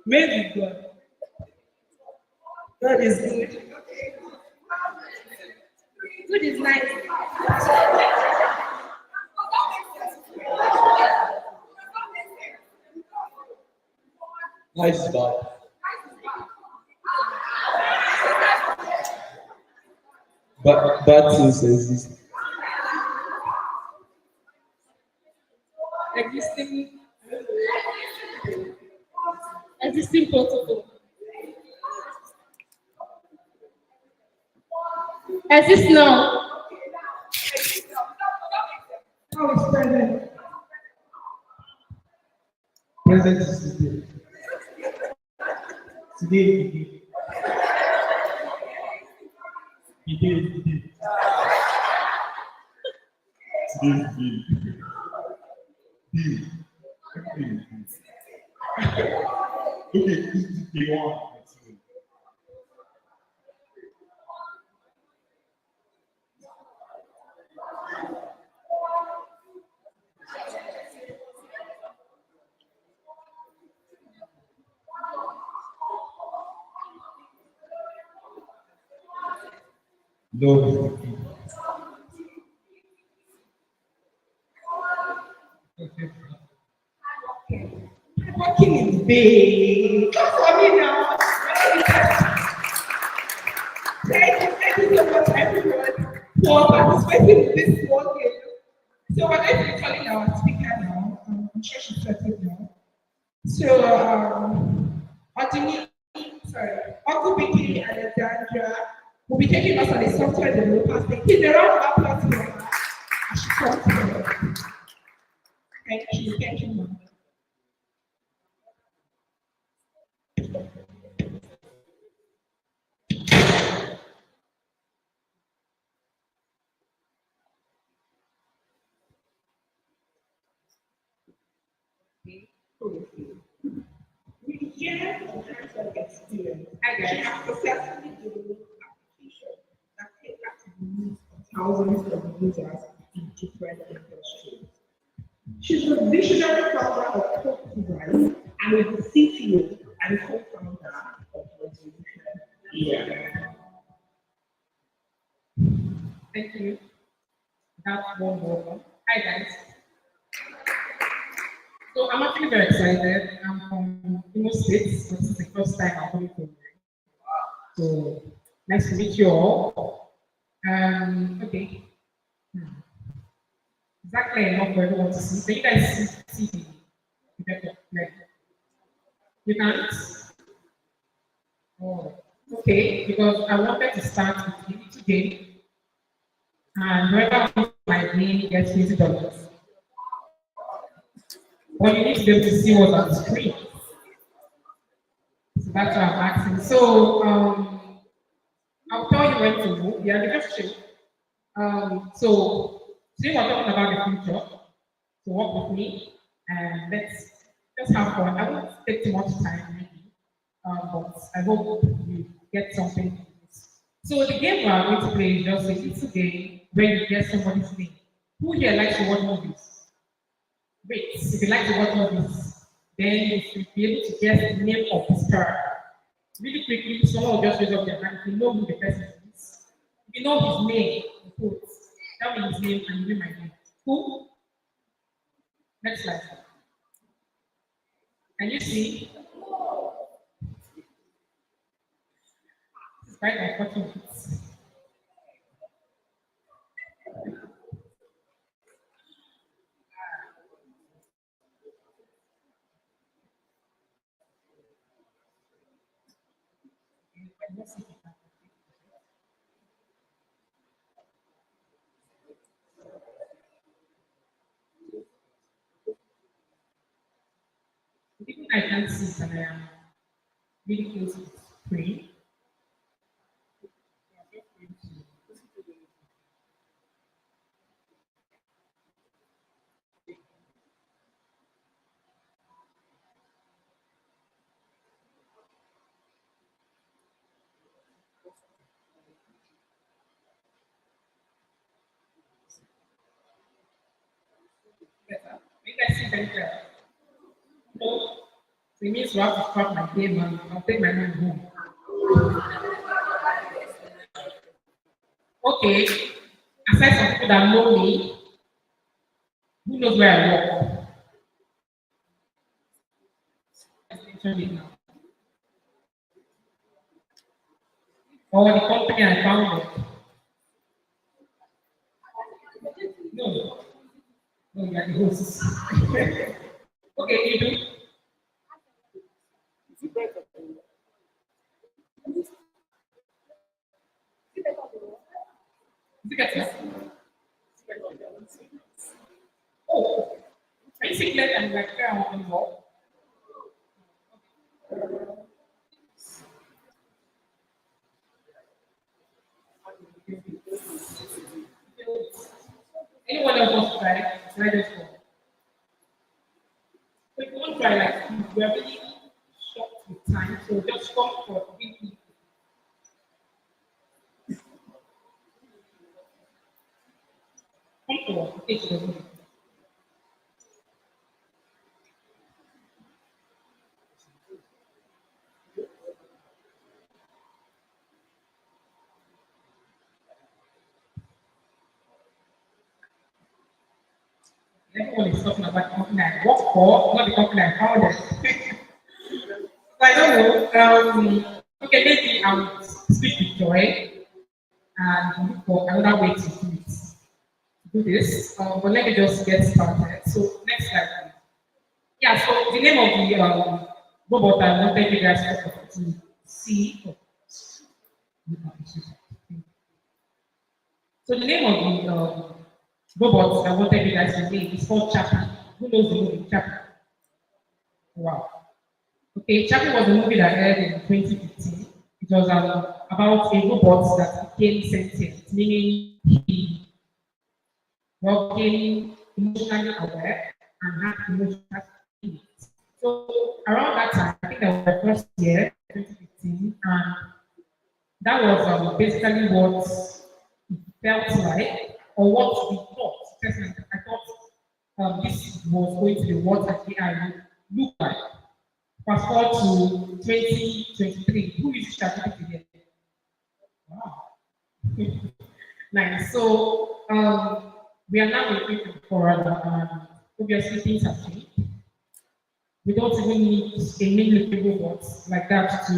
Maybe God. God is good. Good is nice. Nice is bad. But bad things exist. Existing protocol. Exist now. How is present? Present is today. Today. Today. Okay, this is day one. No. Working in the bay. Come for me now. Thank you so much, everyone, for participating in this small game. So we're going to be calling our speaker now. I'm sure she's settled now. So, Uncle Vicky Alexandra will be taking us on a software developer stage. Please, a round of applause for her as she comes here. Thank you, ma'am. With years of hands-on experience, she has successfully developed applications that cater to the needs of thousands of users in different industries. She's the visionary founder of Hope Design and is the CTO and co-founder of Resolution AI. Thank you. That's one more. Hi guys. So I'm actually very excited. I'm from Imo State. This is the first time I'm coming to. So nice to meet you all. Okay. Exactly enough for everyone to see. Can you guys see the picture? Like, you can't? Oh, okay. Because I wanted to start with you today. And whoever wins my name gets $20. But you need to be able to see what's on the screen. So that's what I'm asking. So I'll tell you when to move. Yeah, the question. So today we're talking about the future. So work with me and let's just have fun. I won't take too much time, maybe, but I hope you get something from this. So the game we are going to play is just a little game where you get somebody's name. Who here likes to watch movies? Wait, if you like to watch movies, then you should be able to guess the name of the star. Really quickly, someone will just raise up their hand if you know who the person is. If you know his name, you put. Tell me his name and you know my name. Who? Next slide. Can you see? This is quite unfortunate. Even I can't see and I am really close to the screen. Better. You guys see very well. No. So it means you have to scrap my game and I'll take my money home. Okay, aside from people that know me, who knows where I work? Mention it now. Or the company I founded. No, no, you are the host. Okay, you do. Is it better? Oh, are you sick and like on the wall? Anyone else wants to try? Try this one. So if you want to try, like, we are really short with time, so just come for 3 people. Come for each of them. Everyone is talking about the company I work for, not the company I founded. So I don't know. Okay, maybe I will speak with joy and look for another way to do it. Do this. But let me just get started. So next slide, please. Yeah, so the name of the robot I wanted you guys to see. So the name of the robot I wanted you guys to see is called Chappie. Who knows the movie Chappie? Wow. Okay, Chappie was a movie that aired in 2015. It was about a robot that became sentient, meaning he became emotionally aware and had emotional feelings. So around that time, I think that was the first year, 2015, and that was basically what it felt like, or what we thought. Personally, I thought this was going to be what an AI would look like. Fast forward to 2023. Who is ChatGPT here? Wow. Nice. So we are now looking for obviously things have changed. We don't even need a mini robot like that to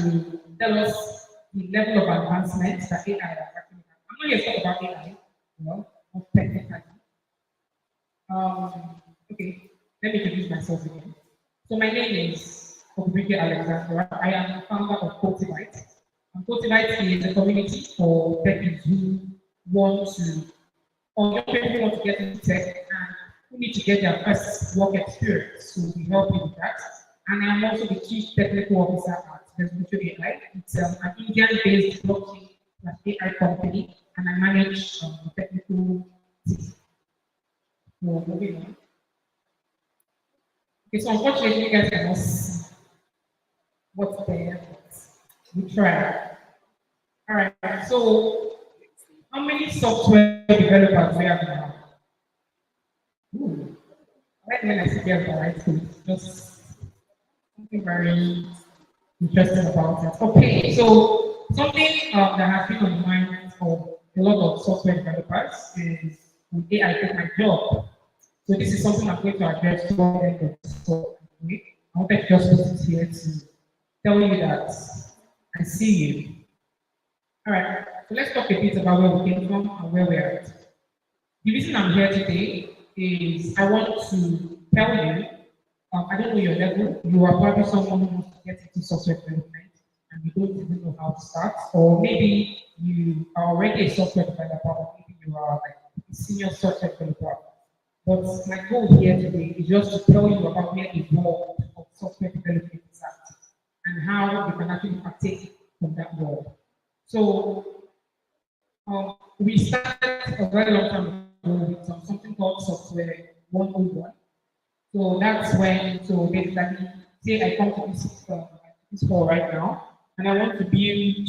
tell us the level of advancement that AI has actually had. I'm not here to talk about AI, not technically. Okay, let me introduce myself again. So my name is Obrige Alexandra. I am the founder of Cultivate. And Cultivate is a community for techies who want to, or young people who want to get into tech and who need to get their first work experience. So we help you with that. And I'm also the chief technical officer at WTM AI. It's an Indian-based blockchain AI company, and I manage the technical team. So moving on. Okay, so unfortunately, you guys cannot see what's there, but we try. All right, so how many software developers we have now? Ooh, I like when I see girls that write code. Just something very interesting about it. Okay, so something that has been on the mind of a lot of software developers is will AI take my job? So this is something I'm going to address toward the end of this talk. Okay? I wanted to just put it here to tell you that I see you. All right, so let's talk a bit about where we came from and where we're at. The reason I'm here today is I want to tell you, I don't know your level, you are probably someone who wants to get into software development and you don't even know how to start, or maybe you are already a software developer, or maybe you are like a senior software developer. But my goal here today is just to tell you about where the world of software development is at and how you can actually partake from that world. So we started a very long time ago with something called Software 101. So that's when, so basically, say I come to this hall right now, and I want to build,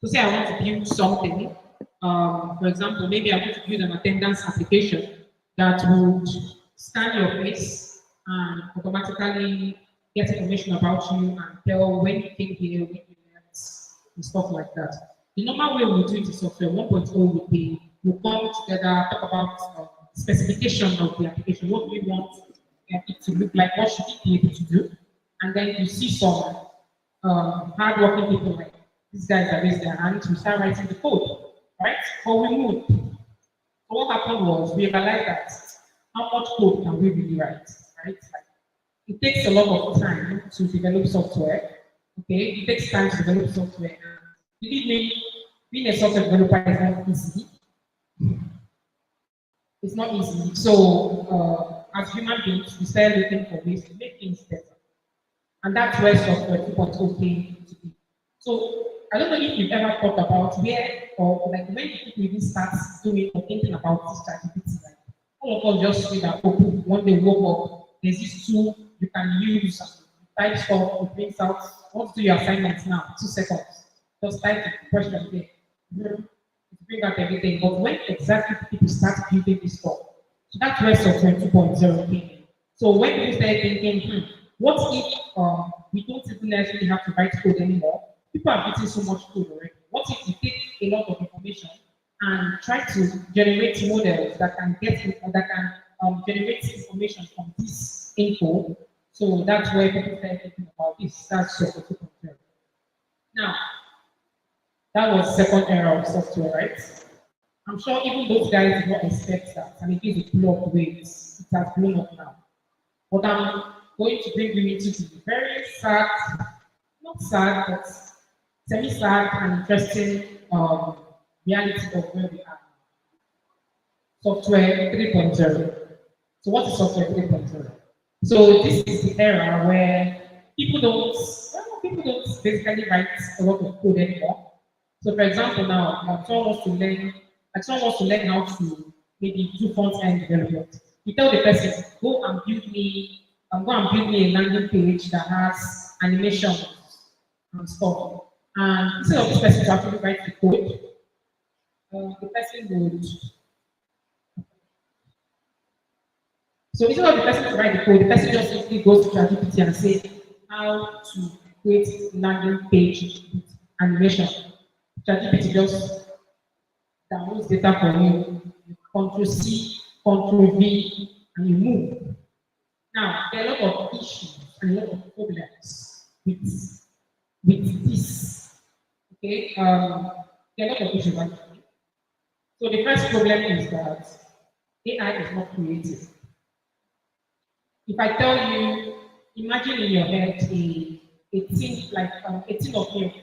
so say I want to build something. For example, maybe I want to build an attendance application that would scan your face and automatically get information about you and tell when you came here, when you left, and stuff like that. The normal way we do it in software 1.0 would be we come together, talk about specification of the application, what we want it to look like, what should it be able to do, and then you see some hardworking people like these guys that raise their hands, we start writing the code, right? But we move. So what happened was we realized that how much code can we really write, right? Like, it takes a lot of time to develop software. Okay, it takes time to develop software. And believe me, being a software developer is not easy. It's not easy. So as human beings, we start looking for ways to make things better. And that's where software 2.0 came to be. So I don't know if you've ever thought about where or like when people even start doing or thinking about this ChatGPT. Like all of us just see that one day woke up, there's this tool you can use, type stuff, it brings out, want to do your assignments now, 2 seconds. Just type the question there. It brings out everything. But when exactly people start building this stuff, so that's where software 2.0 came in. So when people start thinking, what if we don't even necessarily have to write code anymore? People are writing so much code already. What if we take a lot of information and try to generate models that can generate information from this info? So that's where people start thinking about this. That's software 2.0. Now, that was the second era of software, right? I'm sure even those guys did not expect that, and it is a blow of waves. It has blown up now. But I'm going to bring you into the very sad, not sad, but semi-sad and interesting reality of where we are. Software 3.0. So what is software 3.0? So this is the era where people don't basically write a lot of code anymore. So for example, now someone wants to learn how to maybe do front-end development. You tell the person, go and build me a landing page that has animations and stuff. And instead of this person to actually write the code, the person would. So instead of the person to write the code, the person just simply goes to ChatGPT and say how to create landing page with animation. ChatGPT just downloads data for you, Control C, Control V, and you move. Now, there are a lot of issues and a lot of problems with this. Okay, there are a lot of issues actually. So the first problem is that AI is not creative. If I tell you, imagine in your head a tin like a tin of milk.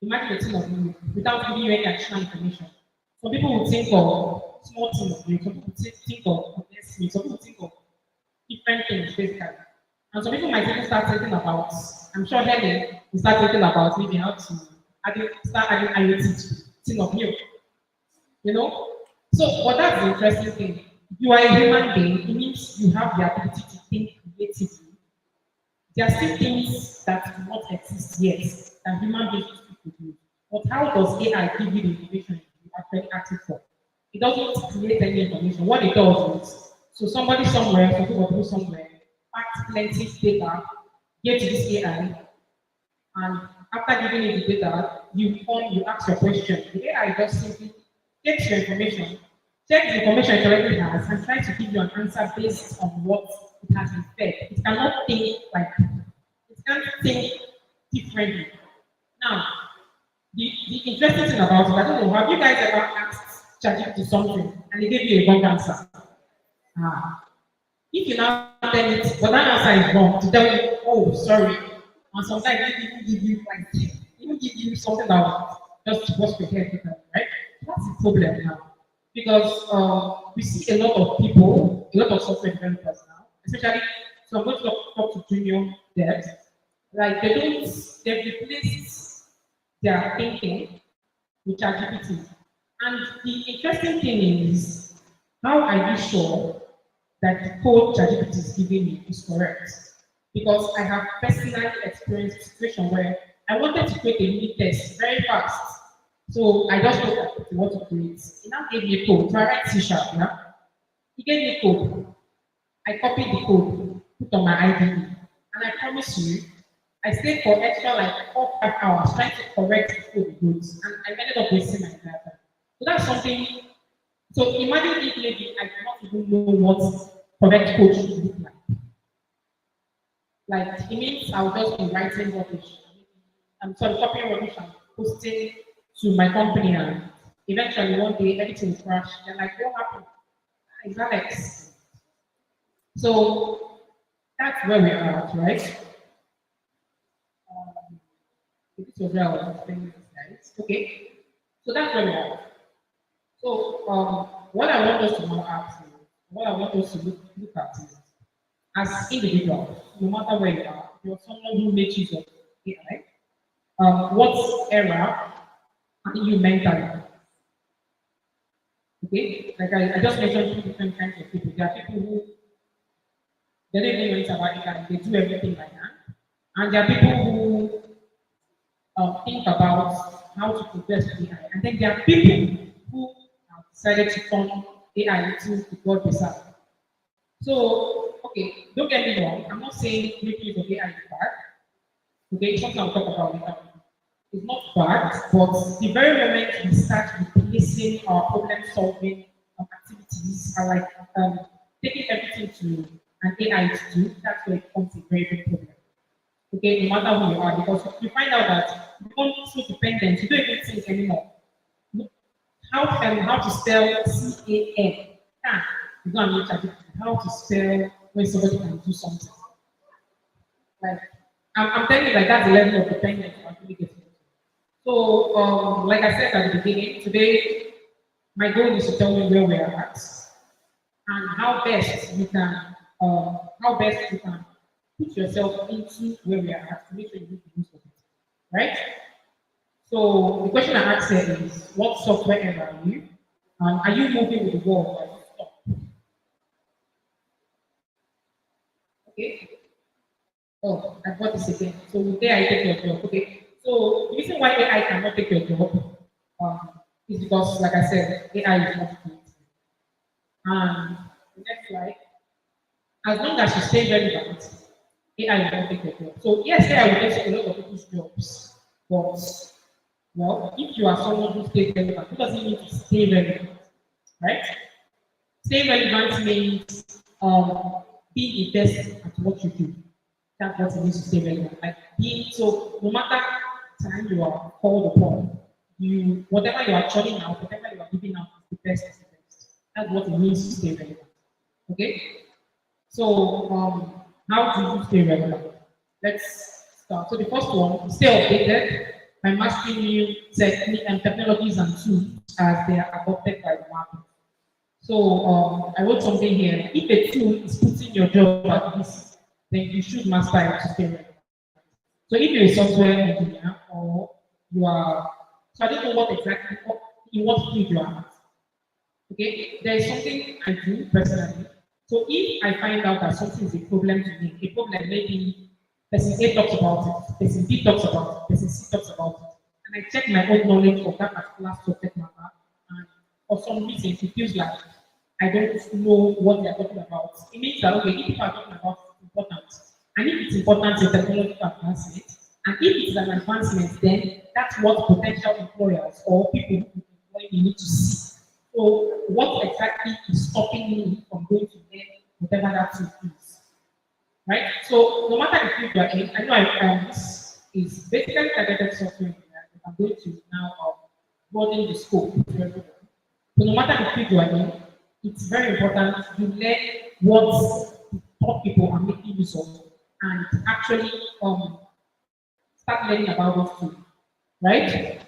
Imagine a tin of milk without giving you any additional information. Some people would think of small tin of milk. Some people would think of less milk. Some people think of different things basically. And some people might even start thinking about. I'm sure Helen will start thinking about maybe how to start adding IoT to tin of milk. You know. So, but that's the interesting thing. You are a human being, it means you have the ability to think creatively. There are still things that do not exist yet that human beings could do. But how does AI give you the information you actually ask it for? It doesn't create any information. What it does is, so somebody somewhere, some people somewhere, packed plenty of data, get to this AI, and after giving it the data, you ask your question. The AI just simply takes your information, check the information it already has, and try to give you an answer based on what it has been fed. It cannot think like it can't think differently. Now, the interesting thing about it, I don't know, have you guys ever asked ChatGPT something and it gave you a wrong answer? If you now tell it, but that answer is wrong, to tell you, oh, sorry, and sometimes it even give you something that was just supposed to hear, right? That's the problem now. Because we see a lot of people, a lot of software developers now, especially so I'm going to talk to junior devs, like they've replaced their thinking with ChatGPT. And the interesting thing is, how are you sure that the code ChatGPT is giving me is correct? Because I have personally experienced a situation where I wanted to create a unit test very fast. So I just looked at what to create. He now gave me a code. So I write C#, yeah? He gave me code. I copied the code, put on my IDE, And I promise you, I stayed for extra like 4 5 hours trying to correct the code goods, and I ended up wasting my entire time. So that's something. So imagine if maybe I do not even know what correct code should look like. Like it means I'll just be writing rubbish. I'm sorry, copying rubbish and posting to my company, and eventually one day everything will crash. They're like, what happened? "Ah, it's Alex." So that's where we are at, right? Um, this was where I was explaining this, guys. Okay. So that's where we are. So what I want us to now ask is, what I want us to look at is, as individuals, no matter where you are, if you're someone who makes use of AI, what era are you mentally? Okay, like I just mentioned two different kinds of people. There are people who they don't even know anything about AI, they do everything by hand. And there are people who think about how to progress with AI. And then there are people who have decided to turn AI into the God they serve. So, okay, don't get me wrong. I'm not saying making use of AI is bad. Okay, it's something I'll talk about later. It's not bad, but the very moment we start replacing our problem solving activities are like taking everything to an AI to do, that's where it becomes a very big problem. Okay, no matter who you are, because you find out that you become so dependent, you don't even think anymore. How to spell CAN? Can. You go and look at it. How to spell when somebody can do something. Like I'm telling you, like that's the level of dependence I'm really getting. So, like I said at the beginning, today my goal is to tell you where we are at and how best you can put yourself into where we are at to make sure you make the use of it, right? So the question I asked here is, what software era are you? And are you moving with the world? Or are you stuck? Okay. Oh, I've got this again. So will AI take your job? Okay. So the reason why AI cannot take your job um, is because, like I said, AI is not creative. And the next slide, as long as you stay relevant, AI will not take your job. So yes, AI will take a lot of people's jobs, but well, if you are someone who stays relevant, who doesn't need to stay relevant, right? Stay relevant means being the best at what you do. That's what it means to stay relevant. Like being so, no matter time you are called upon, you whatever you are churning out, whatever you are giving out is the best of the best. That's what it means to stay relevant. Okay. So how do you stay relevant? Let's start. So the first one, stay updated by mastering new technologies and tools as they are adopted by the market. So I wrote something here. If a tool is putting your job at risk, then you should master it to stay relevant. So if you're a software engineer or you are, so I don't know what exactly in what field you are. Okay, there is something I do personally. So if I find out that something is a problem to me, a problem maybe person A talks about it, person B talks about it, person C talks about it, and I check my own knowledge of that particular subject matter, and for some reason it feels like I don't know what they are talking about. It means that okay, if people are talking about important, and if it's important to technological advancement, and if it's an advancement, then that's what potential employers or people who employ me need to see. So what exactly is stopping me from going to learn whatever that tool is? Right? So no matter the field you are in, I know this is basically targeted software engineer. I'm going to now broaden the scope to everyone. So no matter the field you are in, it's very important you learn what the top people are making use of and actually start learning about those tools. Right?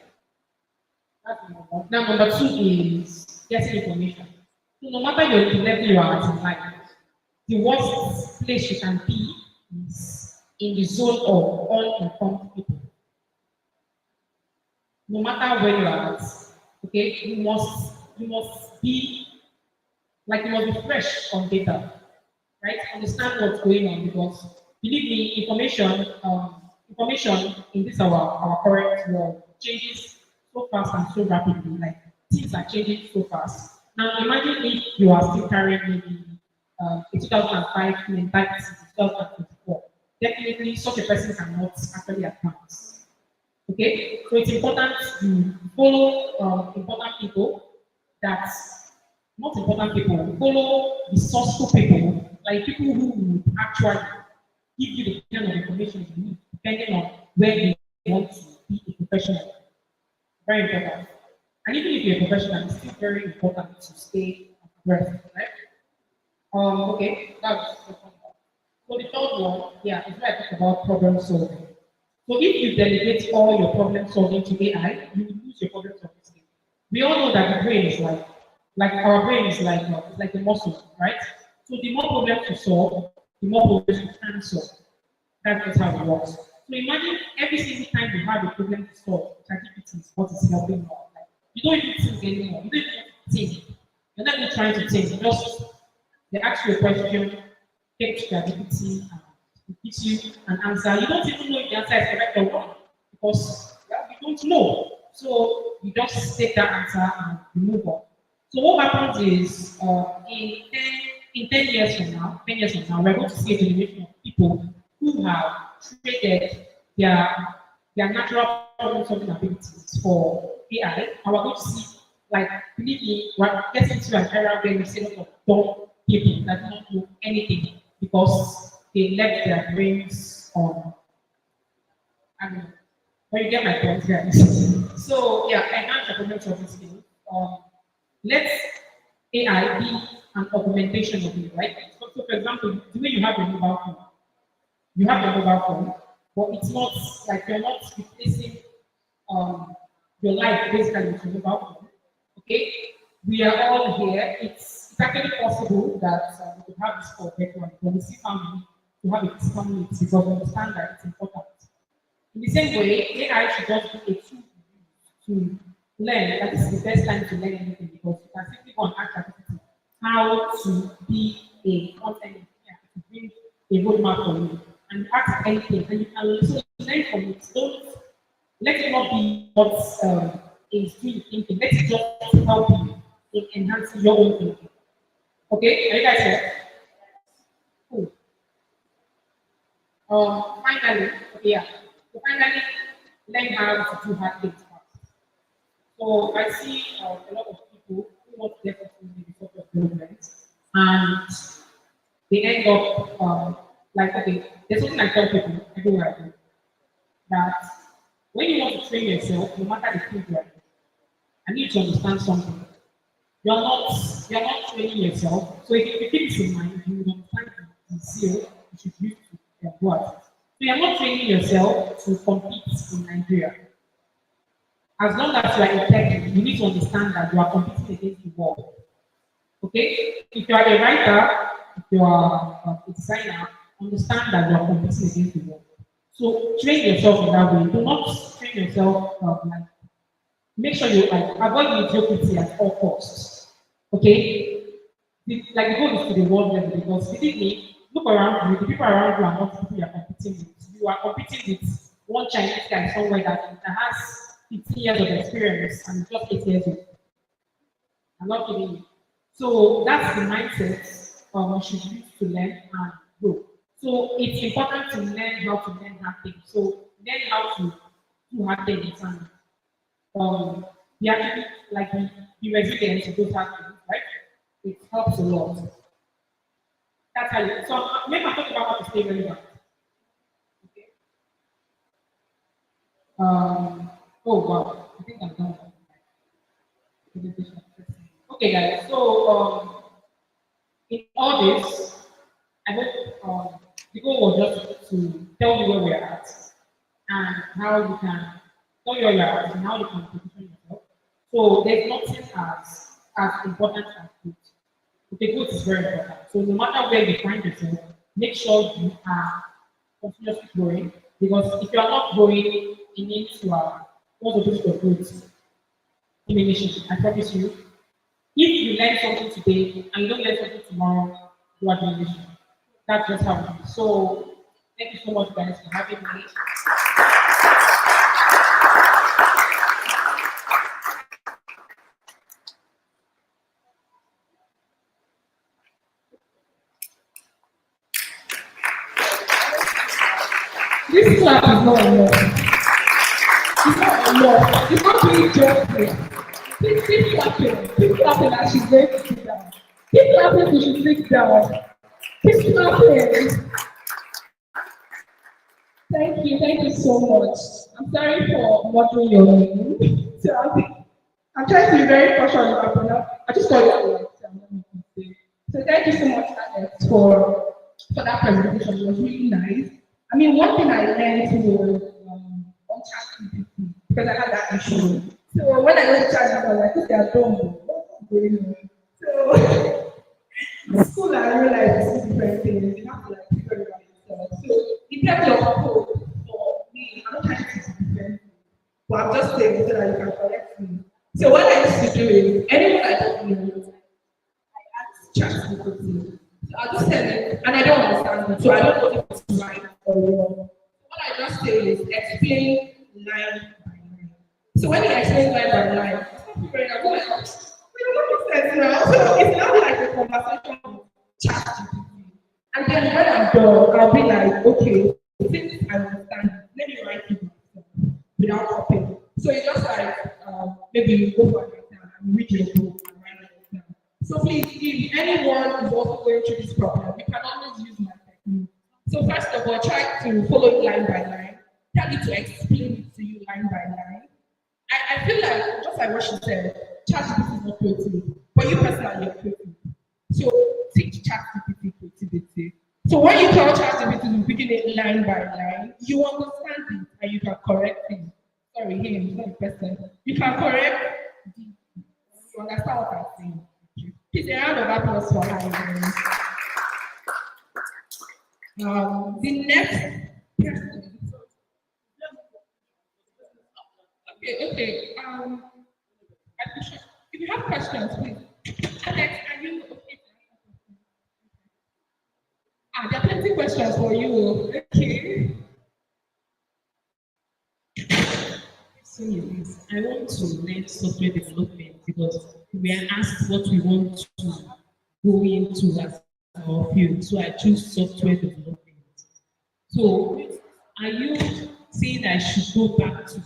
That's number one. Now, number two is getting information. So, no matter the level you are at in life, the worst place you can be is in the zone of uninformed people. No matter where you are at, okay, you must be like you must be fresh on data, right? Understand what's going on because believe me, information in this our current world changes so fast and so rapidly. Like things are changing so fast. Now imagine if you are still carrying maybe a 2005 mentality to 2024. definitely such a person cannot actually advance. Okay, so it's important to follow important people that not important people, follow resourceful people, like people who would actually give you the kind of information you need, depending on where you want to be a professional. Very important. And even if you're a professional, it's still very important to stay abreast, right? Okay, that's the second one. So the third one, yeah, is where I talk about problem solving. So if you delegate all your problem solving to AI, you will lose your problem solving skill. We all know that the brain is like our brain is it's like a muscle, right? So the more problems you solve, the more problems you can solve. That's just how it works. So imagine every single time you have a problem to solve, ChatGPT is what is helping you out. Like, you don't even think anymore. You don't even think. You're not even trying to think. Just they ask you a question, take ChatGPT and it gives you an answer. You don't even know if the answer is correct or wrong because well, you don't know. So you just take that answer and you move on. So what happens is in 10 years from now, 10 years from now, we're going to see a generation of people who have traded their their natural problem solving abilities for AI. And we're going to see, like, believe me, we're getting to an era where we see a lot of dumb people that do not know anything because they left their brains on. I mean, but you get my point, guys. So yeah, enhance your problem solving skills. Let AI be an augmentation of you, right? So for example, the way you have your mobile phone, you have your mobile phone, but it's not like you're not replacing um, your life basically with your mobile phone. Okay, we are all here. It's actually possible that we could have this for better when we see family to have a physical needs because we understand that it's important. In the same way, AI should just be a tool to learn. That is the best time to learn anything because you can simply go and ask ChatGPT how to be a content engineer, to bring a roadmap for you, and ask anything, and you can also learn from it. Don't let it not be what is doing thinking. Let it just help you in enhancing your own thinking. Okay, are you guys here? Cool. Finally, okay, yeah. So finally, learn how to do hard things fast. So I see a lot of people who want to get into the software development and they end up like okay, there's something I tell people everywhere I go that when you want to train yourself, no matter the field you're in, I need to understand something. You're not training yourself. So if you keep this in mind, you will understand the zeal you should use to go at it. So you're not training yourself to compete in Nigeria. As long as you are in tech, you need to understand that you are competing against the world. Okay? If you are a writer, if you are a designer, understand that you are competing against the world. So train yourself in that way. Do not train yourself like make sure you like avoid mediocrity at all costs. Okay? Like the goal is to the world level because believe me, look around you, the people around you are not the people you are competing with. You are competing with one Chinese guy somewhere that has 15 years of experience and just 8 years old. I'm not kidding you. So that's the mindset we should use to learn and grow. So it's important to learn how to learn hard things. So learn how to do hard things and um, be actually like be resilient to those hard things, right? It helps a lot. That's how you. So maybe I'm talking about how to stay relevant. Okay. Oh wow, I think I'm done. With my presentation. Okay, guys. So in all this, I hope the goal was just to tell you where we're at and how you can tell you where you're at and how you can position yourself. So there's nothing as important as growth. Okay, growth is very important. So no matter where you find yourself, make sure you are continuously growing because if you are not growing, it means you are not supposed to growth diminishing. I promise you. If you learn something today and you don't learn something tomorrow, you are diminishing. That's just how it is. So thank you so much, guys, for having me. This clap is not enough. It's not enough. It's not doing justice. Please keep clapping. Keep clapping as she's going to sit down. Keep clapping till she sits down. Keep clapping. Thank you so much. I'm sorry for murdering your name. So I'm trying to be very cautious about pronoun. I just call you Alex. So thank you so much, Alex, for that presentation. It was really nice. I mean, one thing I learned was on ChatGPT because I had that issue. So when I went to ChatGPT, I was like, okay, I don't know what's going on. So school, I realized two different things. You have to like figure it out yourself. So it kept your code for me. I'm not trying to be different, but I'm just saying so that you can correct me. So what I used to do is anyone I don't know, I ask ChatGPT. So I just tell it, and I don't understand it, so I don't know if it's right or wrong. What I just say is explain line by line. So when he explains line by line, I start figuring out, like, we don't make sense now. So it's not like a conversation with ChatGPT. And then when I'm done, I'll be like, okay, since I understand, let me write it myself without copying. So it's just like maybe you go for an exam and read your book and write an exam. So please, if anyone is also going through this problem, you can always use my technique. So first of all, try to follow it line by line. Tell it to explain it to you line by line. I feel like just like what she said, ChatGPT is not creative, but you personally are creative. So teach ChatGPT creativity. So when you tell ChatGPT to begin it line by line, you understand it and you can correct it. Sorry, him, it's not the person. You can correct the, you understand what I'm saying. Please a round of applause for her. The next person. Okay. If you have questions, please. Alex, are you okay? There are plenty questions for you. Okay. So yes, I want to learn software development because we are asked what we want to go into as our field. So I choose software development. So are you saying I should go back to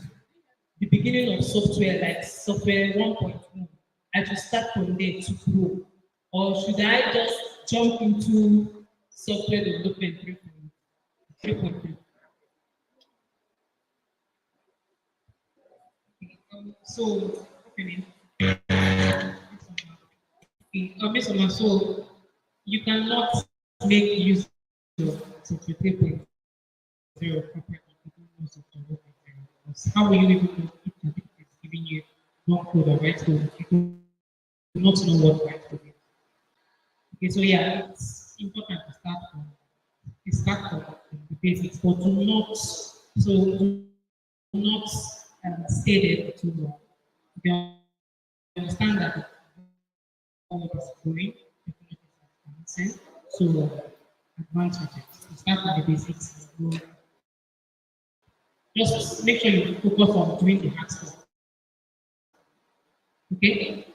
the beginning of software, like software 1.1? I should start from there to grow, or should I just jump into software development 3.3? So, okay, Miss Oma, so you cannot make use of software 3.0 properly if you don't know software 1.0. Because how will you be able to keep certificates giving you wrong code or right code if you do not know what right code is? Okay, so yeah, it's important to start from the basics, but do not stay there for too long. You understand that the world is growing, technology is advancing, so advance with it. You start from the basics. Just make sure you focus on doing the hard stuff. Okay?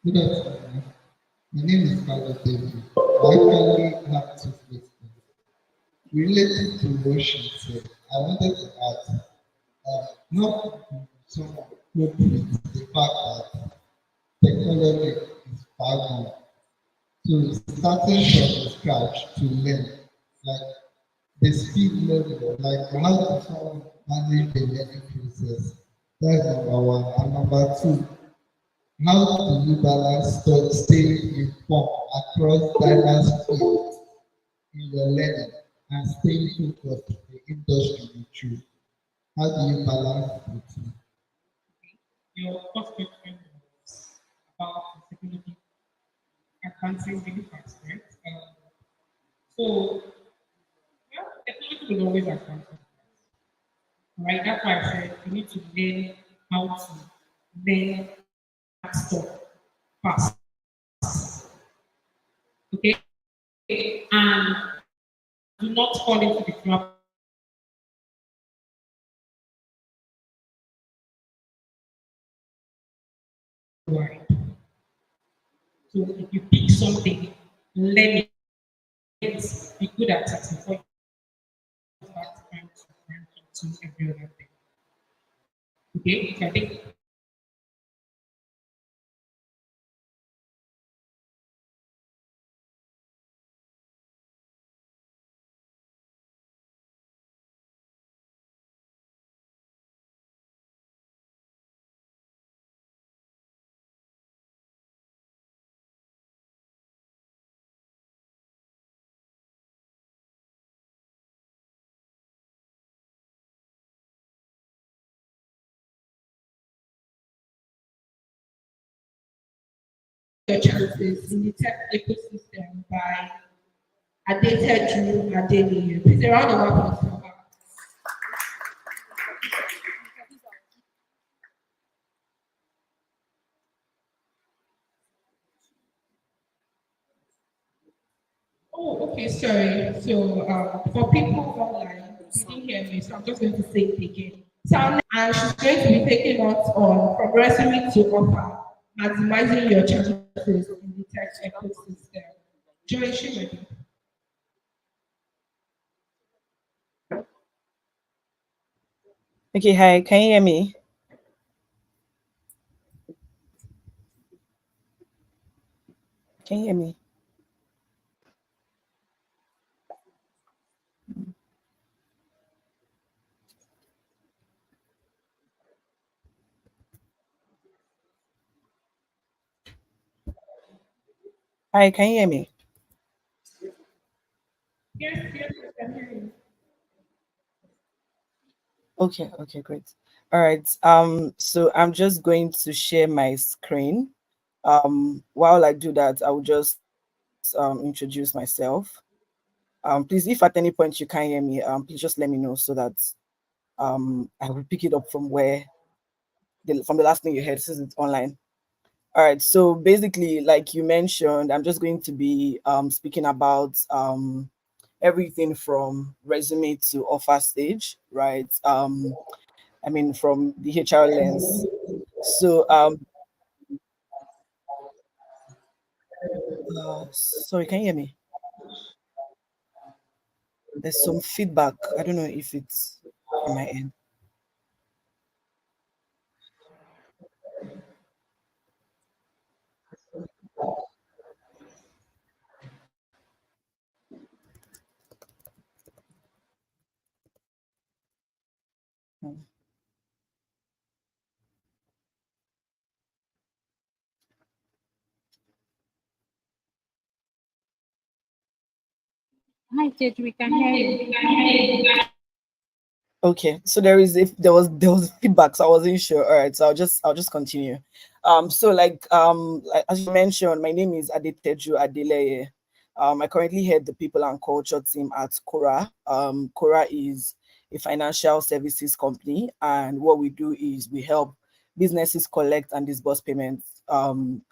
Good afternoon. My name is Carlos David. I actually have two questions. Related to what she said, I wanted to ask, how do someone cope with the fact that technology is far gone? So starting from scratch to learn, like the speed level, like how does someone manage the learning process? That's number one. And number two, how do you balance staying informed across diverse fields in your learning and staying focused on the industry you choose? How do you balance the two? Your first question was about technology advancing really fast, right? So, well, technology will always advance. Right? That's why I said you need to learn how to learn stuff fast. Okay? And do not fall into the trap wide. So if you pick something, learn it, be good at it before you start trying to branch into every other thing. Okay, so I think your chances in the tech ecosystem by Adeteju Adeniyi. Please a round of applause for her. Oh, okay, sorry. So for people online, you didn't hear me, so I'm just going to say it again. So, and she's going to be taking us on from resume to offer, maximizing your chances in the tech ecosystem. Joy Shimedi. Okay, hi, can you hear me? Can you hear me? Hi, can you hear me? Yes, yes, I can hear you. Okay, okay, great. All right. So I'm just going to share my screen. While I do that, I will just introduce myself. Please, if at any point you can't hear me, please just let me know so that I will pick it up from where from the last thing you heard since it's online. All right. So basically, like you mentioned, I'm just going to be speaking about everything from resume to offer stage, right? I mean, from the HR lens. So, sorry, can you hear me? There's some feedback. I don't know if it's from my end. Hmm. Hi, Jade, we can hear you. Okay, so if there was feedback, so I wasn't sure. All right, so I'll just continue. So like as you mentioned, my name is Adeteju Adeleye. I currently head the people and culture team at Cora. Cora is a financial services company, and what we do is we help businesses collect and disburse payments,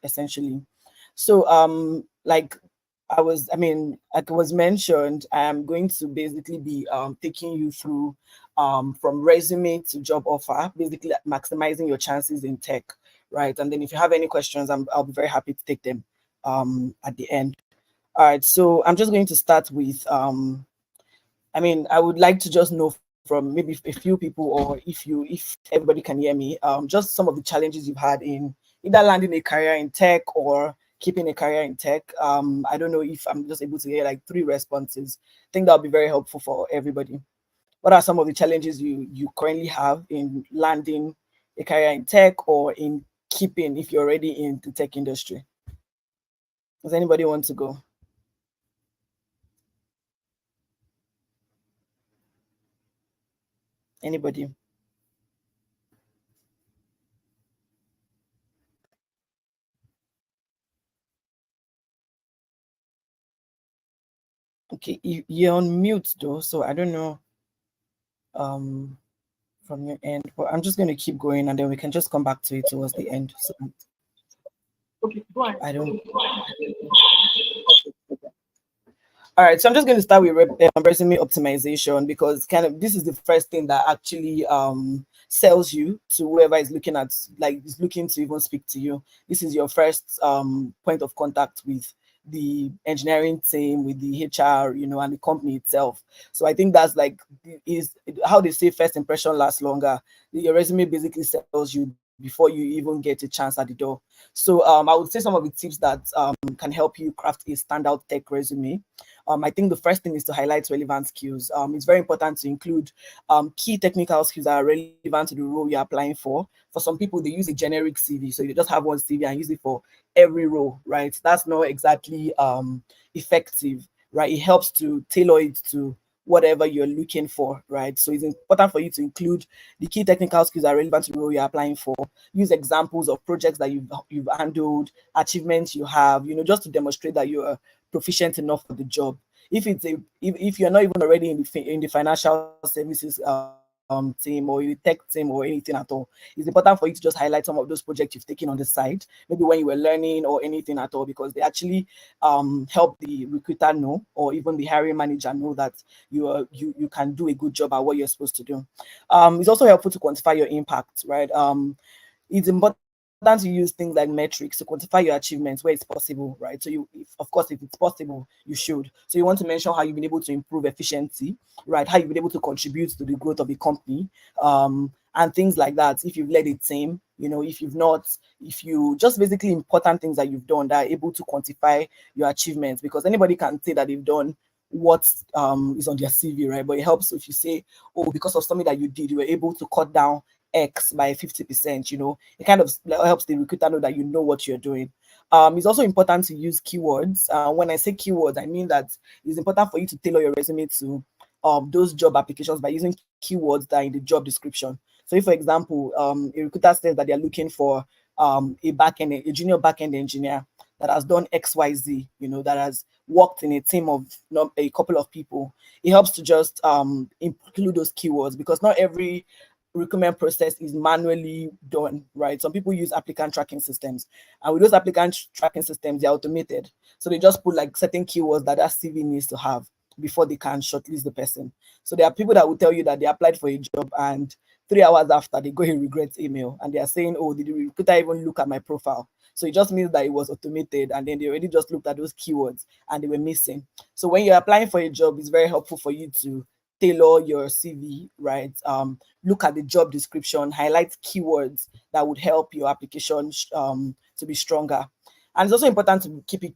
essentially. So like it was mentioned, I am going to basically be taking you through from resume to job offer, basically maximizing your chances in tech, right? And then if you have any questions, I'll be very happy to take them at the end. All right, so I'm just going to start with I would like to just know from maybe a few people, or if everybody can hear me, just some of the challenges you've had in either landing a career in tech or keeping a career in tech. I don't know if I'm just able to hear like three responses. I think that'll be very helpful for everybody. What are some of the challenges you currently have in landing a career in tech or in keeping if you're already in the tech industry? Does anybody want to go? Anybody? Okay, you're on mute though, so I don't know um from your end, but I'm just going to keep going and then we can just come back to it towards the end. So Okay, go on. I don't. All right, so I'm just going to start with resume optimization because kind of this is the first thing that actually sells you to whoever is looking at, like, is looking to even speak to you. This is your first point of contact with the engineering team, with the HR, and the company itself. So I think that's like, is how they say first impression lasts longer. Your resume basically sells you before you even get a chance at the door. So I would say some of the tips that can help you craft a standout tech resume. I think the first thing is to highlight relevant skills. It's very important to include key technical skills that are relevant to the role you're applying for. For some people, they use a generic CV, so you just have one CV and use it for every role, right? That's not exactly effective, right? It helps to tailor it to whatever you're looking for, right? So it's important for you to include the key technical skills that are relevant to the role you're applying for. Use examples of projects that you've handled, achievements you have, just to demonstrate that you're proficient enough for the job. If you're not even already in the financial services team, or in the tech team, or anything at all, it's important for you to just highlight some of those projects you've taken on the side, maybe when you were learning or anything at all, because they actually help the recruiter know, or even the hiring manager know, that you can do a good job at what you're supposed to do. It's also helpful to quantify your impact, right? It's important to use things like metrics to quantify your achievements where it's possible, right? So of course, if it's possible, you should. So you want to mention how you've been able to improve efficiency, right? How you've been able to contribute to the growth of the company, and things like that. If you've led a team, if you've not, if you just basically important things that you've done that are able to quantify your achievements, because anybody can say that they've done what is on their CV, right? But it helps if you say, oh, because of something that you did, you were able to cut down X by 50%, it kind of helps the recruiter know that you know what you're doing. It's also important to use keywords. When I say keywords, I mean that it's important for you to tailor your resume to those job applications by using keywords that are in the job description. So if, for example, a recruiter says that they're looking for a junior backend engineer that has done XYZ, that has worked in a team of a couple of people, it helps to just include those keywords, because not every recruitment process is manually done, right? Some people use applicant tracking systems, and with those applicant tracking systems, they're automated. So they just put like certain keywords that CV needs to have before they can shortlist the person. So there are people that will tell you that they applied for a job, and 3 hours after, they go a regret email and they are saying, oh, did the recruiter even look at my profile? So it just means that it was automated, and then they already just looked at those keywords and they were missing. So when you're applying for a job, it's very helpful for you to tailor your CV, right? Look at the job description, highlight keywords that would help your application to be stronger. And it's also important to keep it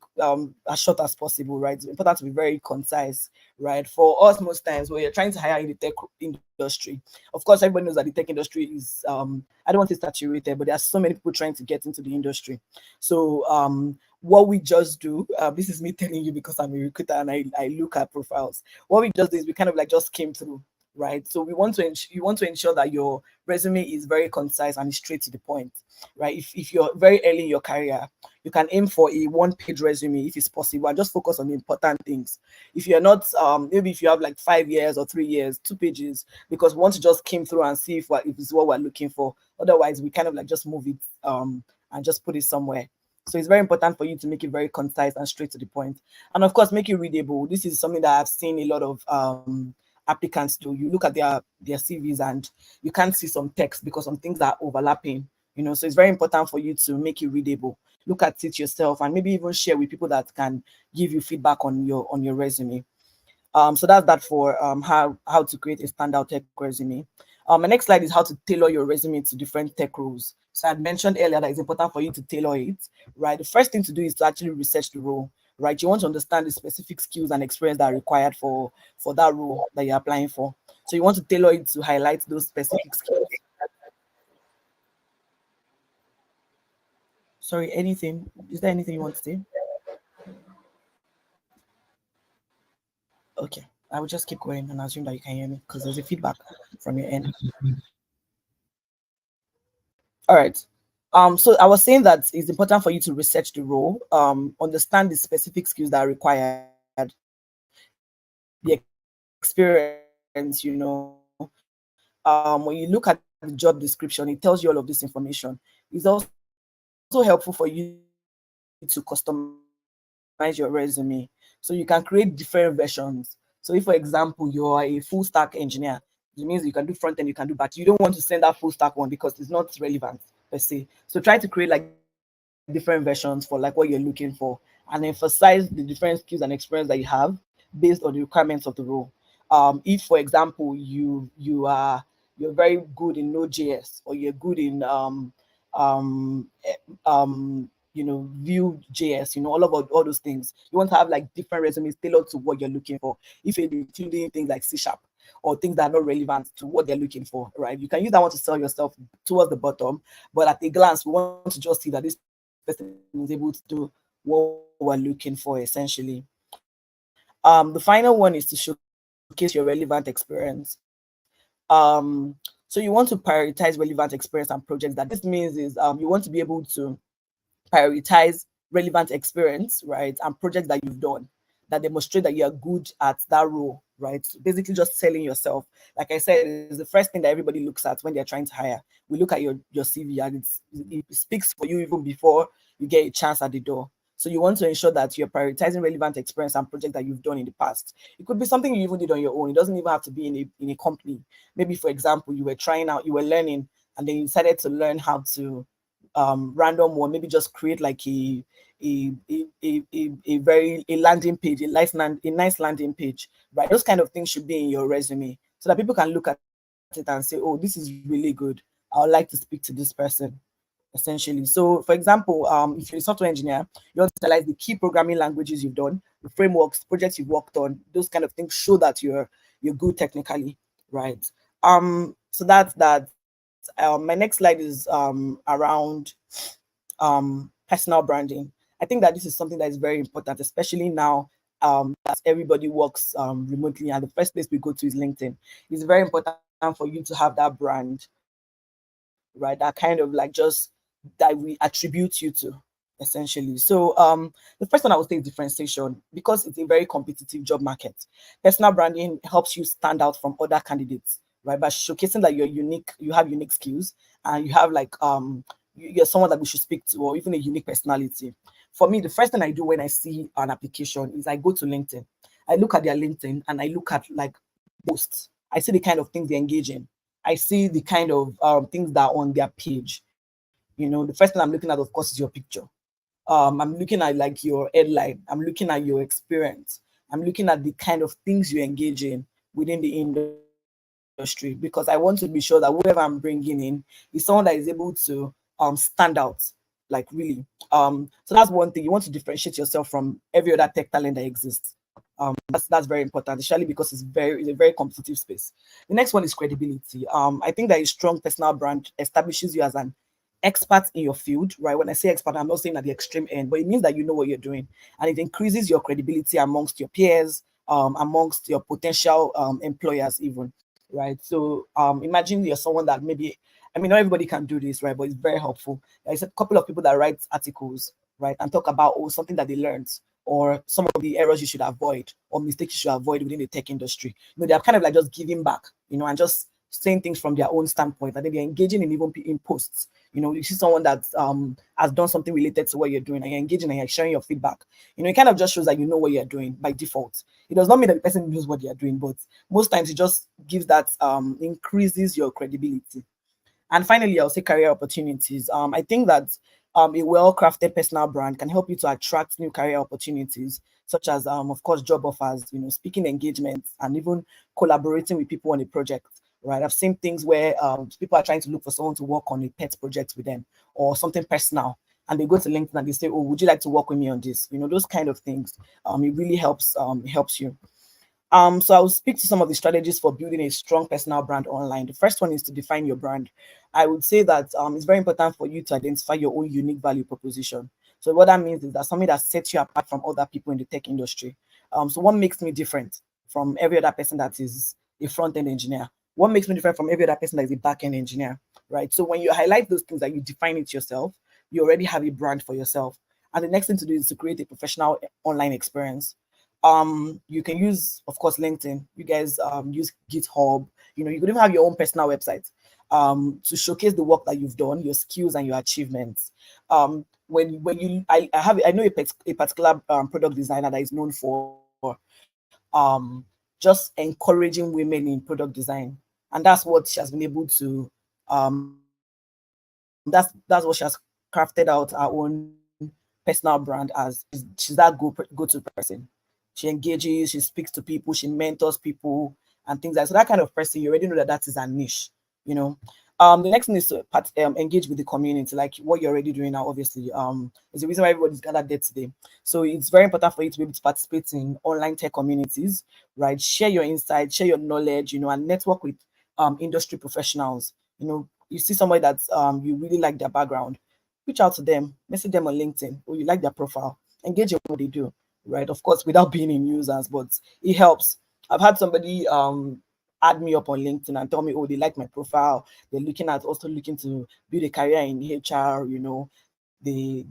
as short as possible, right? It's important to be very concise, right? For us, most times when you're trying to hire in the tech industry, of course, everybody knows that the tech industry is, I don't want to say saturated, but there are so many people trying to get into the industry. So what we just do, this is me telling you because I'm a recruiter and I look at profiles. What we just do is we kind of like just came through, right? So you want to ensure that your resume is very concise and straight to the point, right? If you're very early in your career, you can aim for a one-page resume if it's possible, and just focus on the important things. If you're not, maybe if you have like 5 years or 3 years, 2 pages, because we want to just came through and see if it's what we're looking for. Otherwise, we kind of like just move it and just put it somewhere. So it's very important for you to make it very concise and straight to the point. And of course, make it readable. This is something that I've seen a lot of applicants do. You look at their CVs and you can't see some text because some things are overlapping. So it's very important for you to make it readable. Look at it yourself and maybe even share with people that can give you feedback on your resume. So that's that for how to create a standout tech resume. My next slide is how to tailor your resume to different tech roles. So I mentioned earlier that it's important for you to tailor it, right? The first thing to do is to actually research the role, right? You want to understand the specific skills and experience that are required for that role that you're applying for. So you want to tailor it to highlight those specific skills. Sorry, anything? Is there anything you want to say? Okay, I will just keep going and assume that you can hear me because there's a feedback from your end. All right. So I was saying that it's important for you to research the role, understand the specific skills that are required, the experience, when you look at the job description, it tells you all of this information. It's also helpful for you to customize your resume. So you can create different versions. So if, for example, you are a full stack engineer, It means you can do front end, you can do back. You don't want to send that full stack one because it's not relevant per se. So try to create like different versions for like what you're looking for, and emphasize the different skills and experience that you have based on the requirements of the role. If, for example, you're very good in Node.js, or you're good in Vue.js, all those things. You want to have like different resumes tailored to what you're looking for. If you're including things like C Sharp or things that are not relevant to what they're looking for, right? You can use that one to sell yourself towards the bottom, but at a glance, we want to just see that this person is able to do what we're looking for essentially. The final one is to showcase your relevant experience. So you want to prioritize relevant experience and projects. That this means is you want to be able to prioritize relevant experience, right? And projects that you've done that demonstrate that you are good at that role, right? Basically just selling yourself. Like I said, it's the first thing that everybody looks at when they're trying to hire. We look at your CV, and it speaks for you even before you get a chance at the door. So you want to ensure that you're prioritizing relevant experience and projects that you've done in the past. It could be something you even did on your own. It doesn't even have to be in a company. Maybe, for example, you were trying out, you were learning, and then you decided to learn how to random one, maybe just create like a landing page, a nice landing page, right? Those kind of things should be in your resume so that people can look at it and say, oh, this is really good. I would like to speak to this person essentially. So for example, if you're a software engineer, you want to utilize the key programming languages you've done, the frameworks, projects you've worked on. Those kind of things show that you're good technically, right? So that's that. My next slide is around personal branding. I think that this is something that is very important, especially now that everybody works remotely, and the first place we go to is LinkedIn. It's very important for you to have that brand, right? That kind of like just that we attribute you to essentially. So the first one I would say is differentiation. Because it's a very competitive job market, personal branding helps you stand out from other candidates, right? By showcasing that you're unique, you have unique skills, and you have like you're someone that we should speak to, or even a unique personality. For me, the first thing I do when I see an application is I go to LinkedIn. I look at their LinkedIn and I look at like posts. I see the kind of things they engage in. I see the kind of things that are on their page. The first thing I'm looking at, of course, is your picture. I'm looking at like your headline. I'm looking at your experience. I'm looking at the kind of things you engage in within the industry, because I want to be sure that whoever I'm bringing in is someone that is able to stand out, like really. So that's one thing. You want to differentiate yourself from every other tech talent that exists. That's very important, especially because it's a very competitive space. The next one is credibility. I think that a strong personal brand establishes you as an expert in your field, right? When I say expert, I'm not saying at the extreme end, but it means that you know what you're doing, and it increases your credibility amongst your peers, amongst your potential employers, even, right? So imagine you're someone that maybe, I mean, not everybody can do this, right? But it's very helpful. There's a couple of people that write articles, right, and talk about something that they learned, or some of the errors you should avoid or mistakes you should avoid within the tech industry. They're kind of like just giving back, and just saying things from their own standpoint, and then they're engaging in even in posts. You see someone that has done something related to what you're doing, and you're engaging and you're sharing your feedback. It kind of just shows that you know what you're doing by default. It does not mean that the person knows what they're doing, but most times it just gives that increases your credibility. And finally, I'll say career opportunities. I think that a well-crafted personal brand can help you to attract new career opportunities, such as, of course, job offers, speaking engagements, and even collaborating with people on a project. Right, I've seen things where people are trying to look for someone to work on a pet project with them, or something personal, and they go to LinkedIn and they say, "Oh, would you like to work with me on this?" Those kind of things. It really helps you. So I'll speak to some of the strategies for building a strong personal brand online. The first one is to define your brand. I would say that it's very important for you to identify your own unique value proposition. So what that means is that something that sets you apart from other people in the tech industry. So what makes me different from every other person that is a front-end engineer? What makes me different from every other person that is a back-end engineer, right? So when you highlight those things, that you define it yourself, you already have a brand for yourself. And the next thing to do is to create a professional online experience. You can use, of course, LinkedIn. You guys use GitHub. You could even have your own personal website to showcase the work that you've done, your skills and your achievements. I know a particular product designer that is known for just encouraging women in product design. And that's what she has been able to that's what she has crafted out our own personal brand as. She's that go-to person. She engages, she speaks to people, she mentors people and things like so. That kind of person, you already know that that is a niche, you know. The next thing is to engage with the community, like what you're already doing now. Obviously, is the reason why everybody's gathered there today. So it's very important for you to be able to participate in online tech communities, right? Share your insights, share your knowledge, you know, and network with industry professionals. You know, you see somebody that you really like their background, reach out to them, message them on LinkedIn, or you like their profile, engage in what they do, right? Of course, without being in users, but it helps. I've had somebody add me up on LinkedIn and tell me, oh, they like my profile. They're looking to build a career in HR, you know. They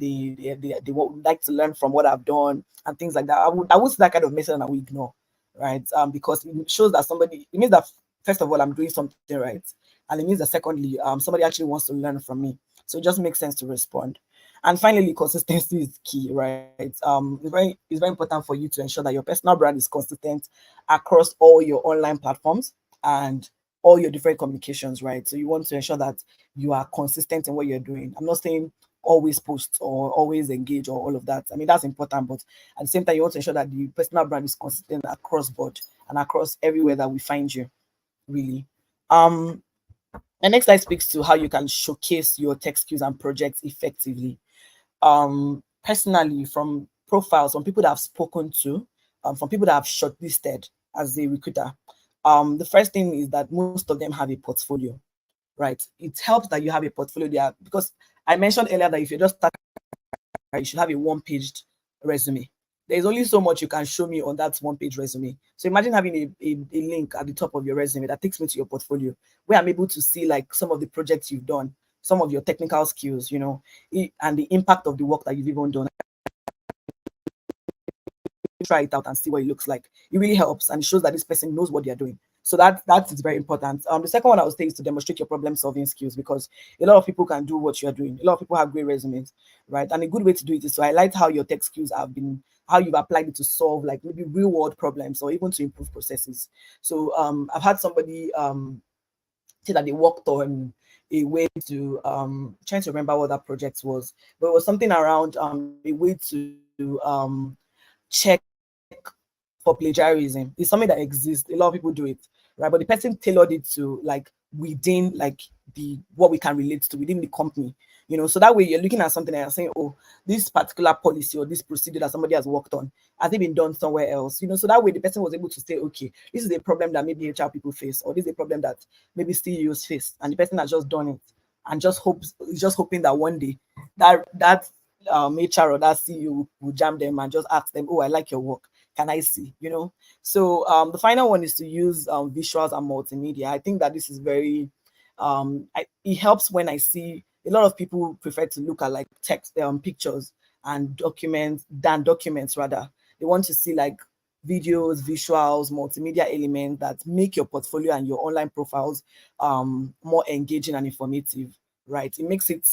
would like to learn from what I've done and things like that. I would see that kind of message and I would ignore, right? Because it shows that it means that first of all, I'm doing something right. And it means that secondly, somebody actually wants to learn from me. So it just makes sense to respond. And finally, consistency is key, right? It's very important for you to ensure that your personal brand is consistent across all your online platforms and all your different communications, right? So you want to ensure that you are consistent in what you're doing. I'm not saying always post or always engage or all of that. I mean, that's important, but at the same time, you want to ensure that the personal brand is consistent across board and across everywhere that we find you, really. Um, the next slide speaks to how you can showcase your tech skills and projects effectively. Personally, from profiles, from people that I've spoken to, from people that I've shortlisted as a recruiter, the first thing is that most of them have a portfolio, right? It helps that you have a portfolio there because I mentioned earlier that if you're just starting, you should have a one-paged resume. There's only so much you can show me on that one-page resume. So imagine having a link at the top of your resume that takes me to your portfolio, where I'm able to see like some of the projects you've done, some of your technical skills, you know, and the impact of the work that you've even done. Try it out and see what it looks like. It really helps and it shows that this person knows what they're doing. So that is very important. The second one I would say is to demonstrate your problem solving skills because a lot of people can do what you're doing. A lot of people have great resumes, right? And a good way to do it is to highlight how your tech skills have been, how you've applied it to solve like maybe real world problems or even to improve processes. So I've had somebody say that they worked on a way to trying to remember what that project was, but it was something around a way to check for plagiarism. It's something that exists. A lot of people do it, right? But the person tailored it to like within like the what we can relate to within the company, you know. So that way you're looking at something and you're saying, oh, this particular policy or this procedure that somebody has worked on has it been done somewhere else, you know. So that way the person was able to say, okay, this is a problem that maybe HR people face, or this is a problem that maybe CEOs face, and the person has just done it and just hoping that one day that HR or that CEO will jam them and just ask them, oh, I like your work, can I see, you know. So the final one is to use visuals and multimedia. I think that this is very it helps when I see a lot of people prefer to look at like text pictures and documents rather. They want to see like videos, visuals, multimedia elements that make your portfolio and your online profiles more engaging and informative, right? It makes it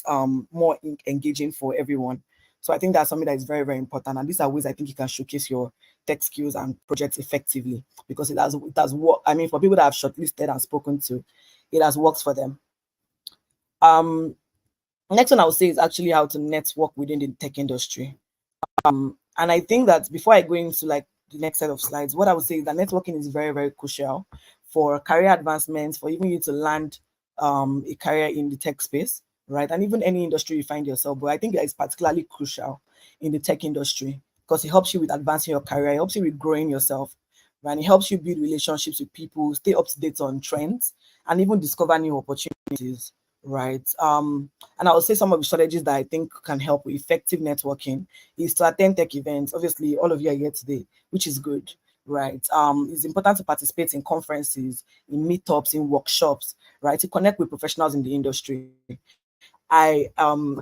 more engaging for everyone. So I think that's something that is very, very important. And these are ways I think you can showcase your tech skills and projects effectively because it has worked. I mean, for people that I've shortlisted and spoken to, it has worked for them. Next one I would say is actually how to network within the tech industry. And I think that before I go into like the next set of slides, what I would say is that networking is very, very crucial for career advancements, for even you to land a career in the tech space, right? And even any industry you find yourself. But I think that it's particularly crucial in the tech industry because it helps you with advancing your career, it helps you with growing yourself, right? And it helps you build relationships with people, stay up to date on trends, and even discover new opportunities, right? And I would say some of the strategies that I think can help with effective networking is to attend tech events. Obviously, all of you are here today, which is good, right? It's important to participate in conferences, in meetups, in workshops, right? To connect with professionals in the industry. I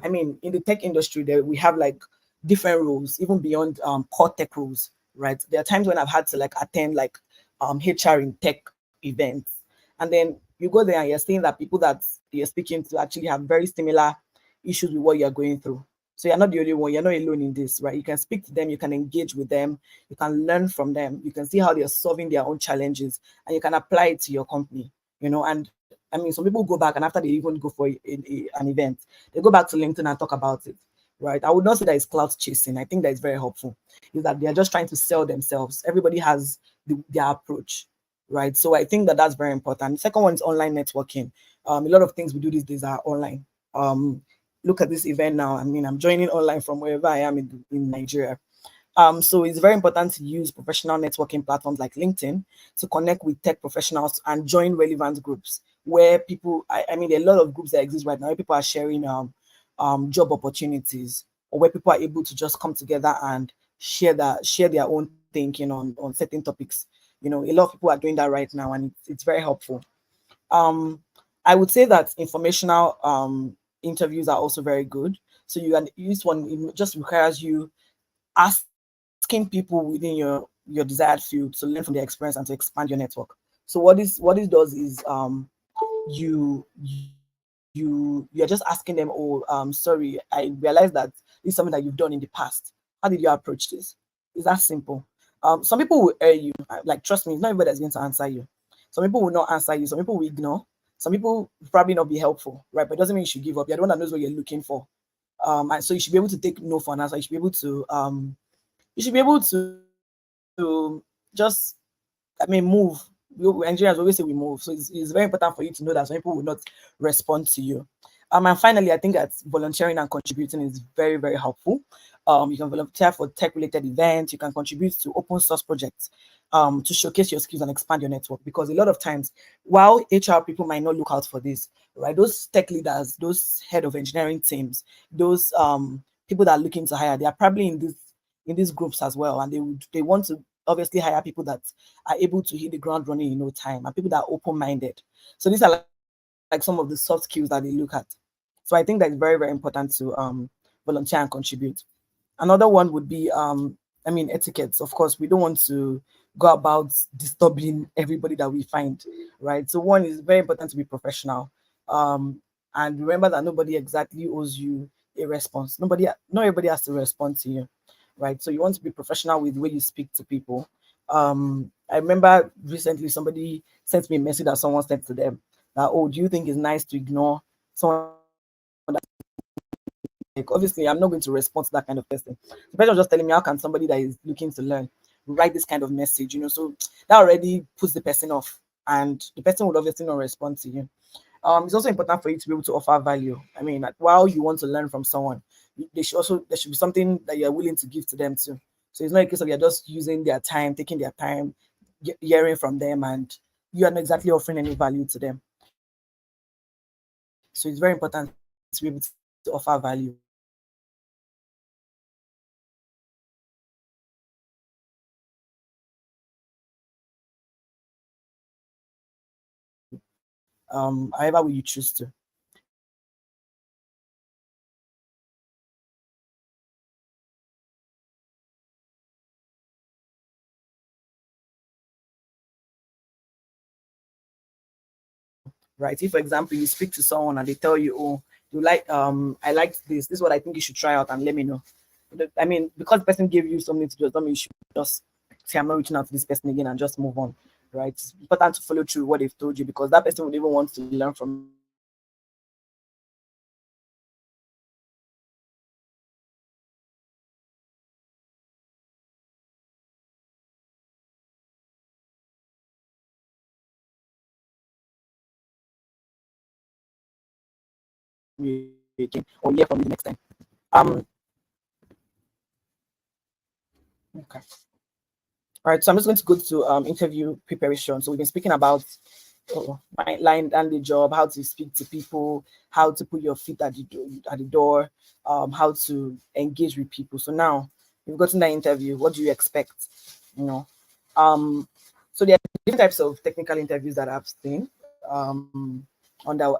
mean, in the tech industry, there we have like different roles, even beyond core tech roles, right? There are times when I've had to like attend like HR in tech events, and then you go there and you're seeing that people that you're speaking to actually have very similar issues with what you're going through. So you're not the only one, you're not alone in this, right? You can speak to them, you can engage with them, you can learn from them, you can see how they're solving their own challenges, and you can apply it to your company. And I mean, some people go back and after they even go for an event, they go back to LinkedIn and talk about it, right? I would not say that it's clout chasing. I think that is very helpful. Is that they are just trying to sell themselves. Everybody has their approach, right? So I think that that's very important. The second one is online networking. A lot of things we do these days are online. Look at this event now. I mean, I'm joining online from wherever I am in Nigeria. So it's very important to use professional networking platforms like LinkedIn to connect with tech professionals and join relevant groups where people, I mean, there are a lot of groups that exist right now where people are sharing job opportunities, or where people are able to just come together and share their own thinking on certain topics. A lot of people are doing that right now, and it's very helpful. I would say that informational interviews are also very good. So you can use one, it just requires you asking people within your desired field to learn from their experience and to expand your network. So what it does is you're just asking them, oh, sorry, I realized that this is something that you've done in the past. How did you approach this? It's that simple. Some people will air you, like, trust me, it's not everybody that's going to answer you. Some people will not answer you, some people will ignore, some people will probably not be helpful, right? But it doesn't mean you should give up. You're the one that knows what you're looking for. And so you should be able to take no for an answer. You should be able to just, I mean, move. Nigerians always say we move. So it's very important for you to know that some people will not respond to you. And finally, I think that volunteering and contributing is very, very helpful. You can volunteer for tech-related events. You can contribute to open source projects to showcase your skills and expand your network. Because a lot of times, while HR people might not look out for this, right? Those tech leaders, those head of engineering teams, those people that are looking to hire, they are probably in these groups as well, and they want to obviously hire people that are able to hit the ground running in no time, and people that are open-minded. So these are like some of the soft skills that they look at. So I think that it's very, very important to volunteer and contribute. Another one would be I mean, etiquettes. Of course, we don't want to go about disturbing everybody that we find, right? So one is very important to be professional. And remember that nobody exactly owes you a response. Not everybody has to respond to you, right? So you want to be professional with the way you speak to people. I remember recently somebody sent me a message that someone sent to them that, oh, do you think it's nice to ignore someone that, like, obviously I'm not going to respond to that kind of person. The person was just telling me, how can somebody that is looking to learn write this kind of message? So that already puts the person off, and the person would obviously not respond to you. It's also important for you to be able to offer value. I mean, like, while you want to learn from someone, there should be something that you're willing to give to them too. So it's not a case of you're just using their time, taking their time, hearing from them, and you are not exactly offering any value to them. So it's very important to be able to offer value. However will you choose to. Right? If, for example, you speak to someone and they tell you, oh, you like I liked this is what I think you should try out and let me know. I mean, because the person gave you something to do, don't mean you should just say I'm not reaching out to this person again and just move on. Right? It's important to follow through what they've told you, because that person would even want to learn from you again or hear from you next time. Um okay. All right, so I'm just going to go to interview preparation. So we've been speaking about line and the job, how to speak to people, how to put your feet at the door, how to engage with people. So now you've gotten that interview. What do you expect? You know, so there are different types of technical interviews that I've seen on the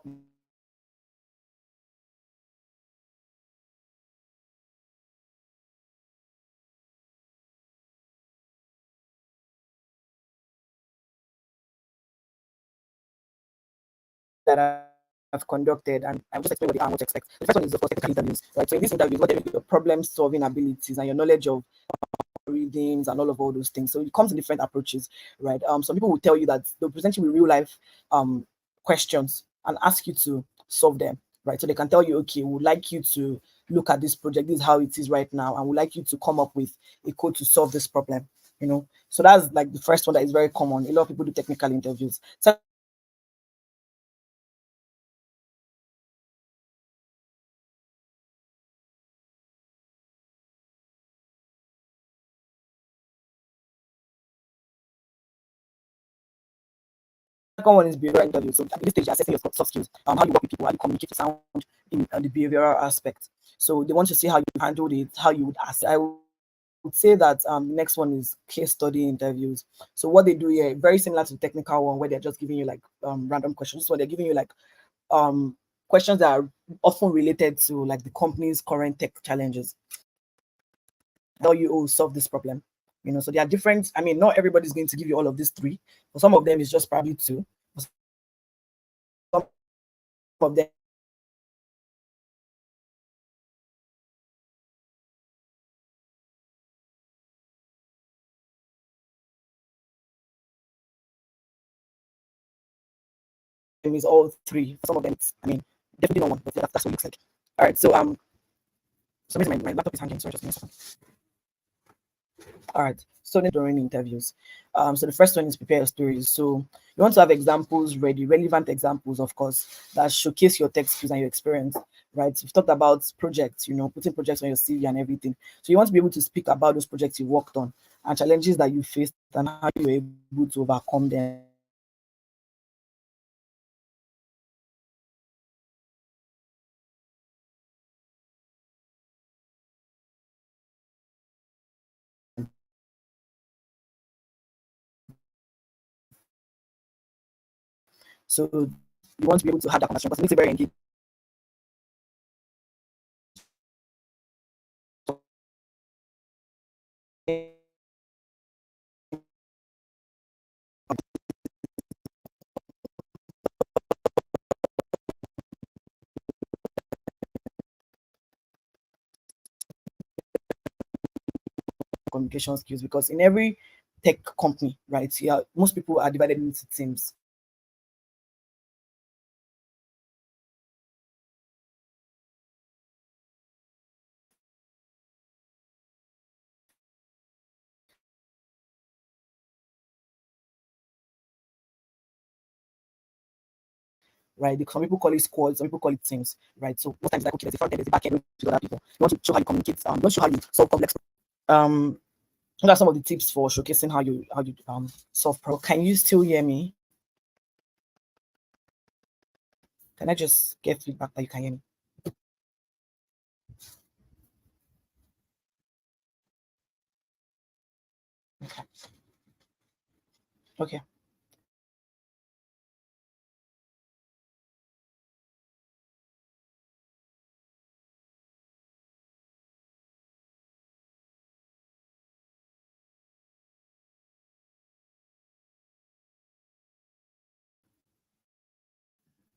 that I've conducted, and I'm just explaining what they are and what to expect. The first one is, of course, technical interviews, right? So in this interview, you've got your problem-solving abilities and your knowledge of readings and all those things. So it comes in different approaches, right? Some people will tell you that they'll present you with real life questions and ask you to solve them, right? So they can tell you, okay, we'd like you to look at this project, this is how it is right now, and we'd like you to come up with a code to solve this problem, you know. So that's like the first one that is very common. A lot of people do technical interviews. So second one is behavioral interview. So at this stage, you're assessing your soft skills, how you work with people, how you communicate to sound in the behavioral aspect. So they want to see how you handled it, how you would ask. I would say that the next one is case study interviews. So what they do here, very similar to the technical one, where they're just giving you like random questions. So they're giving you like questions that are often related to like the company's current tech challenges. How you all solve this problem, you know. So they are different. I mean, not everybody's going to give you all of these three, but some of them is just probably two. Some of them is all three. Some of them, I mean, definitely not one, but yeah, that's what it looks like. All right, so so my laptop is hanging, so just a second. All right. So during interviews, so the first one is prepare your stories. So you want to have examples ready, relevant examples, of course, that showcase your tech skills and your experience, right? We've talked about projects, you know, putting projects on your CV and everything. So you want to be able to speak about those projects you worked on and challenges that you faced and how you were able to overcome them. So you want to be able to have that conversation because it makes it very engaging. Communication skills because in every tech company, right? Yeah, most people are divided into teams. Right? Some people call it squads, some people call it teams, right? So most times like okay, there's a front end, there's a back end with other people. You want to show how you communicate, you want to show how you solve complex. Um, what are some of the tips for showcasing how you solve problems? Can you still hear me? Can I just get feedback that you can hear me? Okay. Okay.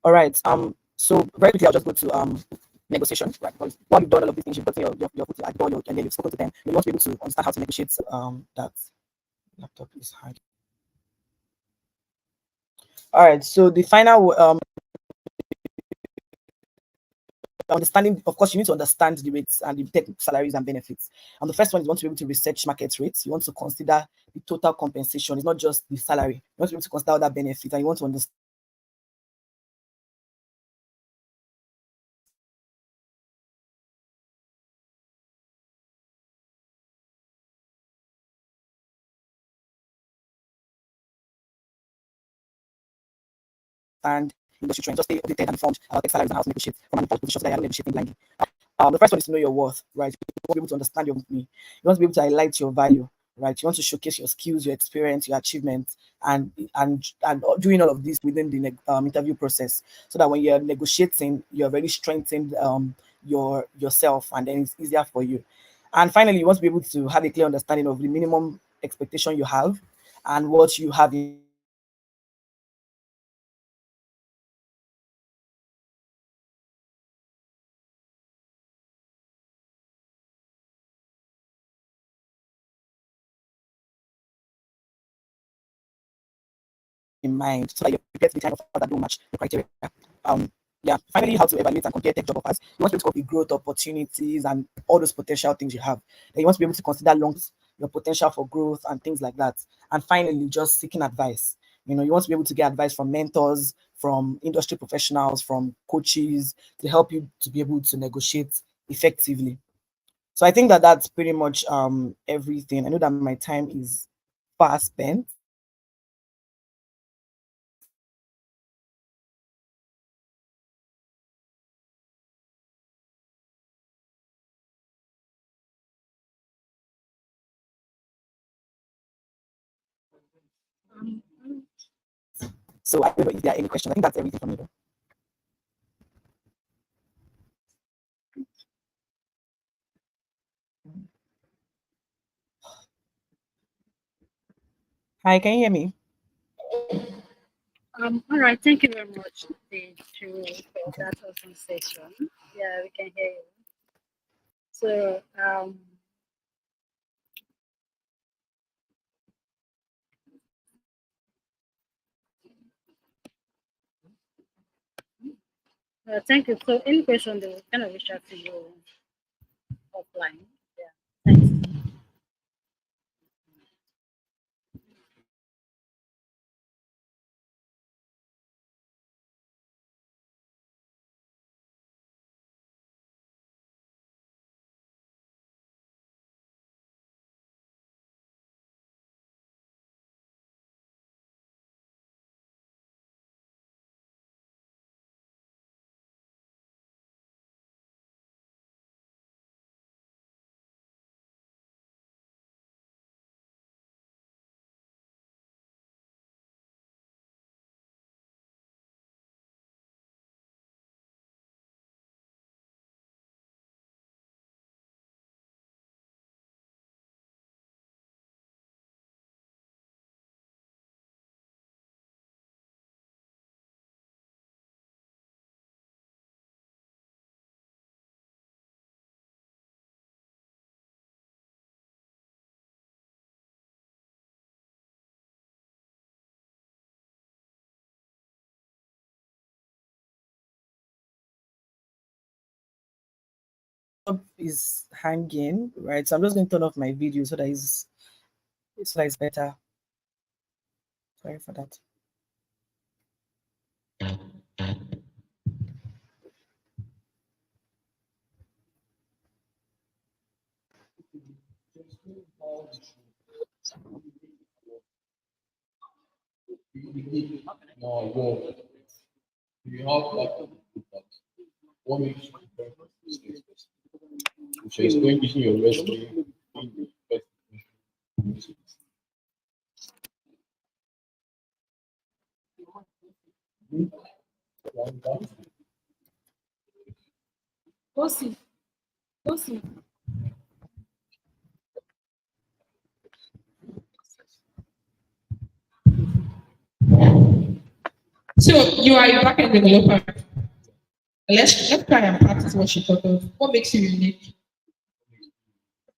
All right. So very quickly, I'll just go to negotiation, right? Because while you've done all of these things, you've got your foot at the door, and then you've spoken to them. You want to be able to understand how to negotiate. That laptop is hard. All right. So the final understanding, of course, you need to understand the rates and the tech salaries and benefits. And the first one is you want to be able to research market rates. You want to consider the total compensation. It's not just the salary. You want to be able to consider other benefits, and you want to understand industry trends. Just stay updated and informed about tech salaries and how to negotiate from an position so that you're not negotiating blindly. The first one is to know your worth, right? You want to be able to understand your company. You want to be able to highlight your value, right? You want to showcase your skills, your experience, your achievements, and doing all of this within the interview process, so that when you're negotiating, you're very strengthened yourself, and then it's easier for you. And finally, you want to be able to have a clear understanding of the minimum expectation you have and what you have in in mind so that you get the kind of offers that don't match the criteria. Yeah, finally, how to evaluate and compare tech job offers. You want to be able to compare growth opportunities and all those potential things you have. Then you want to be able to consider your potential for growth and things like that. And finally, just seeking advice. You want to be able to get advice from mentors, from industry professionals, from coaches to help you to be able to negotiate effectively. So I think that that's pretty much everything. I know that my time is fast spent. Um, So I don't know if there are any questions. I think that's everything from me though. Hi, can you hear me? all right, thank you very much, Drew, for Okay. that awesome session. Yeah, we can hear you. So, thank you. So, any question, they will kind of reach out to you offline. Yeah, thanks. Is hanging, right? So I'm just going to turn off my video so that it's better. Sorry for that. No, well, you have like what makes you compare to states? So it's going using your resume. Awesome. Awesome. So you are a backend developer. Let's try and practice what she thought of. What makes you unique?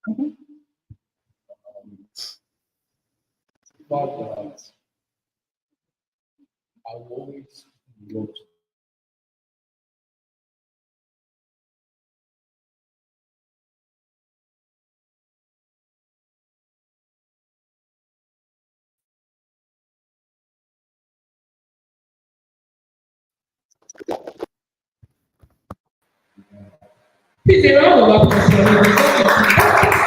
Mhm. But I always want Please, a round of applause for him.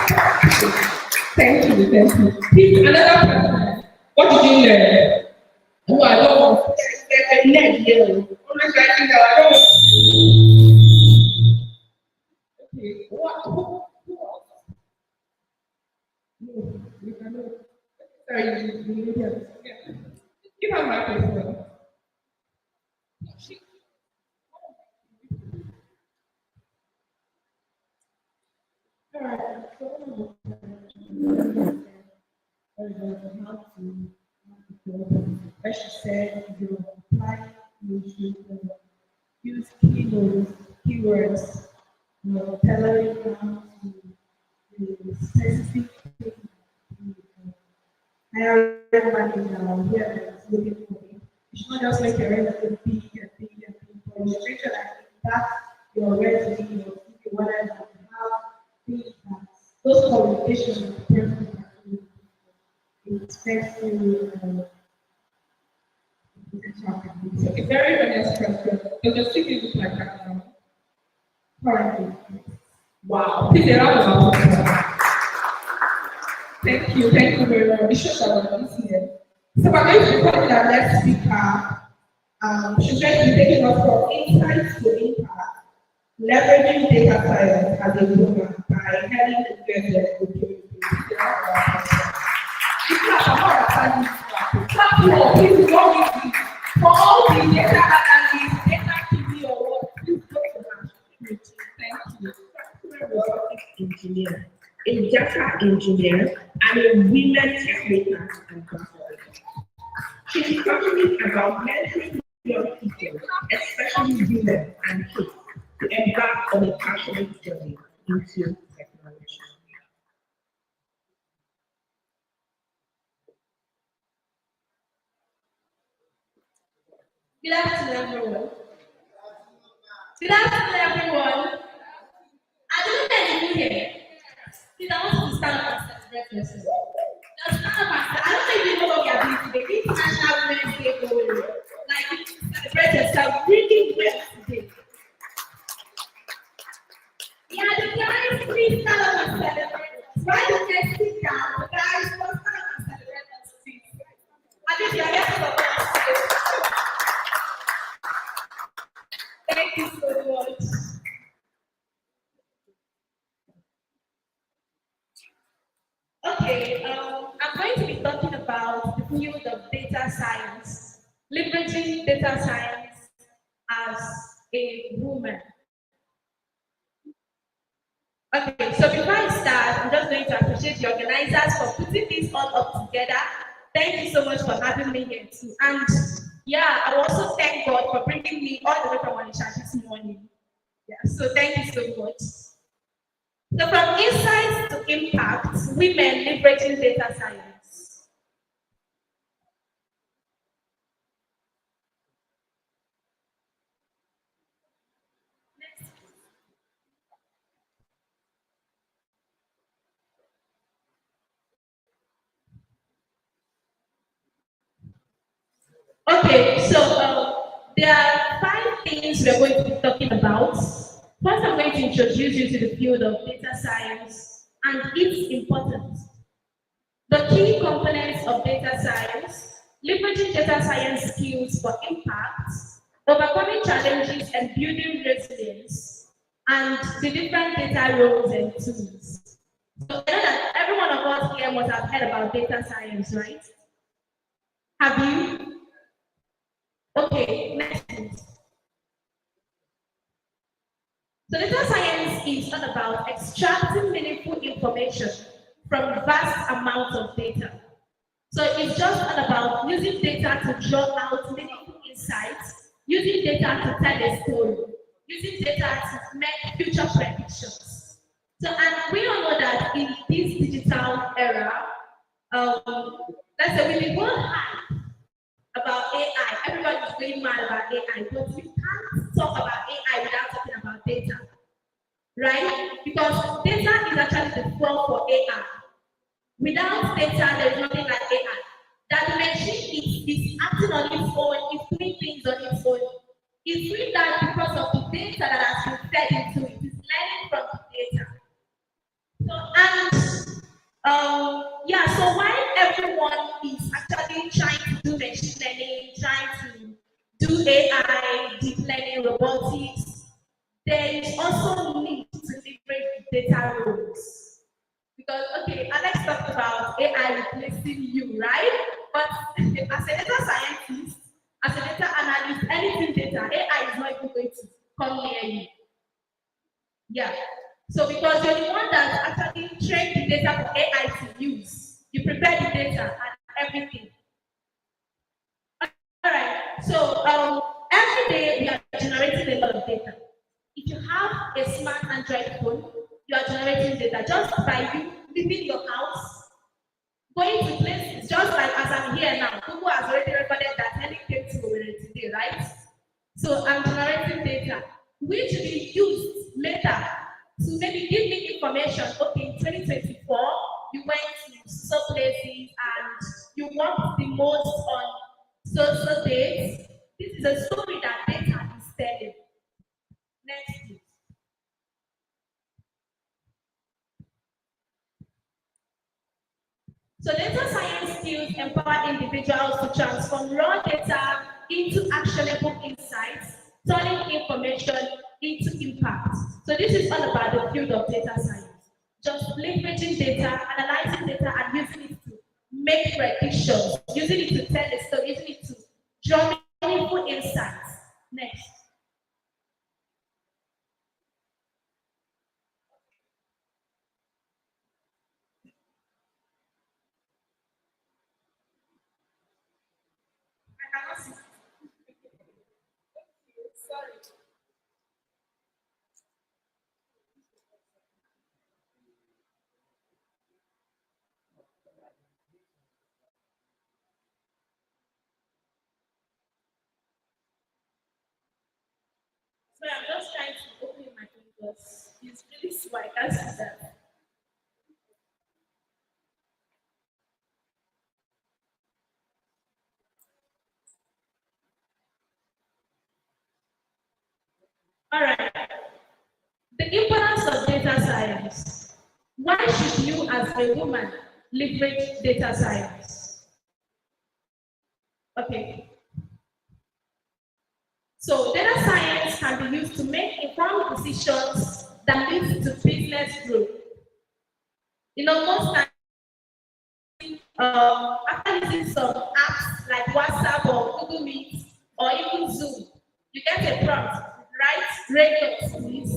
Thank you, thank you. Please, another person. What did you learn? Oh, I love I learned here. Always writing down. I don't. Okay. What? Who else? No, you cannot. Sorry, you need help. Yeah. Give her my person. All right. So, how to as she said, you apply, you should use keywords, tailoring down to the specific thing hiring manager here is looking for not just make your resume big and big and big, but you make sure that that your resume, your CV, whatever you have, things that those communications with the person it's meant to a very honest question. Does your CV look like that now? Currently. Wow. Please a round of applause. Thank you very much. It shows that we're listening. So we're going to be calling our next speaker. She's going to be taking us from insights to impact, leveraging data science as a woman by Helen Ugeze. Please go with me. For all the data analysts, data TV or what, please go to that. Thank you. Robotics engineer, a data engineer, and a women techmaker and consultant. She's passionate about mentoring young people, especially women and kids, to embark on a passionate journey into technology. Good afternoon, everyone. Good afternoon, everyone. I don't know if you here. Please, I want you to stand up and celebrate yourself. Now stand up and I don't know if you know what we are doing today. International Women's Day Owerri. Like, you need to celebrate yourself really well today. Yeah, the guys, please stand up and celebrate. Why you can sit down? The guys, stand up and celebrate us, please. I think you are here for us. Thank you so much. Okay, I'm going to be talking about the field of data science, leveraging data science as a woman. Okay, so before I start, I'm just going to appreciate the organizers for putting this all up together. Thank you so much for having me here too. And yeah, I also thank God for bringing me all the way from Onisha this morning. Yeah, so thank you so much. So from insights to impact, women leveraging data science. Okay, so there are 5 things we're going to be talking about. First, I'm going to introduce you to the field of data science and its importance. The key components of data science, leveraging data science skills for impact, overcoming challenges and building resilience, and the different data roles and tools. So I know that every one of us here must have heard about data science, right? Have you? Okay, next please. So data science is all about extracting meaningful information from vast amounts of data. So it's just all about using data to draw out meaningful insights, using data to tell a story, using data to make future predictions. So, and we all know that in this digital era, let's say we will go high about AI. Everybody is going mad about AI, but we can't talk about AI without talking about data, right? Because data is actually the fuel for AI. Without data, there is nothing like AI. That the machine is acting on its own, it's doing things on its own. It's doing that because of the data that has been fed into it. It's learning from the data. So, and yeah, so while everyone is actually trying to do machine learning, trying to do AI, deep learning, robotics, there is also need to leverage data roles. Because, okay, Alex talked about AI replacing you, right? But as a data scientist, as a data analyst, anything data, AI is not even going to come near you. Yeah. So because you're the one that actually trained the data for AI to use, you prepare the data and everything. All right. So every day we are generating a lot of data. If you have a smart Android phone, you are generating data just by you leaving your house, going to places, just like as I'm here now. Google has already recorded that Helen came to Owerri right? So I'm generating data, which will be used later to maybe give me information. Okay, in 2024, you went to some places and you worked the most on social dates. This is a story that data is telling. Next, please. So data science skills empower individuals to transform raw data into actionable insights, turning information into impact. So this is all about the field of data science. Just leveraging data, analyzing data, and using it to make predictions, using it to tell a story, using it to draw meaningful insights. Next. I cannot see. Sorry. So I'm just trying to open my fingers. It's really slow. I can't see that. All right. The importance of data science. Why should you, as a woman, leverage data science? Okay. So data science can be used to make informed decisions that lead to business growth. You know, most times, after using some apps like WhatsApp or Google Meet or even Zoom, you get a prompt, write records, please.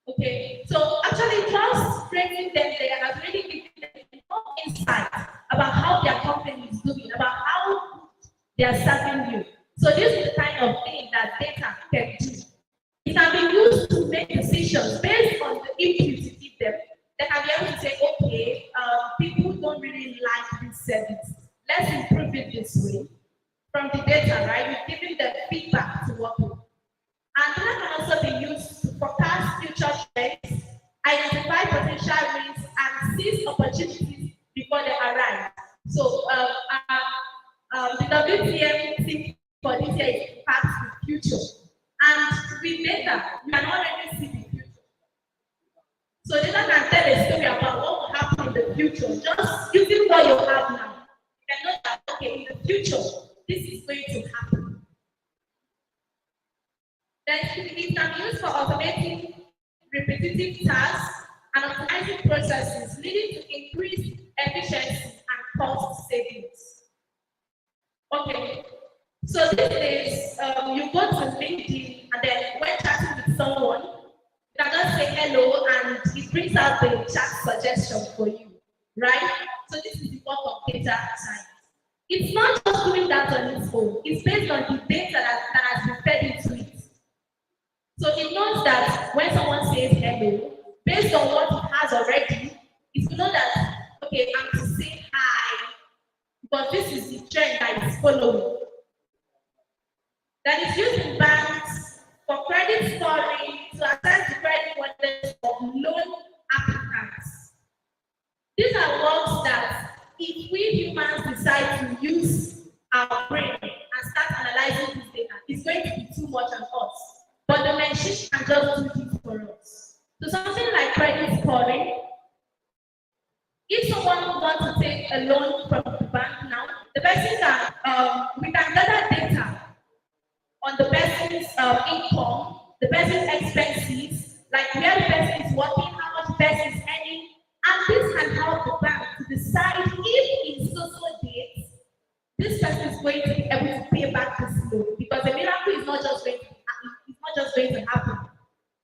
Okay, so actually just creating them there has really given them more insight about how their company is doing, about how they are serving you. So this is the kind of thing that data can do. It can be used to make decisions based on the input you give them. They can be able to say, okay, people don't really like this service. Let's improve it this way. From the data, right? You're giving them feedback to work with. And data can also be used to forecast future trends, identify potential risks, and seize opportunities before they arise. So the WTM thing for this year is impact the future. And with data, you can already see the future. So data can tell a story about what will happen in the future. Just using what you have now, you can know that, okay, in the future, this is going to happen. Then it can be used for automating repetitive tasks and optimizing processes, leading to increased efficiency and cost savings. Okay, so this is you go to LinkedIn and then when chatting with someone, you can just say hello and it brings out the chat suggestion for you, right? So this is the work of data science. It's not just doing that on its own, it's based on the data that has been fed into it. So it knows that when someone says hello, based on what it has already, it will know that, okay, I'm to say hi, but this is the trend that is following. That is used in banks for credit scoring to assess the credit worthiness of loan applicants. These are works that if we humans decide to use our brain and start analyzing this data, it's going to be too much on us. But the machine can just do it for us. So something like credit scoring, if someone wants to take a loan from the bank now, the person can, we can gather data on the person's income, the person's expenses, like where the person is working, how much the person is earning, and this can help the bank to decide if in social dates, this person is going to be able to pay back this loan, because the miracle is not just going to happen. It's not just going to happen.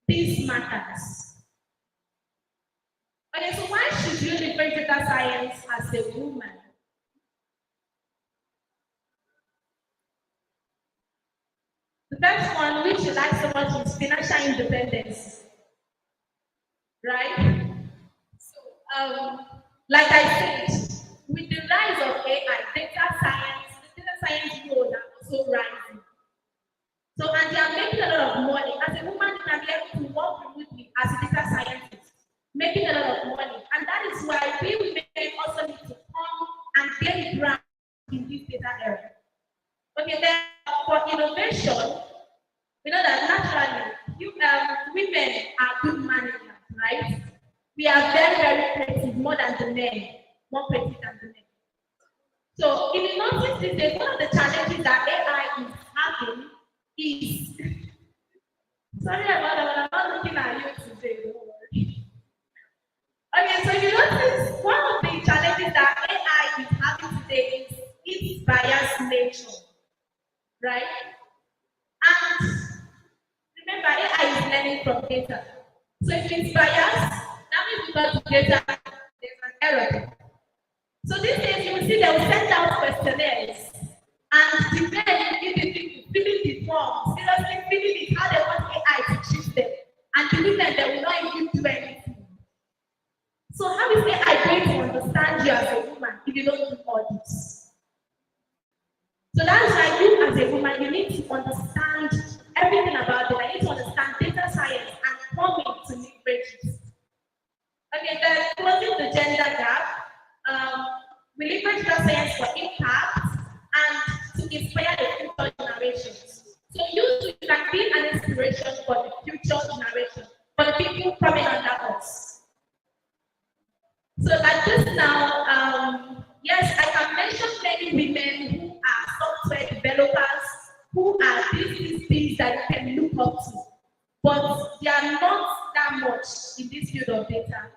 This matters. Okay, so why should you leverage data science as a woman? The first one, which you like so much, is financial independence, right? So, like I said, with the rise of AI, data science, the data science role also rising. So, and they are making a lot of money. As a woman, you can be able to work remotely as a data scientist, making a lot of money. And that is why we women also need to come and gain ground in this data era. Okay, then for innovation, we know that naturally, women are good managers, right? We are very, very creative, more than the men, more creative than the men. So if you notice these days, one of the challenges that AI is having is, sorry about that, but I'm not looking at you today, don't worry. Okay, so you notice one of the challenges that AI is having today is its biased nature, right? And remember, AI is learning from data. So if it's biased, that means because the data, there's an error. So these days you will see they will send out questionnaires and the men will give the people filling the form, seriously filling it how they want AI to treat them. And the women they will not even do anything. So how is AI going to understand you as a woman if you don't do all this? So that's why you as a woman, you need to understand everything about it. I need to understand data science and come into leverage it. Okay, then closing the gender gap, we leverage data science for impact and to inspire the future generations. So you can be an inspiration for the future generation, for the people coming under us. So like this now, yes, I can mention many women who are software developers, who are these things that you can look up to, but they are not that much in this field of data,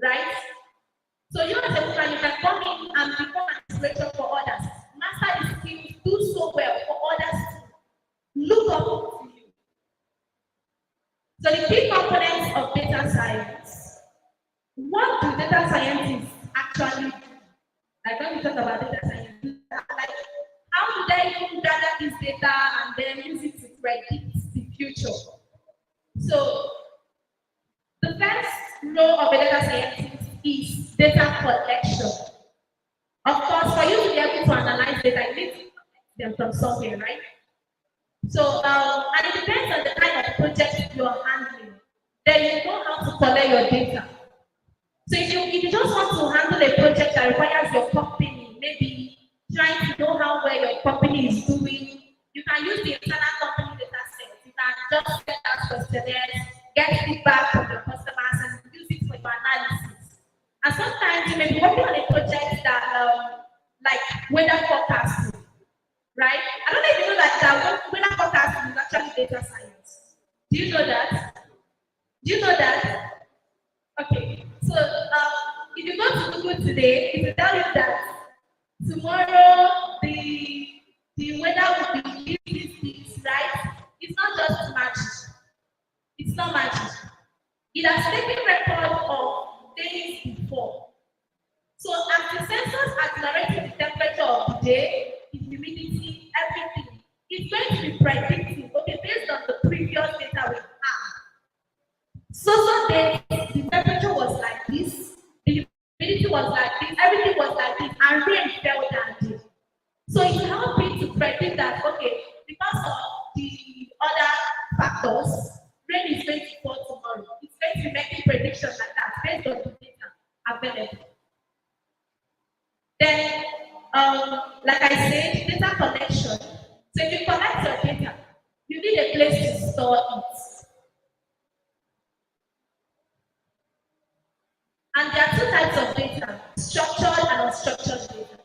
right? So you as a woman, you can come in and become an inspiration for others, master the skills, do so well for others to look up to you. So the key components of data science. What do data scientists actually do? Like when we talk about data science, like how do they even gather this data and then use it to predict the future? So the first role of a data scientist is data collection. Of course, for you to be able to analyze data, you need to collect them from somewhere, right? So and it depends on the kind of project you're handling. Then you know how to collect your data. So if you just want to handle a project that requires your company, maybe trying to know how well your company is doing, you can use the internal company data set. You can just send out questionnaires, get feedback from your customers, and use it for your analysis. And sometimes you may be working on a project that, like weather forecasting, right? I don't know if you know that weather forecasting is actually data science. Do you know that? Do you know that? Okay, so if you go to Google today, it will tell you that tomorrow the weather will be these, right? It's not just magic. It's not magic. It has taken record of days before. So as the sensors accelerating the temperature of the day, the humidity, everything, it's going to be predicting, okay, based on the previous data we have. So days, the temperature was like this, the humidity was like this, everything was like this, and rain fell that day. So it helped me to predict that, okay, because of the other factors, rain is going to fall tomorrow. It's going to be making predictions like that based on the data available. Then, like I said, data collection. So if you collect your data, you need a place to store it. And there are two types of data, structured and unstructured data.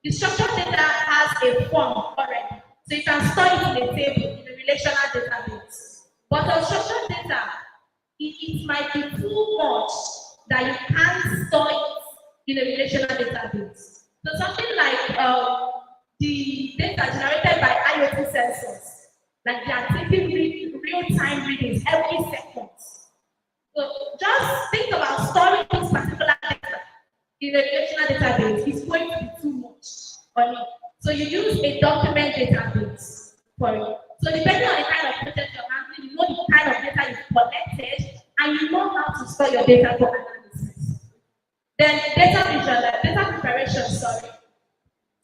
The structured data has a form already, so you can store it in a table, in a relational database. But unstructured data, it might be too much that you can't store it in a relational database. So something like the data generated by IoT sensors, like they are taking real-time readings every second. So just think about storing this particular data in a relational database. It's going to be too much on it. So you use a document database for it. So depending on the kind of project you're handling, you know the kind of data you've collected, and you know how to store your data for analysis. Then data preparation, sorry.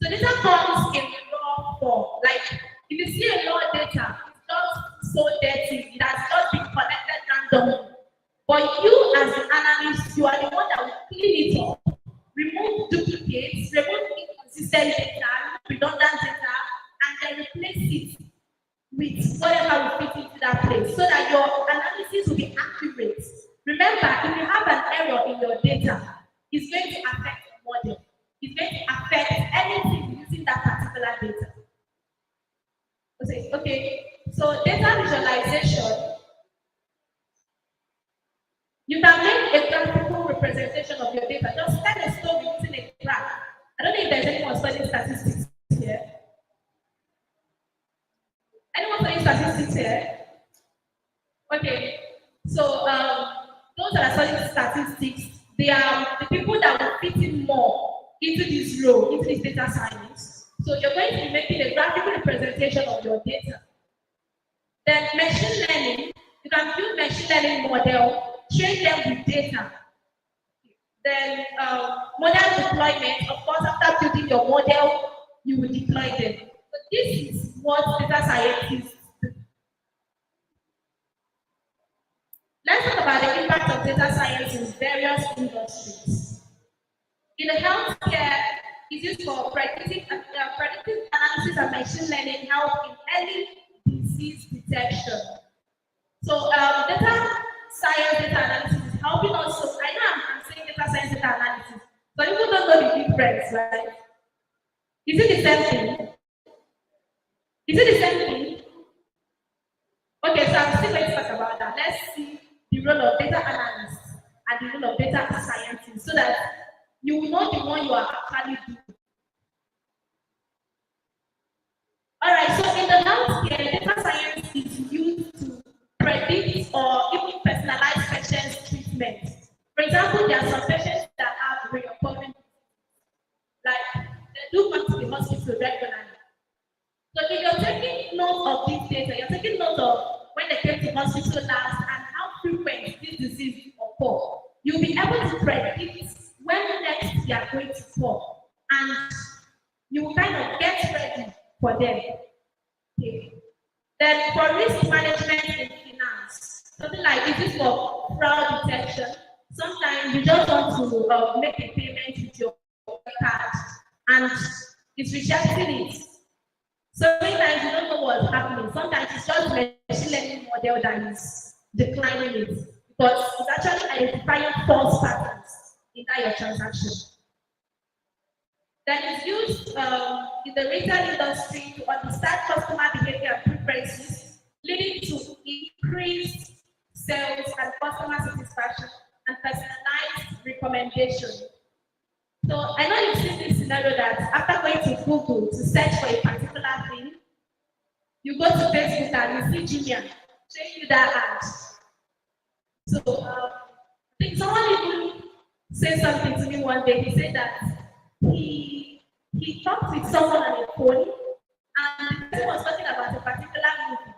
So data comes in raw more. Like, if you see a lot of data, it's not so dirty, it has just been connected randomly. But you, as the analyst, you are the one that will clean it up, remove duplicates, remove inconsistent data, redundant data, and then replace it with whatever will fit into that place so that your analysis will be accurate. Remember, if you have an error in your data, it's going to affect your model. It's going to affect anything using that particular data. Okay. So data visualization, you can make a graphical representation of your data. Just tell a story using a graph. I don't know if there's anyone studying statistics here. Anyone studying statistics here? Okay. So those that are studying statistics, they are the people that will fit in more into this role, into this data science. So you're going to be making a graphical representation of your data. Then machine learning, you can build machine learning model, train them with data. Then model deployment, of course, after building your model, you will deploy them. So this is what data scientists do. Let's talk about the impact of data science in various industries. In the healthcare, it is for predictive analysis and machine learning help in early disease detection. So data science data analysis is helping us. So I know I'm saying data science data analysis, but people don't know the difference, right? Is it the same thing? Is it the same thing? Okay, so I'm still going to talk about that. Let's see the role of data analysts and the role of data scientists so that you will know the one you are actually doing. Alright, so in the healthcare, data science is used to predict or even personalize patients' treatment. For example, there are some patients that have reoccurring, like they do come to the hospital regularly. So if you're taking note of this data, you're taking note of when they came to hospital last and how frequent this disease occur, you'll be able to predict when next they are going to fall, and you will kind of get ready for them. Okay. Then for risk management in finance, something like is this for fraud detection? Sometimes you just want to make a payment with your card and it's rejecting it. So many times you don't know what's happening. Sometimes it's just machine learning model that is declining it because it's actually identifying false patterns in your transaction. That is used in the retail industry to understand customer behavior and preferences, leading to increased sales and customer satisfaction and personalized recommendations. So I know you've seen this scenario that after going to Google to search for a particular thing, you go to Facebook and you see Junior showing you that ad. So I think someone even said something to me one day. He said that he talked with someone on a phone and the person was talking about a particular movie.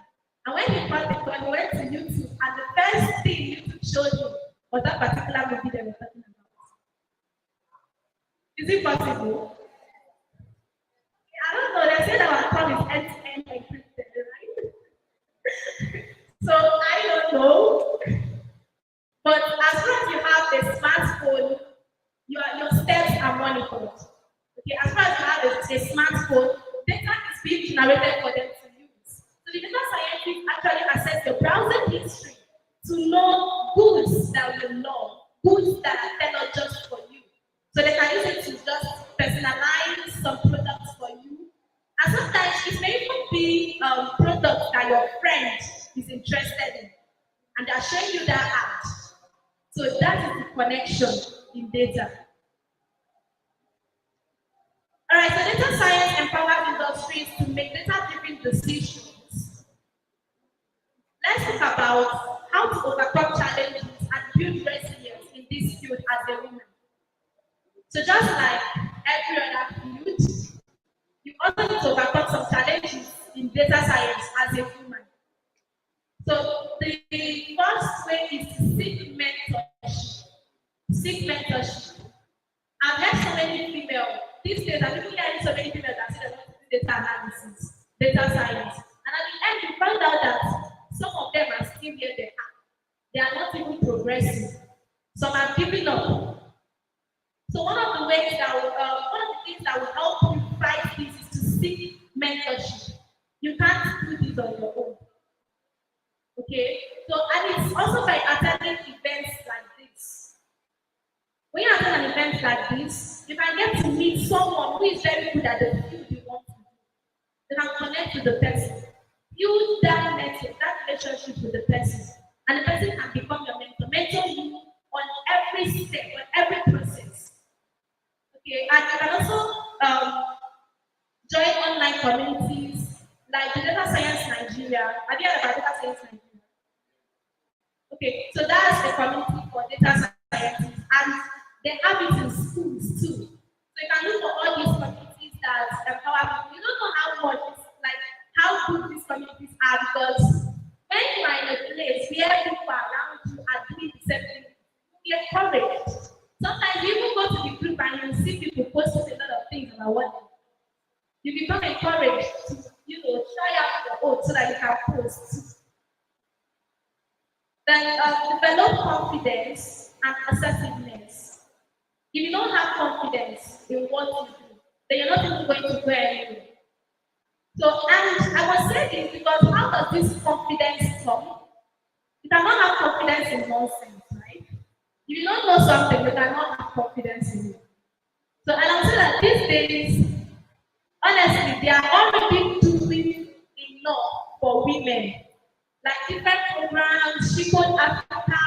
And when he called the phone, he went to YouTube and the first thing YouTube showed him was that particular movie they were talking about. Is it possible? I don't know. They said our account is end-to-end encrypted, right? So I don't know. But as long as you have a smartphone, your steps are monitored. Okay, as far as you have a smartphone, data is being generated for them to use. So the data scientists actually assess your browsing history to know goods that you love, goods that are tailored just for you. So they can use it to just personalize some products for you. And sometimes it may even be products that your friend is interested in. And they're showing you that ad. So that is the connection in data. Alright, so data science empowers industries to make data-driven decisions. Let's talk about how to overcome challenges and build resilience in this field as a woman. So just like every other field, you also need to overcome some challenges in data science as a woman. So the first way is to seek mentorship. Seek mentorship. I've met so many female these days, I'm even hearing so many people that say they want to do data analysis, data science. And at the end, you find out that some of them are still where they are. They are not even progressing. Some are giving up. So one of the ways that one of the things that will help you fight this is to seek mentorship. You can't do this on your own. Okay? So and it's also by attending events like this. When you attend an event like this, you can get to meet someone who is very good at the field you want to do. You can connect with the person. Build that network, that relationship with the person. And the person can become your mentor you on every step, on every process. Okay, and you can also join online communities like the Data Science Nigeria. Have you heard about Data Science Nigeria? Okay, so that's a community for data scientists, and they have it in schools too. So you can look for all these communities that empower people. You don't know how much it's like how good these communities are, because when you are in a place where people around you are doing the same thing, you get encouraged. Sometimes you even go to the group and you see people posting a lot of things about what they do. You become encouraged to, try out your own so that you can post. Then develop confidence and assertiveness. If you don't have confidence in what you do, then you're not even going to go anywhere. So, and I must say this because how does this confidence come? You cannot have confidence in nonsense, right? If you don't know something, you cannot have confidence in it. So, and I'll say that these days, honestly, they are already doing enough for women. Like different programs, Shikon Africa,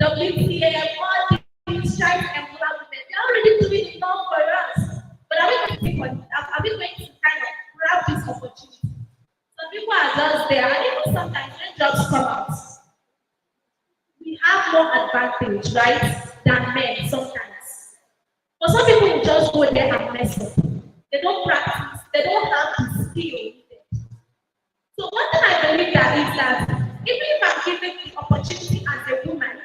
WTM, all these trying to empower women. They're already doing enough for us. But are we going to kind of grab this opportunity? Some people are just there, and even sometimes when jobs come out, we have more advantage, right, than men sometimes. But some people just go there and mess up. They don't practice, they don't have the skill needed. So one thing I believe that is that even if I'm given the opportunity as a woman,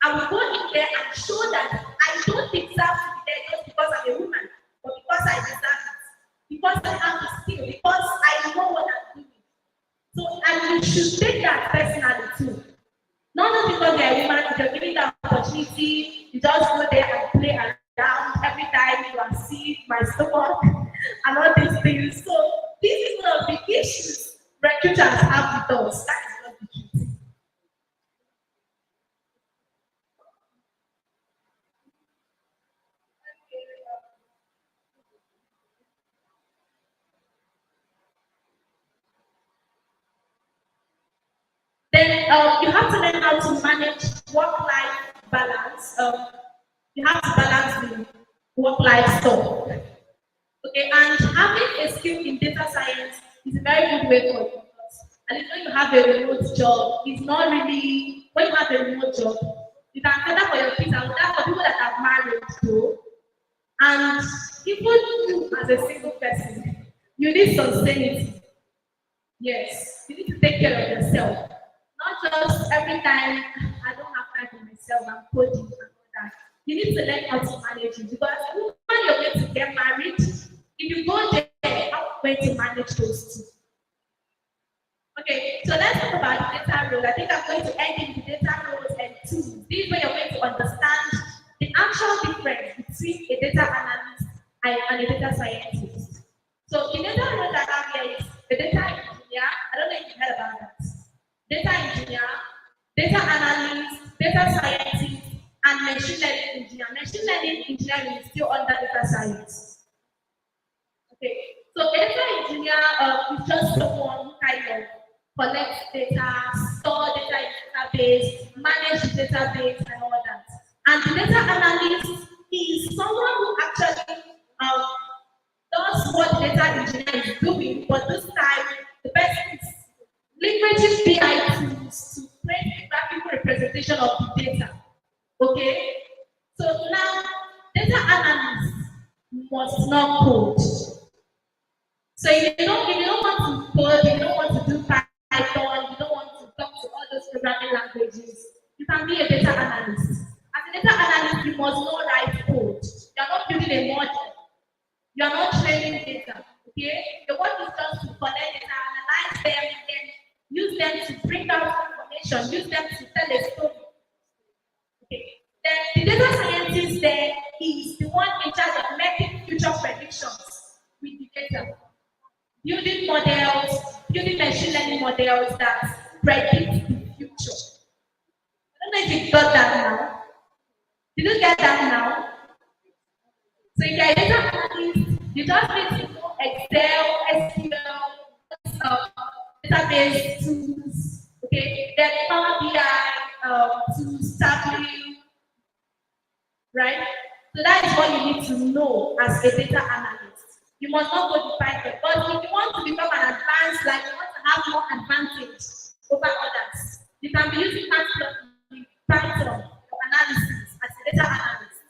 I will go in there and show that I don't deserve to be there just because I'm a woman, but because I deserve it, because I have the skill, because I know what I'm doing. So and you should take that personally too. Not just because you're a woman, if you're given the opportunity, you just go there and play around every time you are seeing my stomach and all these things. So this is one of the issues recruiters have with us. That is not the truth. Then you have to learn how to manage work-life balance. You have to balance the work-life stuff. Okay, and having a skill in data science is a very good way for you. And if when you have a remote job, it's not really, when you have a remote job, you can cater for your kids and that for people that are married too. And even you as a single person, you need sustainability. Yes, you need to take care of yourself. Not just every time I don't have time for myself, I'm coding and all that. You need to learn how to manage it because when you're going to get married, if you go there, how are you going to manage those two? Okay, so let's talk about data roles. I think I'm going to end in the data roles and tools. This is where you're going to understand the actual difference between a data analyst and a data scientist. So the data role that I have here is the data engineer. I don't know if you've heard about that. Data engineer, data analyst, data scientist, and machine learning engineer. Machine learning engineering is still under data science. Okay, so data engineer is just someone who kind of collects data, store data in database, manage the database, and all that. And the data analyst is someone who actually does what the data engineer is doing, but this time the person is leveraging BI tools to create a graphical representation of the data. Okay? So now, data analysts must not code. So if you don't want to code, you don't want to do Python, you don't want to talk to all those programming languages, you can be a data analyst. As a data analyst, you must know write code. You are not building a model. You are not training data. Okay? Okay, the work is just to collect data, analyze them, and then use them to bring out information, use them to tell a story. Okay. Then the data scientist there is the one in charge of making future predictions with the data. Building models, building machine learning models that predict the future. I don't know if you got that now. Did you get that now? So if you're a data analyst, you just need to know Excel, SQL, database tools, okay? Then Power BI tools, Tableau, right? So that is what you need to know as a data analyst. You must not go to Python, but if you want to become an advanced, like you want to have more advantage over others, you can be using Python for analysis as a data analyst.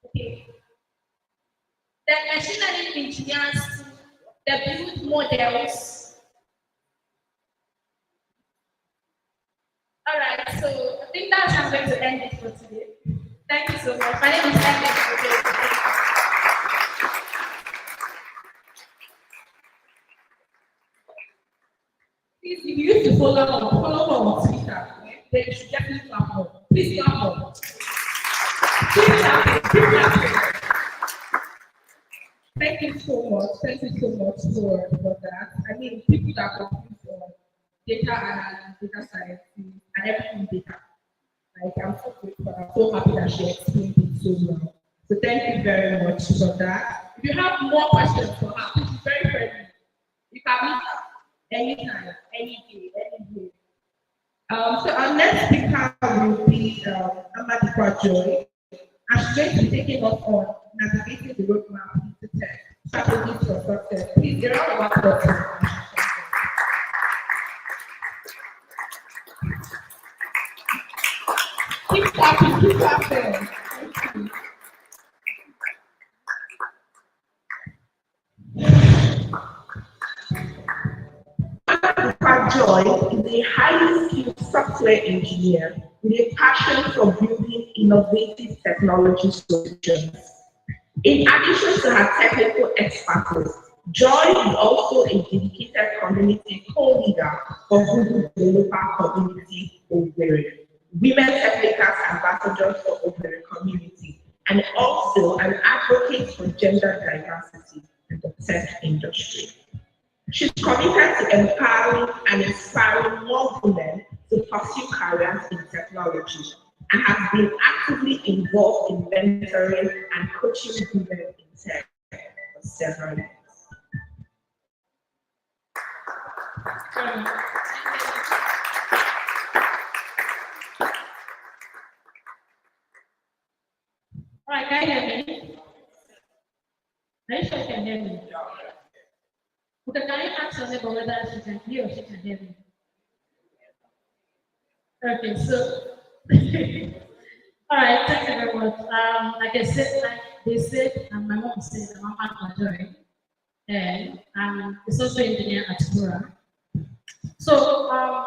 Okay. Then machine learning engineers, they build models. All right, so I think that's how I'm going to end it for today. Thank you so much. My name is Ellen. Please, if you used to follow on Twitter, then you should definitely clap more. Please clap more. Keep clapping. Thank you so much. Thank you so much for that. I mean, people that confused on data analysis, data science, and everything data. Like, I'm so grateful. I'm so happy that she explained it so well. So thank you very much for that. If you have more questions for her, she's very friendly. You can meet her anytime, any day, any day. So our next speaker will be Amadikwa Joy, and she's going to be taking us on navigating the roadmap into tech strategies for success. Please get out of our applause. Keep clapping, keep clapping. Thank you. Joy is a highly skilled software engineer with a passion for building innovative technology solutions. In addition to her technical expertise, Joy is also a dedicated community co-leader for Google Developer Community Owerri, Women Techmakers Ambassadors for Owerri Community, and also an advocate for gender diversity in the tech industry. She's committed to empowering and inspiring more women to pursue careers in technology and has been actively involved in mentoring and coaching women in tech for several years. All right, can you hear me? Are you sure you can hear me? Okay, can you ask your neighbor whether she can hear or she can hear me? Okay, so all right, thank you very much. Like I said, like they said, and my mom said, I'm Mama Joy, and I'm a software engineer at Owerri. So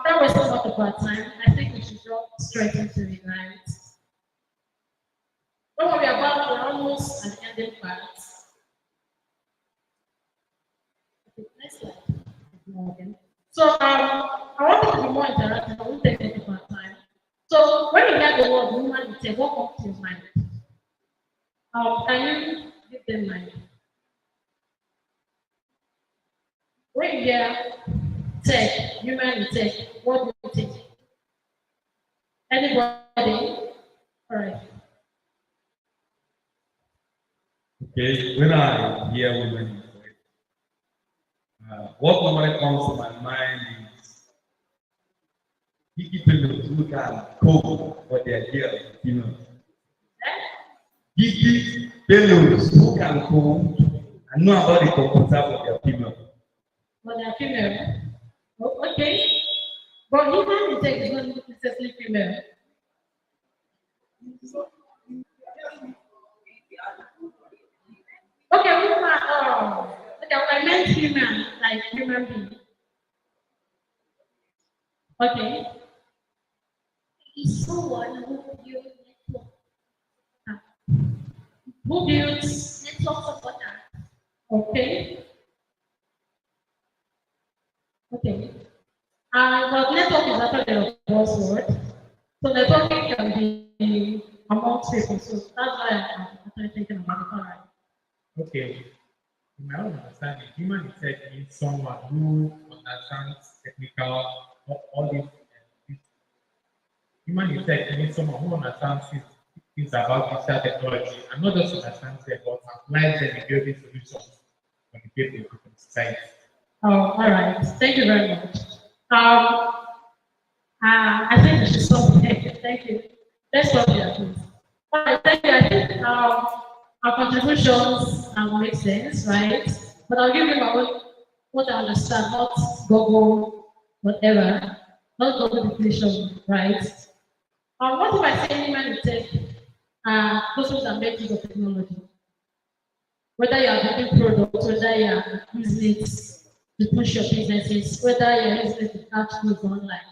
that was not about time. I think we should jump straight into it, right? Don't worry about we're almost at the ending part. Okay, next slide. Okay. So I want it to be more interactive. I won't take any more time. So when you hear the word woman, you say, what comes to your mind? Can you give them mind? When you hear tech, human tech, what do you think? Anybody? All right. Okay, when I hear women, what normally comes to my mind is people who can cope for their girl, you know. Gigi fellows who can code and know about the computer for their female. For their female. Oh, okay. But human tech is not necessarily female. Okay, woman. Oh, okay. I meant human, like human being. Okay. Is someone who builds network. Who builds network supporter? Okay. Okay. But network is actually a buzzword. So networking can be amongst people. So that's why I'm actually thinking about it. All right. Okay. In my own understanding, human tech means someone who understands technical all these. Human tech means someone who understands things about digital technology and not just understands them, but applies them in building solutions for the people of the society. Oh, all right. Thank you very much. I think we should stop here. Thank you. Let's stop here, please. All right, thank you. I think our contributions make sense, right? But I'll give you my own, what I understand, not Google, whatever, not Google definition, right? What if I say human tech, those that make use of technology? Whether you are building products, whether you are using it to push your businesses, whether you are using it to catch goods online.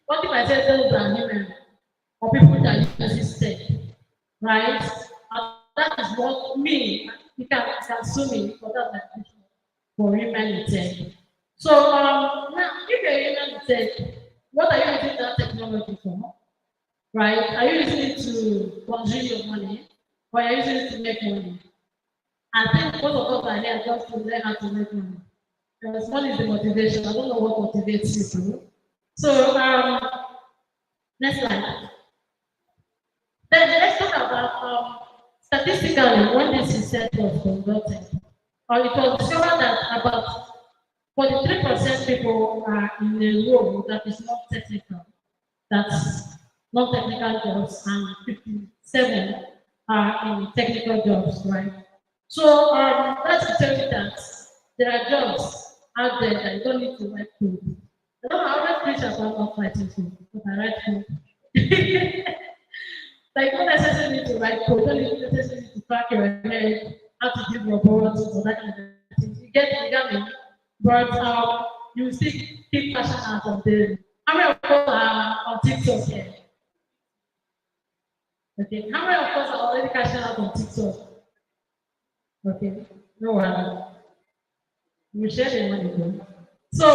What if I say those are human or people that use tech, right? That is what me, you can sue me for that definition for human tech. So now, if you're human tech, what are you using that technology for? Right? Are you using it to consume your money or are you using it to make money? I think most of us are here just to learn how to make money. Because money is the motivation. I don't know what motivates people. So next slide. Then let's talk about statistically when this research was conducted. It was discovered that about 43% people are in a role that is not technical. That's non-technical jobs, and 57 are in technical jobs, right? So that's to tell you that there are jobs out there that you don't need to write code. I don't know how much preach about not writing code, but I write code. Like, you don't necessarily need to write code, you don't necessarily need to crack your head how to build robots or that kind of thing. You get me? But you still keep passion out of them. How many of us are on TikTok here? Okay, how many of us are already cashing out on TikTok? Okay, no one. We share the money though. So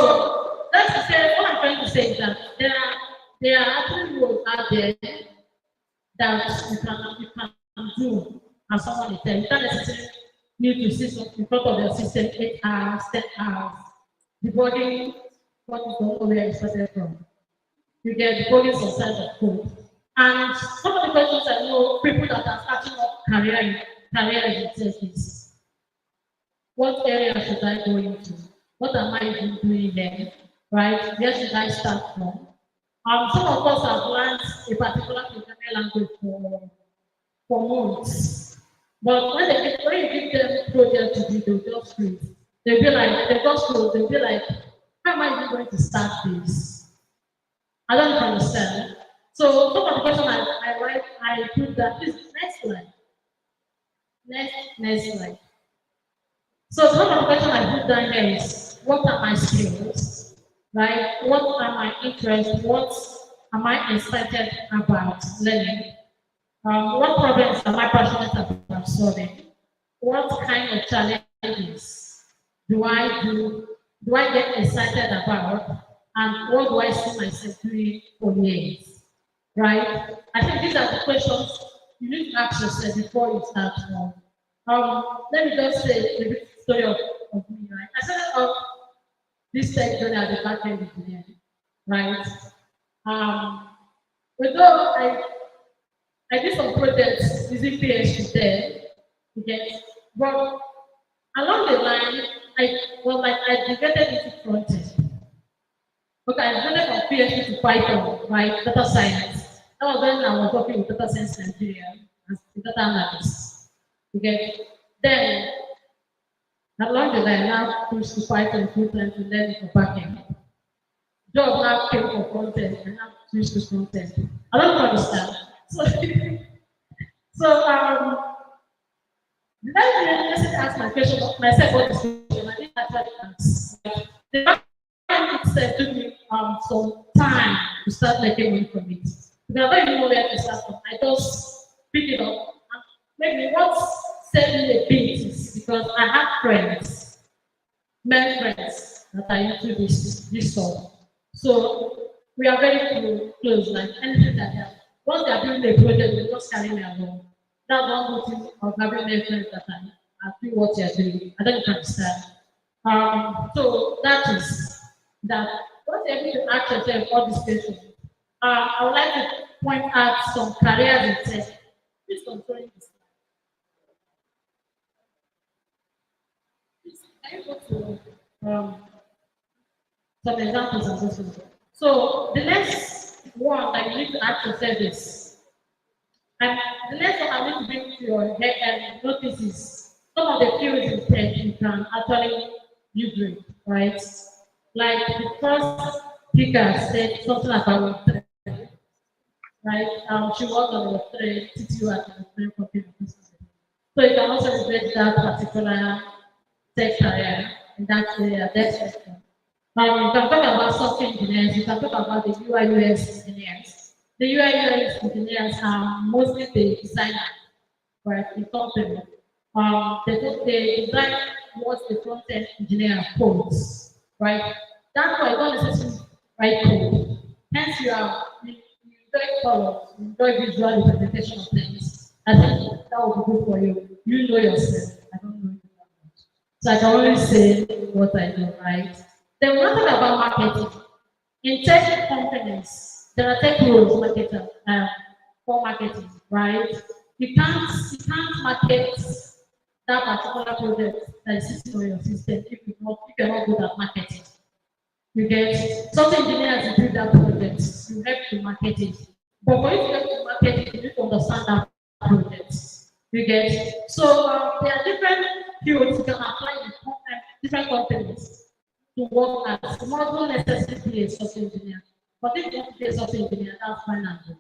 that's to say, what I'm trying to say is that there are actually roles out there that you can do as someone is there. You can't necessarily need to sit in front of your system 8 hours, 10 hours, debugging what you don't know where you started from. You get debugging some size of code. And some of the questions I know people that are starting up career in tech is, what area should I go into? What am I even doing there? Right? Where should I start from? Some of us have learned a particular programming language for months. But when you give them project to do, they'll just do it. They'll be like, how am I even going to start this? I don't understand. So some of the questions I put that is next slide. Next slide. So some of the questions I put down here is, what are my skills? Right? What are my interests? What am I excited about learning? What problems am I passionate about solving? What kind of challenges do I get excited about? And what do I see myself doing for years? Right? I think these are the questions you need to ask yourself before you start. Let me just say a bit story of me, right? I started off this tech journey as a backend engineer, right? Although I did some projects using PHP there, okay, but along the line, I deviated into front end. Okay, I deviated from PHP to Python, right? Data science. That was when I was working with Data Science Nigeria as a data analyst. Okay, then along the line, now pushed to Python full time to learn for backend. Job now came for front end and now switched to front end. I don't understand. So, did I really necessarily ask myself what is question? I didn't actually ask. The backend itself took me some time to start making money from it. Because I don't even know where to start from. I just pick it up and maybe what set me a bit is this because I have friends, men friends that are into this stuff. So we are very close, like anything that happens. Once they are doing a project, they just carry me along. That's one good thing of having men friends that are doing what they are doing. I don't understand. So that is that. Once you're able to ask yourself all these questions, I would like to point out some careers in tech. Please control this. Can you go to some examples of this? So the next one that you need to ask yourself is, and the next one I need to bring to your head and notice is some of the fields in tech you can actually use, right? Like the first speaker said something about Web3, right? She worked on Web3, TTU at the Web3 company. So you can also relate that particular tech career in that area, that sector. You can talk about software engineers, you can talk about the UI UX engineers. The UI UX engineers are mostly the designers, right? The company. They design what the front end engineer codes, right? That's why you don't necessarily write code. Hence, you enjoy colors, you enjoy visual representation of things. I think that would be good for you. You know yourself. I don't know you that much. So I can only say what I know, right? Then we're talking about marketing. In tech companies, there are tech roles marketer for marketing, right? You can't market that particular project that is sitting on your system if you're not good at marketing. You get some engineers to do that project, you help to market it. But for you to help to market it, you need to understand that project. You get so there are different fields you can apply in different companies to work as. Not necessarily be a software engineer, but if you want to be a software engineer, that's fine and good.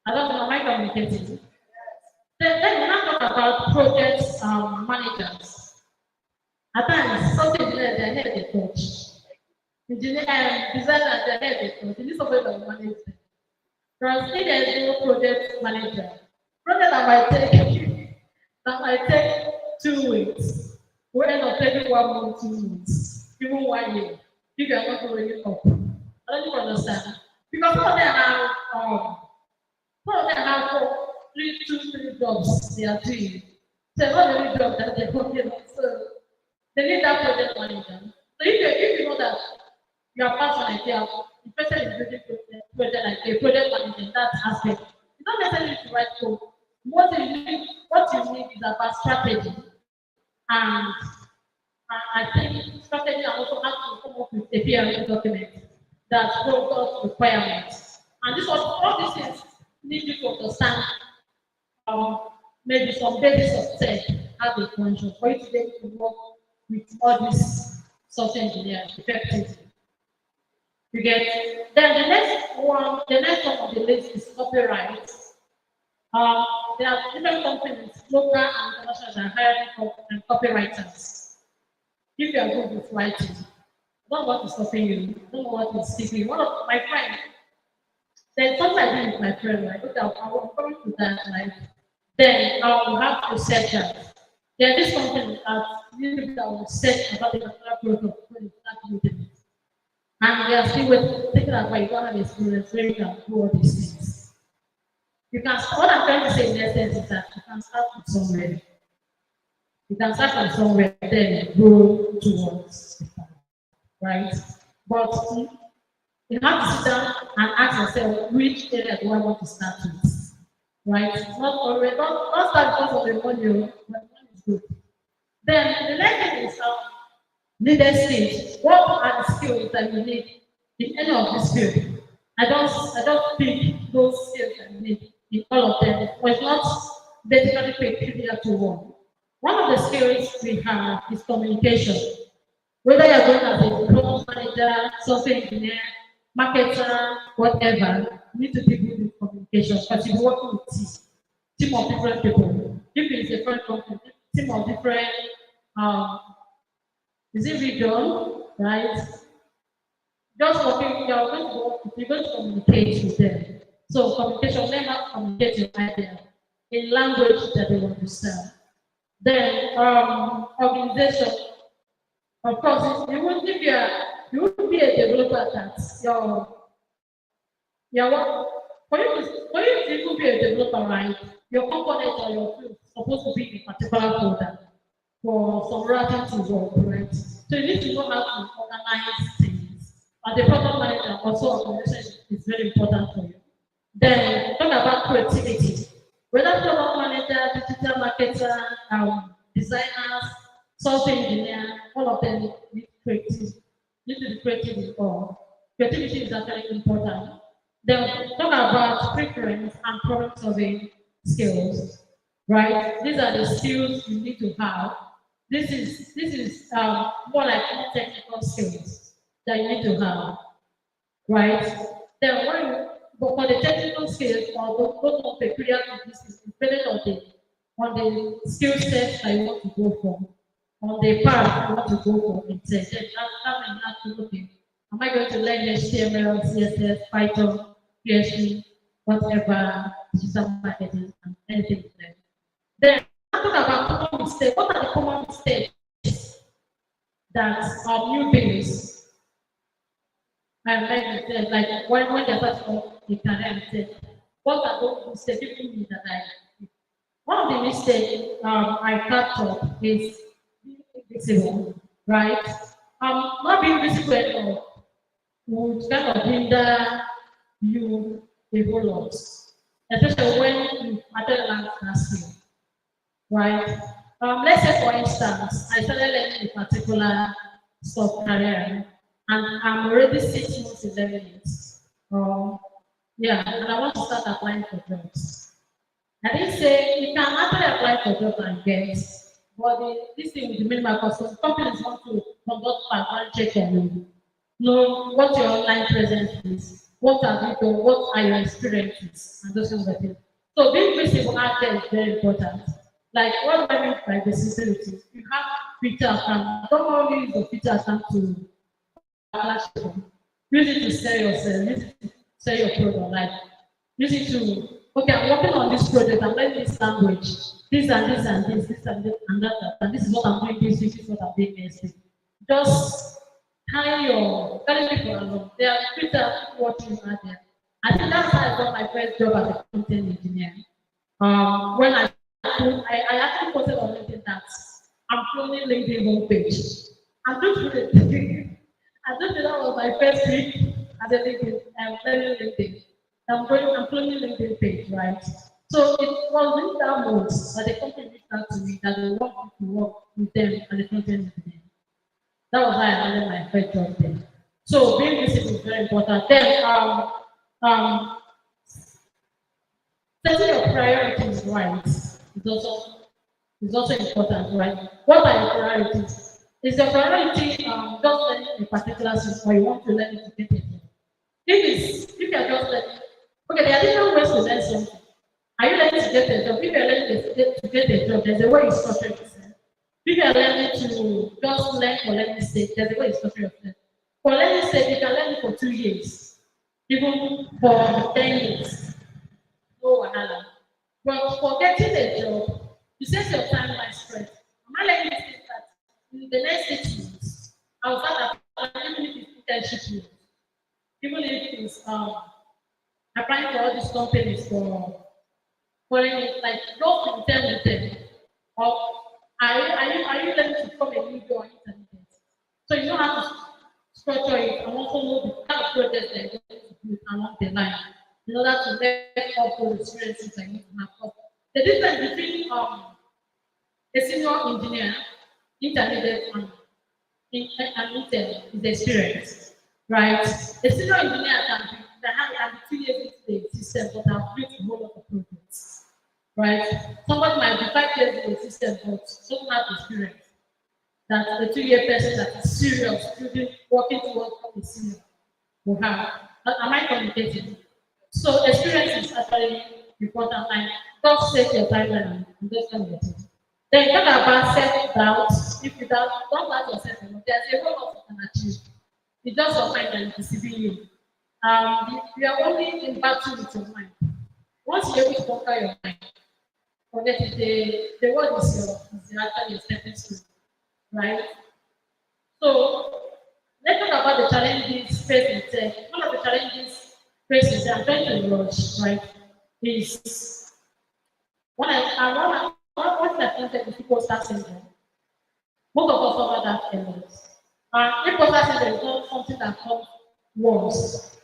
I don't know, am I communicating? Then we now talk about project managers. At times, software engineers, they're here they coach. Engineer and designers, they're here they coach. You need somebody that will manage them. Because if there is no project manager, project that might take 2 weeks, we end up taking 1 month, 2 months, even 1 year, if you are not going up. I don't understand. Because some of them have 3 jobs they are doing. So not every job that they're working on. So they need that project manager. So if you know that you are passionate, you are interested in building project like a project manager in that aspect, you don't necessarily need to write code. What you need is about strategy. And I think strategy and also how to come up with a PRM document that goes requirements. And this was all these things need you to understand maybe some basics of tech, how they function, for you to be able to work with all these software engineers effectively. You get then the next one on the list is copyright. There are different companies, local and international, that are hiring copywriters. If you are good with writing, I don't know what is stopping you, I don't know what is keeping you. One of my friends, there's something I did with my friend, right? Okay, I'll come to that, right? Then I will have to set that. There are these companies that will set about the particular product when you start using it. And they are still thinking about you don't have experience where you can do all these things. You can, what I'm trying to say in essence is that you can start with somewhere. You can start from somewhere, then go towards, right? But you have to sit down and ask yourself, which area do I want to start with, right? Not always, not start because of the money, but money is good. Then the next thing is needed skills. What are the skills that you need in any of these fields? I don't pick those skills that you need in all of them. But it's not basically peculiar to one. One of the skills we have is communication. Whether you're going as a product manager, software engineer, marketer, whatever, you need to be good with communication because you're working with team of different people. If it's a different company, team of different is it region, right? Just working, you're going to communicate with them. So communication, learn how to communicate your idea in language that they understand. Then organization. Of course, you won't be a developer that your work for you to even be a developer, right? Your component or your tool is supposed to be in a particular folder for some routing to work, right? So you need to know how to organize things. As a product manager, also organization is very important for you. Then talk about creativity. Whether product manager, digital marketer, designers, software engineer, all of them need creative. Need to be creative in all. Creativity is actually important. Then talk about preference and problem solving skills. Right? These are the skills you need to have. This is more like technical skills that you need to have, right? Then but for the technical skills or those of peculiar to this is depending on the skill set that you want to go for, on the path you want to go for in tech. Then that may have to look in. Am I going to learn HTML, CSS, Python, PHP, whatever, digital marketing, and anything like that. Then talk about common mistakes. What are the common mistakes that newbies like when they're starting off the career, say, what are those mistakes people need that I one of the mistakes I captured is being invisible, right? Not being visible at all would kind of hinder you a whole lot, especially when you actually learn that skill, right? Let's say, for instance, I started learning a particular career, and I'm already 6 months, 11 years. Yeah, and I want to start applying for jobs. I didn't say you can actually apply for jobs and get, but this thing with the minimum cost, some companies want to conduct background check on you, know what your online presence is, what have you done, what are your experiences, and those kinds of things. So being visible out there is very important. Like what I mean by visibility, you have Twitter account, don't only use your Twitter account to platform. Use it to sell yourself, use it to sell your product. Like use it to okay, I'm working on this project, I'm learning this language, this and this and this and this and that, and this is what I'm doing this is what I'm doing next week. Just carry people along. There are Twitter watching out there. I think that's how I got my first job as a content engineer. When I actually posted on LinkedIn that I'm cloning LinkedIn homepage. I'm just really I don't think that was my first week as a LinkedIn, learning LinkedIn. I'm cloning LinkedIn page, right? So it was in that mode that the company reached out to me that they want me to work with them and the content engineer. That was why I landed my first job there. So being visible is very important. Then um, setting your priorities right is also important, right? What are your priorities? Is your priority just learning a particular skill or you want to learn it to get it? If you're just learning, okay, there are different ways to learn something. Are you learning to get a job? If you're learning to get a job, there's a way you structure yourself. If you're learning to just learn for learning sake, there's a way you structure yourself. For learning sake, you can learn it for 2 years, even for 10 years. No wahala. But for getting a job, you set your timeline straight. Am I learning this thing that in the next 6 months, I'll start applying, even if it's internship years, even if it's applying for all these companies for like don't tell them or are you learning to become a leader or intermediate? So you know how to structure it and also know the kind of projects that you're going to do along the line in order to make up those experiences that you need to have. But the difference between a senior engineer, intermediate, and intern is experience, right? A senior engineer can be 2 years into the system, but have built a whole lot of projects, right? Somebody might be 5 years in the system, but doesn't have experience. That the 2 year person that is serious, working towards what is senior will have. Am I communicating? So experience is actually important. And don't set your timeline and those kind of things. Then talk about self-doubt. If you don't doubt yourself, there's a whole lot you can achieve. It's just your mind that is deceiving you. You are only in battle with your mind. Once you're able to conquer your mind, forget it. The world is is actually a stepping stone, right? So let's talk about the challenges faced in tech. One of the challenges faced in tech, I'm trying to rush, right, is what I think is imposter syndrome. Most of us suffer that a lot. And imposter syndrome is not something that comes once.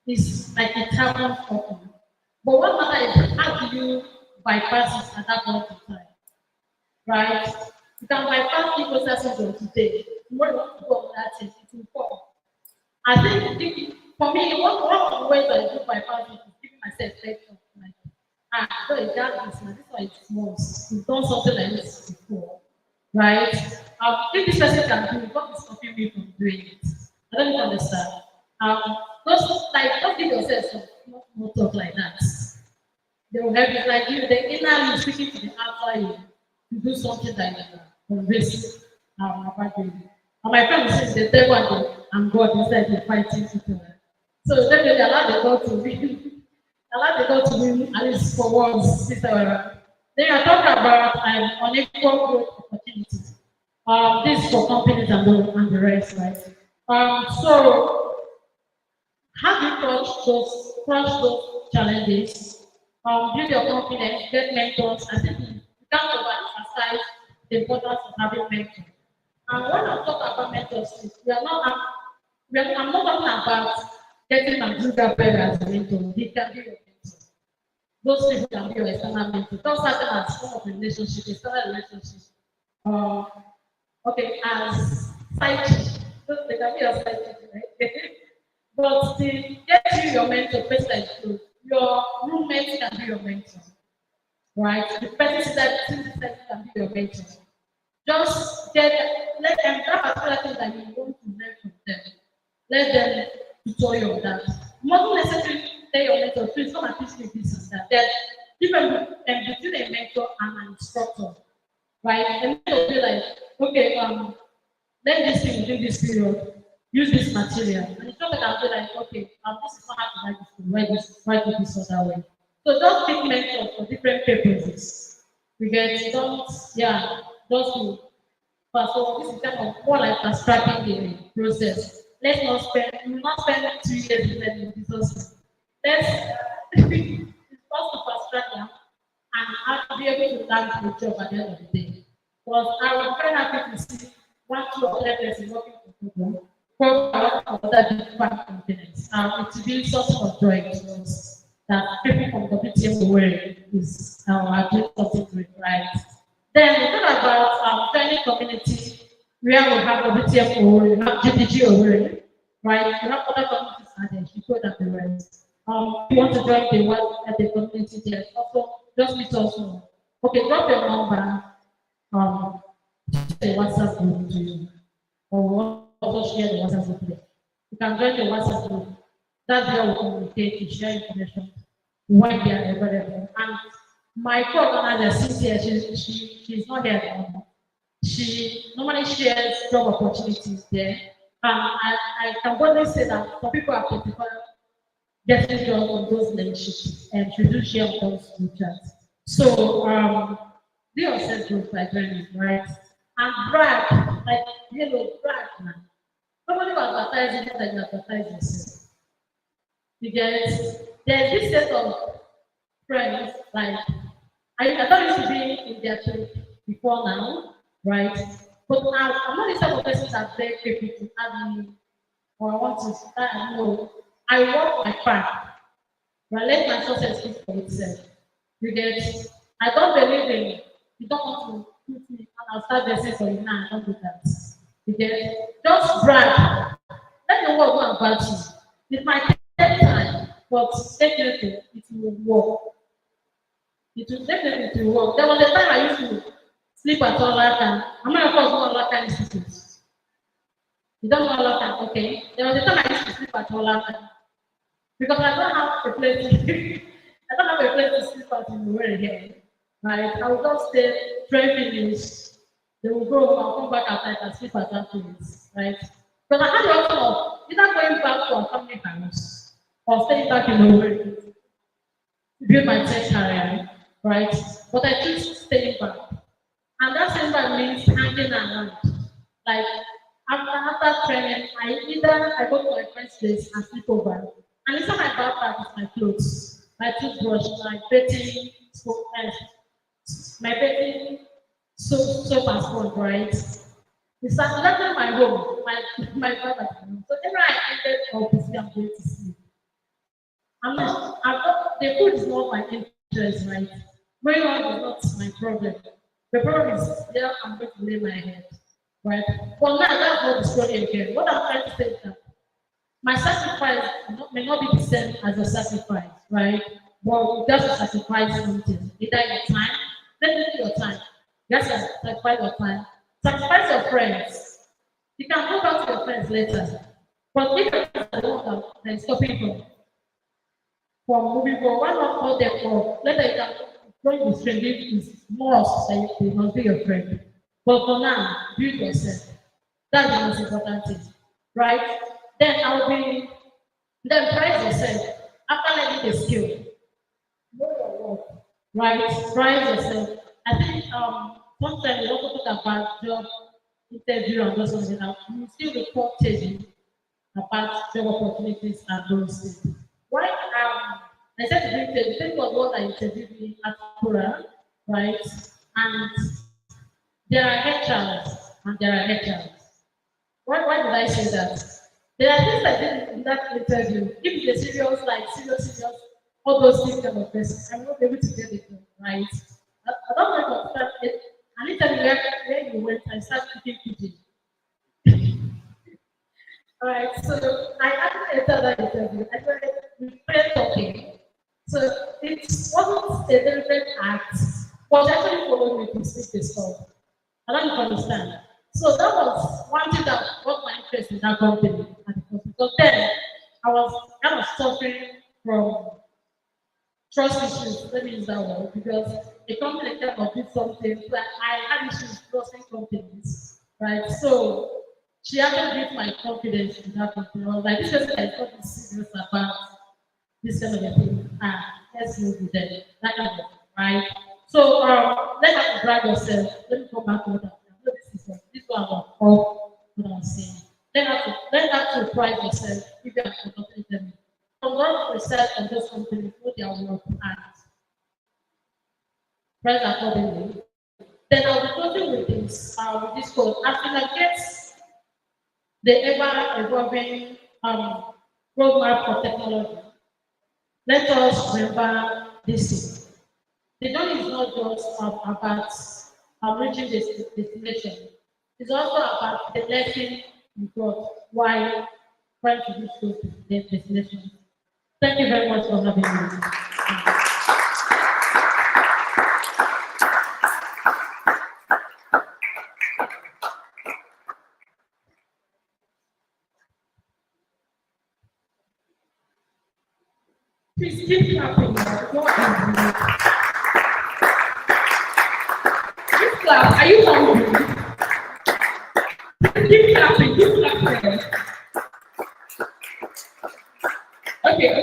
It's like it happens often. But what matters is how do you bypass it at that point in time, right? You can bypass imposter syndrome today. Tomorrow you want to go on that thing, it will come. For me, one of the ways I do bypass it is giving myself lecture. Like, so it's just this one is months. You've done something like this before, right? If this person can do it, what is stopping me from doing it? I don't even understand. Just give yourself some more talk like that. They will help you. Like you, the inner you speaking to the outer you to do something like that. Convince about doing it. And my friend says the devil and God inside they fighting each other. So definitely allow the God to win. Allow the God to win at least for once, Sister Owerri. Then I talk about unequal growth opportunities. This is for companies and the rest, right? So how do you crush those challenges? Build your confidence, get mentors. I think you can't overemphasize the importance of having mentors. And when I talk about mentorship, I'm not talking about getting a good player as a mentor. They can be your mentor. Those people can be your external mentor. Don't start them as form of relationship, external relationship. Uh, okay, as side chick. They can be your side chick, right? But to get you your mentor, person like you, your roommate can be your mentor, right? The person that can be your mentor. Just let them that particular thing that you want to learn from them. Let them tutor you on that. Not necessarily tell your mentor, please come and teach me this and that. There's different between a mentor and an instructor, right? A mentor will be like, okay, learn this thing within this period, use this material. And the instructor can be like, okay, this is not how to write this, write this other way. So just pick mentors for different purposes. We get just to so this is kind of more like abstracting the process. Let's not spend we will not spend 2 years in learning this. Let's it's just to abstract them and have to be able to learn the job at the end of the day. Because I was very happy to see 1, 2 or 3 persons working for other different companies. It's really source of joy to us that people from WTM Owerri is are doing something great, right? Then we talk about training community where we have WTM Owerri, we have GDG Owerri, right? We have other communities added, you go that the rest. If you want to join the community there, also just meet us. Okay, drop your number, the WhatsApp group to you, or we'll also share the WhatsApp group there. You can join the WhatsApp group. That's where we communicate, to share information when they are available. And my co-organizer, Cynthia, she's not here anymore. She normally shares job opportunities there. I can boldly say that some people are particular getting jobs on those relationships and she do share on those group chats. So do yourself group by joining, right? And brag, like brag now. Nobody will advertise it like you advertise yourself. You get there's this set of friends, like I thought used to be in their trip before now, right? But I'm not the type of person that beg people to add me or I want to start. No, I walk my path. But let my success speak for itself. You get I don't believe in you don't want to put me and I'll start guessing for you now. I don't do that. You get just brag. Let the world go about you. It might take time, but definitely it will work. It will definitely work. There was a time I used to sleep at all that time. I'm not of all that kind of institutes. You don't know all that time, okay? There was a time I used to sleep at all that time. Because I don't have a place I don't have a place to sleep at in Owerri here. Right? I will just stay, train finish, they will go, I'll come back at night and sleep at that place. Right? Because I had the option of either going back to our family house or staying back in Owerri to build my tech career, right? But I choose staying back. And that symbol means hanging around. Like after training, I go to my friend's place and sleep over. And inside my backpack is my clothes, my toothbrush, my bathing soap and sponge, right? It's exactly my home, my brother's home. So every I ended up, I'm going to sleep. The food is not my interest, right? Going on is not my problem. The problem is there I'm going to lay my head, right? For now, that's not the story again. What I'm trying to say is that my sacrifice may not be the same as a sacrifice, right? But you just sacrifice something, either your time, let me your time. Just sacrifice your time. Sacrifice your friends. You can go back to your friends later. But if your friends are the one that is stopping from moving forward, why not call them off? Later you can join the friend is must that they must be your friend. But for now, build yourself. That's the most important thing. Right? Then price yourself. After learning the skill, know your work. Right? Price yourself. I think sometimes we also talk about job interview and those things. You still report changing about job opportunities and those things. Why I said to bring the thing was what I interviewed me at Quran, right? And there are HRs and there are HRs. Why did I say that? There are things I did in that interview. If it's a serious, all those things kind of person, I'm not able to get it right. I don't know if I start it. And anytime where you went, I start speaking pidgin. All right, so I actually entered that interview. I started with friend talking. So it wasn't a deliberate act, but actually followed me to speak the stuff. I don't understand. So that was one thing that got my interest in that company. Because then I was kind of suffering from trust issues. Let me use that word because a company kind of did something. Like I had issues trusting companies, right? So she actually built my confidence in that company. I was like, this person is not serious about this kind of a thing. Let's move with them. That kind of right. So let us drag yourself. Let me come back to what I'm saying. This one was all what I'm saying. Let us price yourself if you are conducting them. Conduct research on those companies, what their work and price accordingly. Then I'll be closing with this code. As we get the ever evolving roadmap for technology, let us remember this thing. The journey is not just about reaching this destination. It's also about the lesson you got while trying to reach the destination. Thank you very much for having me. Please keep clapping. Keep clap. Are you hungry? Keep clapping. Keep clapping. Okay.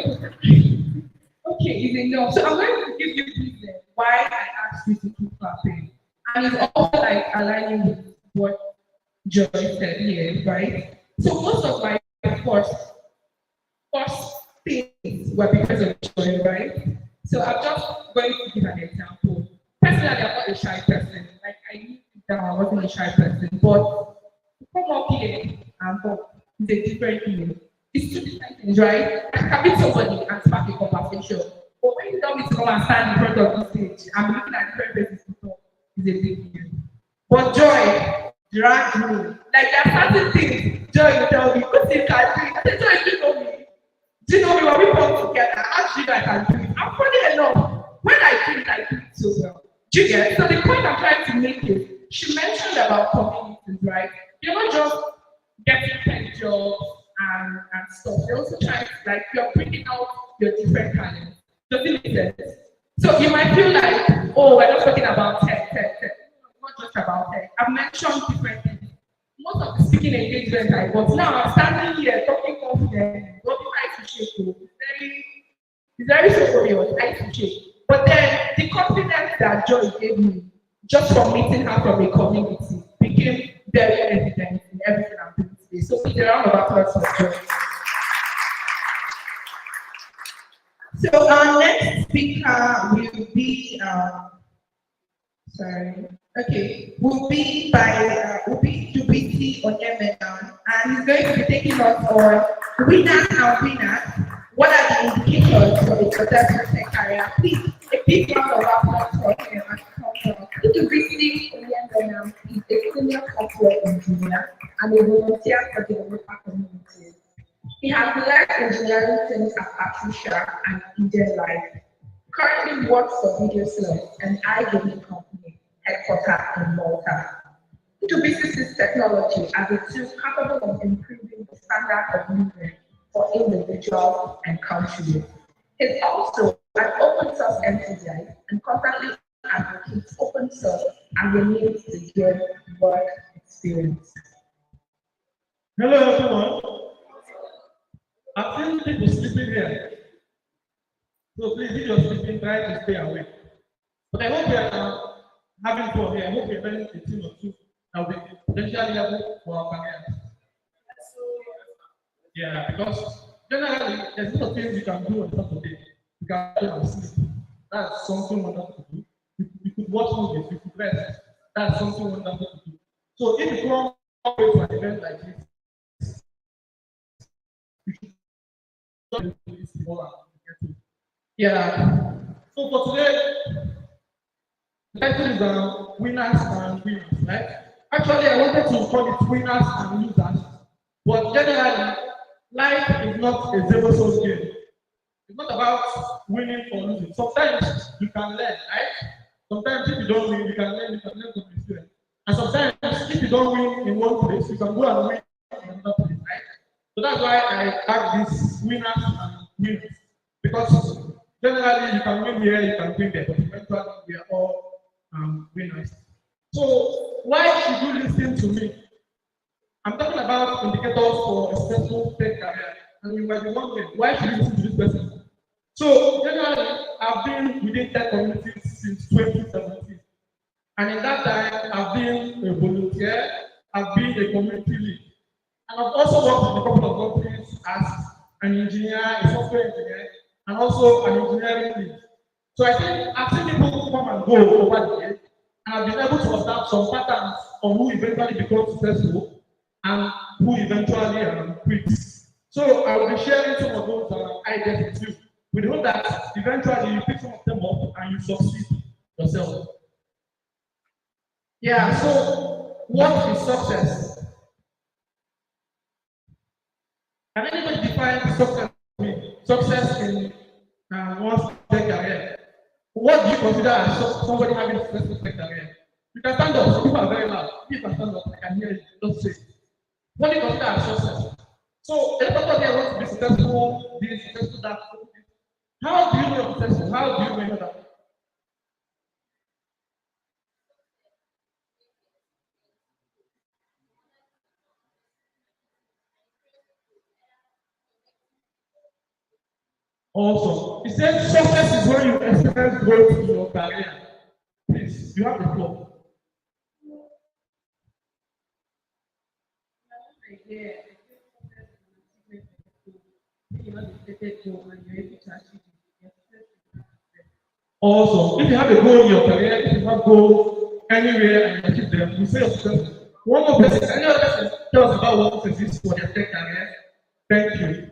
Okay, is enough. So I'm going to give you reason why I asked you to keep clapping. And it's also like aligning with what Joy said here, right? So most of my first things were because of Joy, right? So I'm just going to give an example. Personally, I'm not a shy person. Like I knew that I wasn't a shy person, but to come up here and talk is a different thing. It's two different things, right? I can meet somebody and spark a conversation. But when you tell me to come and stand in front of the stage, I'm looking at different places to talk. Is a big deal. But Joy dragged me. Like there are certain things Joy will tell me, what you can do? I said, Joy, you know me. Do you know me when we come together? How do you know I can do it? I'm funny enough. When I do it so well. Do you get? So the point I'm trying to make is she mentioned about communities, right? You're not just getting tech jobs and stuff. You're also trying to like you're bringing out your different talents. Does it make sense? So you might feel like, oh, we're not talking about tech. Not just about tech. I've mentioned different things. Most of the speaking engagements I got now, I'm standing here talking confident. What do I to shake? It's very serious. I to shake. But then the confidence that Joy gave me just from meeting her from a community, became very evident in everything I'm doing today. So please, a round of applause for Joy. So our next speaker will be, will be WTM Owerri, and he's going to be taking us on winners and winners. What are the indicators for a successful tech career? Please, a big round of applause for him as he comes on. WTM Owerri is a senior software engineer and a volunteer for the developer community. He has led engineering teams at Patricia and Eden Life. Currently works for Video Slums, an iGaming company headquartered in Malta. Introduces this technology as a tool capable of improving the standard of living for individuals and countries. He's also an open source enthusiast and constantly advocates open source as a means to get work experience. Hello everyone. I've seen people sleeping here. So please, if you're sleeping, try to stay awake. But I hope you're having fun here. I hope you're learning a thing or two that will be potentially helpful for our careers. Yeah, because generally, there's a lot of things you can do on Saturday. You can go and sleep. That's something wonderful to do. You could watch movies, you could rest. That's something wonderful to do. So if you come away to an event like this, you should yeah. So for today, the title is winners and winners, right? Actually, I wanted to call it winners and losers, but generally, life is not a zero-sum game. It's not about winning or losing. Sometimes you can learn, right? Sometimes if you don't win, you can learn from experience. And sometimes if you don't win in one place, you can go and win in another place, right? So that's why I tag this winners and winners. Because generally you can win here, you can win there, but eventually we are all winners. So why should you listen to me? I'm talking about indicators for a successful tech career. And you might be wondering, why should you listen to this person? So generally, I've been within tech communities since 2017. And in that time, I've been a volunteer, I've been a community lead. And I've also worked in a couple of companies as an engineer, a software engineer, and also an engineering lead. So I think I've seen people come and go over the years, and I've been able to observe some patterns on who eventually becomes successful and who eventually quits. So I will be sharing some of those ideas with you. We hope that eventually you pick some of them up and you succeed yourself. Yeah, so what is success? Can anybody define success for me? Success in one's tech career. What do you consider as somebody having a successful tech career? You can stand up. Some people are very loud. If you can stand up, I can hear you. Don't say. What do you consider as success? So everybody here wants to be successful, this, successful, that. How do you know you're successful? How do you know that? Also, he said success is when you experience growth in your career. Please, you have the floor. Also, if you have a goal in your career, if you have goals anywhere and you achieve them, you say you're successful. One more person, any other person tell us about what success is for their tech career. Thank you.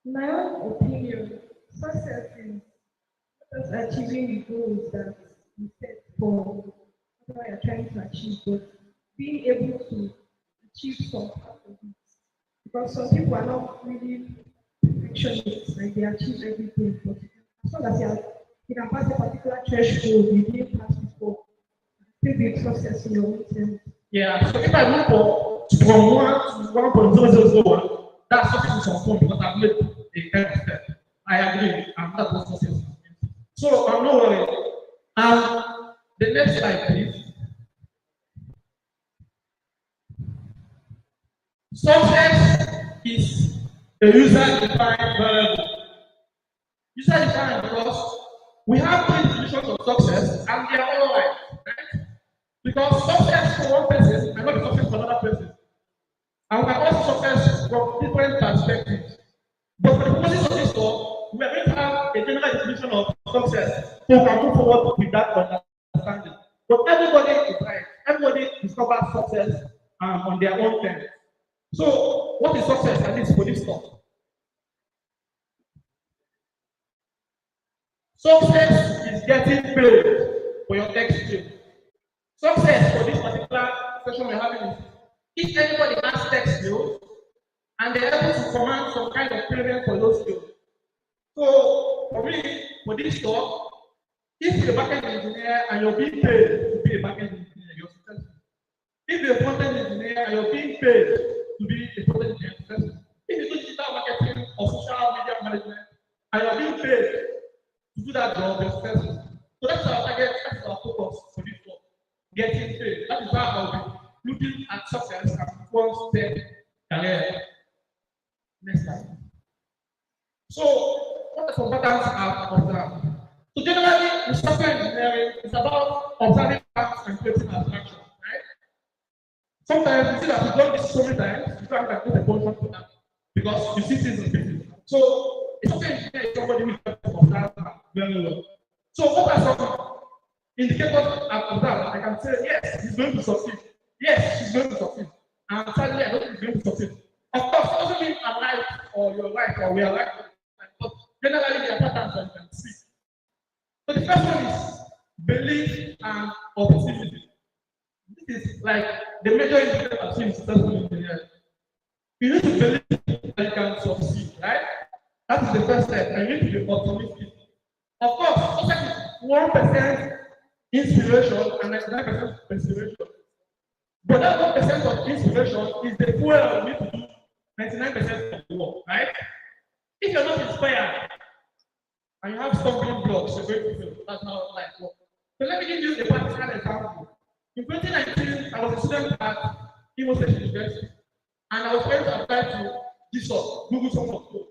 My own opinion, success is just achieving the goals that you set for what you're trying to achieve, but being able to achieve some part of it. Because some people are not really perfectionists, like they achieve everything, but as long as you can pass a particular threshold, you didn't pass before, maybe success in your own sense. Yeah, so if I move from 1 to 1.0001, that's success in some form because I've made a kind of step. I agree, and that was success. So I'm not worried. The next slide, please. Success is a user-defined variable. User-defined because We have three definitions of success, and they are all right? Because success for one person may not be success for another person. And we can also success from different perspectives. But for the purposes of this talk, we are going to have a general definition of success so we can move forward with that understanding. But everybody is right. Everybody discovers success on their own terms. So, what is success at least for this talk? Success is getting paid for your tech skill. Success for this particular session we're having is if anybody has tech skills and they're able to command some kind of payment for those skills. So, for me, for this talk, if you're a backend engineer and you're being paid to be a backend engineer, you're successful. If you're a front-end engineer and you're being paid to be a front-end engineer, you're successful. If you do digital marketing or social media management and you're being paid to do that job, you're successful. So that's our target, that's our focus for this talk. Getting paid. That is how I'll be looking at success as one step career. Next slide. So, what are some patterns I've observed? So, generally, in software engineering, it's about observing patterns and creating abstraction, right? Sometimes you see that you've done this so many times, you can't put a function to that because you see things in pieces. So, a software engineer is somebody who can observe very well. So, what are some indicators I've observed? I can say, yes, he's going to succeed. Yes, she's going to succeed. And sadly, I don't think he's going to succeed. Of course, it doesn't mean I'm right or you're right or we are right. But generally, there are patterns that you can see. So the first one is belief and optimism. This is like the major indicator of being successful in engineering. You need to believe that you can succeed, right? That is the first step. And you need to be optimistic. Of course, success is 1% inspiration and 99% perspiration. But that 1% of inspiration is the fuel you need to do 99% of the work, right? If you're not inspired and you have stumbling blocks, you're going to fail. That's how life works. So let me give you a practical example. In 2019, I was a student at University, and I was trying to apply to GSOC, Google Summer of Code.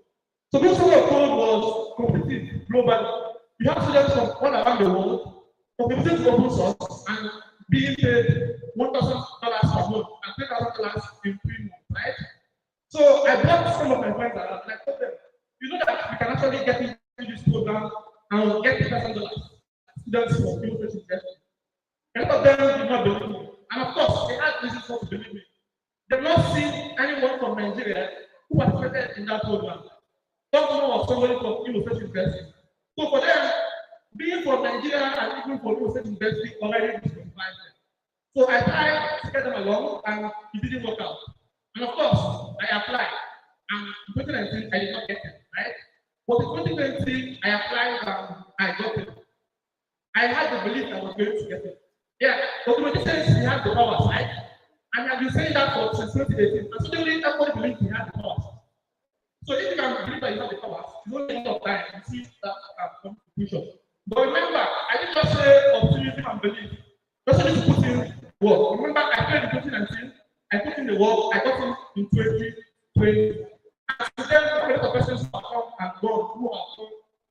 So Google Summer of Code was competitive globally. You have students from all around the world competing to open source and being paid $1,000 per month and $3,000 in 3 months, right? So I brought some of my friends around and I told them, you know that we can actually get into this program and we'll get $3,000 students from University. A lot of them did not believe me. And of course, they had reasons not to believe me. They've not seen anyone from Nigeria who participated in that program. Don't know of somebody from University. So for them, being from Nigeria and even from University already disqualified them. So I tried to get them along and it didn't work out. And of course, I applied. And in 2019, I did not get it, right? But in 2020, I applied and I got it. I had the belief I was going to get it. Yeah, but in says he had the powers, right? And I've been saying that for since 2018. And suddenly, everybody believes he had the powers. So if you can believe that you have the powers, you don't need of time to see that conclusion. But remember, I didn't just say optimism and belief. Just need to put in work. Remember, I played in 2019, I put in the work, I got in 2020. And then a lot of persons have come and gone who have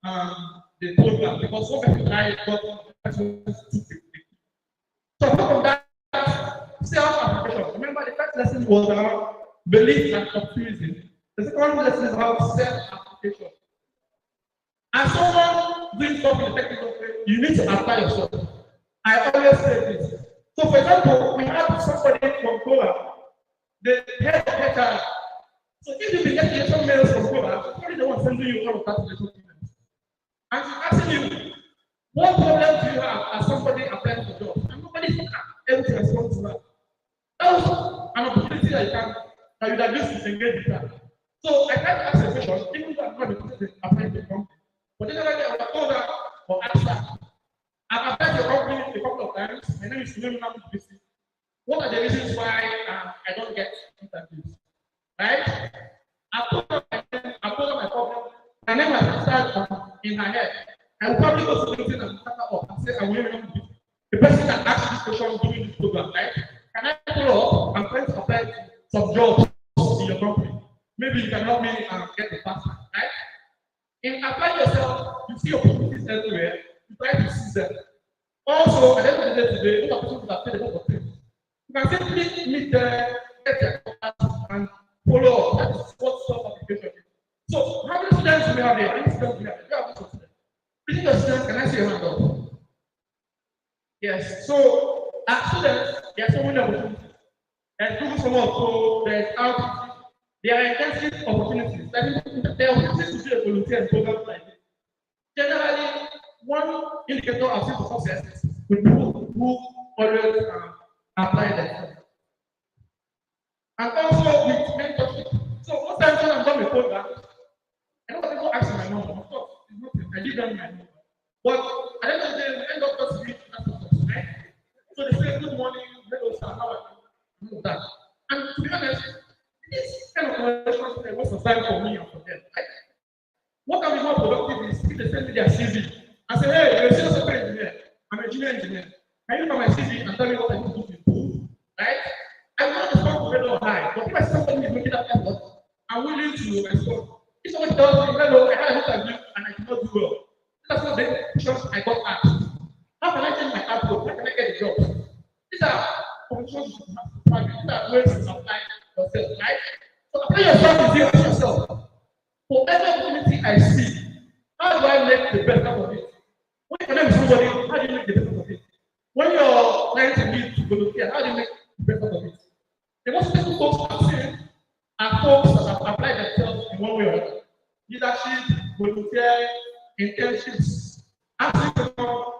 done the program because some people tried got so from that self-application. Remember, the first lesson was about belief and optimism. The second lesson is about self-application. As someone doing something in the technical field, you need to apply yourself. I always say this. So, for example, we have somebody from Kola, the head of HR. So, if you've been getting some mails from Kola, probably the one sending you all of that emails. And she's asking you, what problem do you have as somebody applying for jobs? And nobody is able to respond to that. That was an opportunity that you would have used to engage with that. So I tried to ask a question, even though I'm not applying to the company. But generally, I was told that or asked that. I've applied to the company a couple of times. My name is Women Techmakers. What are the reasons why I don't get interviews? Right? I told her my problem. My name has started in her head. I will probably go to LinkedIn and start up and say, I'm willing to the person that asked this question during this program, right? Can I follow up? I'm trying to apply some jobs in your company. Maybe you can help me get the pass, right? In apply yourself, you see opportunities everywhere. you try to seize them. Also, at the end of the day today, those are people that pay a lot of things. You can simply meet them, get their contacts, and follow up. That is what self-application is. So, how many students do we have here? How many students do we have here? We have lots of students. Please, your students, can I see your hand up? Yes. So, as students, there are so many opportunities. There's Google Summer of Code, there's outreach, there are intensive opportunities. There are opportunities to do a volunteer program like this. Generally, one indicator of success with people who always apply themselves. And also with mentorship. So most times when I'm done with program, I know people ask my number. Of course, it's nothing. I give them my number. But at the end of the day, we end up just reaching out to them, right? So they say, good morning, hello, sir, how are you? That. And to be honest, this kind of conversation is a waste of time for me and for them. Right? What can be more productive is if they send me their CV and say, hey, you're a senior software engineer, I'm a junior engineer. Can you look at my CV and tell me what I need to do to improve? Right? I'm not responsible for or high, but if I see somebody is making that effort, I'm willing to respond. If somebody tells me, hello, I had an interview and I did not do well, that's not the questions I got asked. How can I change my outlook? How can I get a job? These are conversations you have to practice. These are ways to apply yourself, right? So apply yourself is you yourself. For every opportunity I see, how do I make the best out of it? When you connect with somebody, how do you make the best out of it? When you're trying to meet to volunteer, how do you make the best out of it? The most people folks I've seen are folks that have applied themselves in one way or another. Leadership, volunteer, internships, actually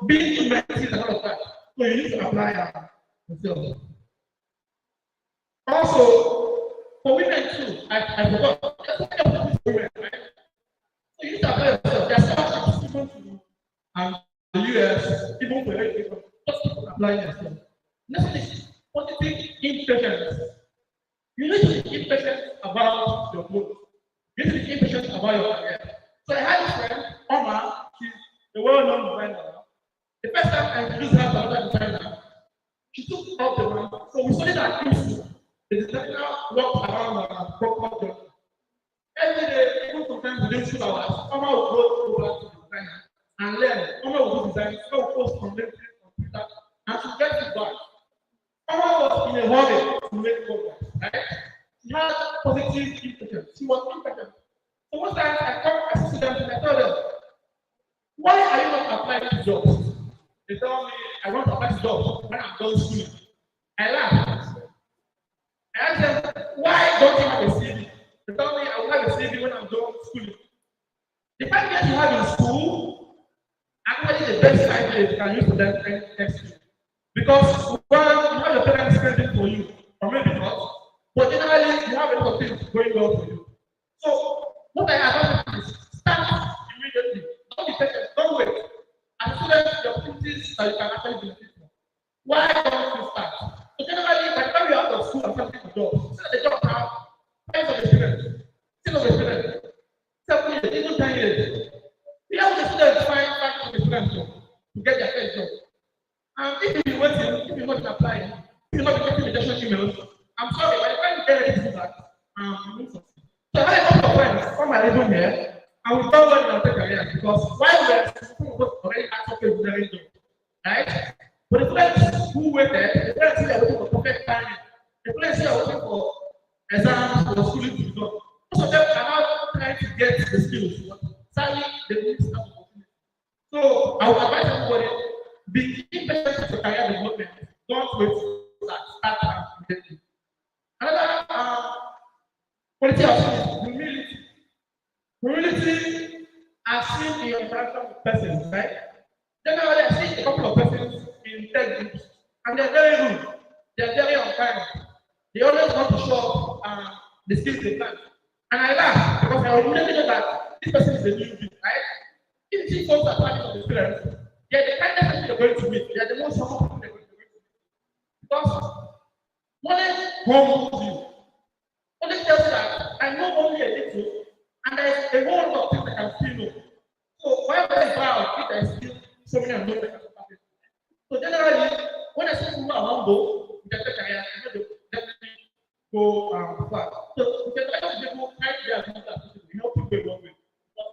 being in medicine and all of that. So you need to apply yourself. Also, for women too, I forgot. There's so many opportunities for women, right? So you need to apply yourself. There's scholarships even to the US, even for education. Just apply yourself. Next is positive impatience. You need to be impatient about your growth. You need to be impatient about your career. So I had a friend, Omar, she's a well-known designer. The first time I introduced her to another designer, she took up the one. So we studied at Houston. The designer walked around Brockport Junction. Every day, even sometimes within 2 hours, Omar would go over to the designer and learn. Omar would do design, so would post on LinkedIn, on Twitter, and she gets it back. Omar was in a hurry to make progress, right? She had positive impatience. She was impatient. So one time I see them and I tell them, why are you not applying to jobs? They tell me, I want to apply to jobs when I'm done schooling. I laugh. I ask them, why don't you have a CV? They tell me, I will have a CV when I'm done schooling. The 5 years you have in school, actually the best 5 years you can use for them next year. Because one, you have your parents spending for you, or maybe not, but generally you have a lot of things going well for you. So what I advise is start immediately. Don't be patient, don't wait. As students, the opportunities that you can actually benefit from. Why don't you start? So generally, by the time you're out of school and starting for jobs, say the job now, 5 of experience, 10 of experience, 7 years, even 10 years. We have the students find 5 of experience to get their first job. And if you're waiting, if you're not applying, if you're not getting rejection emails, I'm sorry, by the time you get ready to do that, you won't succeed. So I had a couple of friends come my living here, and we don't want to take career because while we're some of us already had something very job, right? But the friends who waited, the friends who are waiting for perfect timing, the friends who are waiting for exams or schooling to be done, most of them are now trying to get the skills, but sadly, they need to start opportunity. So I would advise everybody, be impatient with your career development. Don't wait to start immediately. Another quality of is humility. Humility I've seen in your interaction with persons, right? Generally, I see a couple of persons in tech groups, and they're very rude. They're very unkind. They always want to show the skills they plan. And I laugh because I immediately know that this person is a newbie, right? If you see folks that are of experience, they're the kind of people you're going to meet. They're the most humble people they're going to meet. Because knowledge humbles you. Knowledge tells you that I know only a little, and there's a whole lot of things I can still know. So whenever I bow, if there's still so many unknowns I can practice. So generally, when I see people are humble, in their career, I know they definitely go far. So you can try to people try to be as much as possible, help people along with.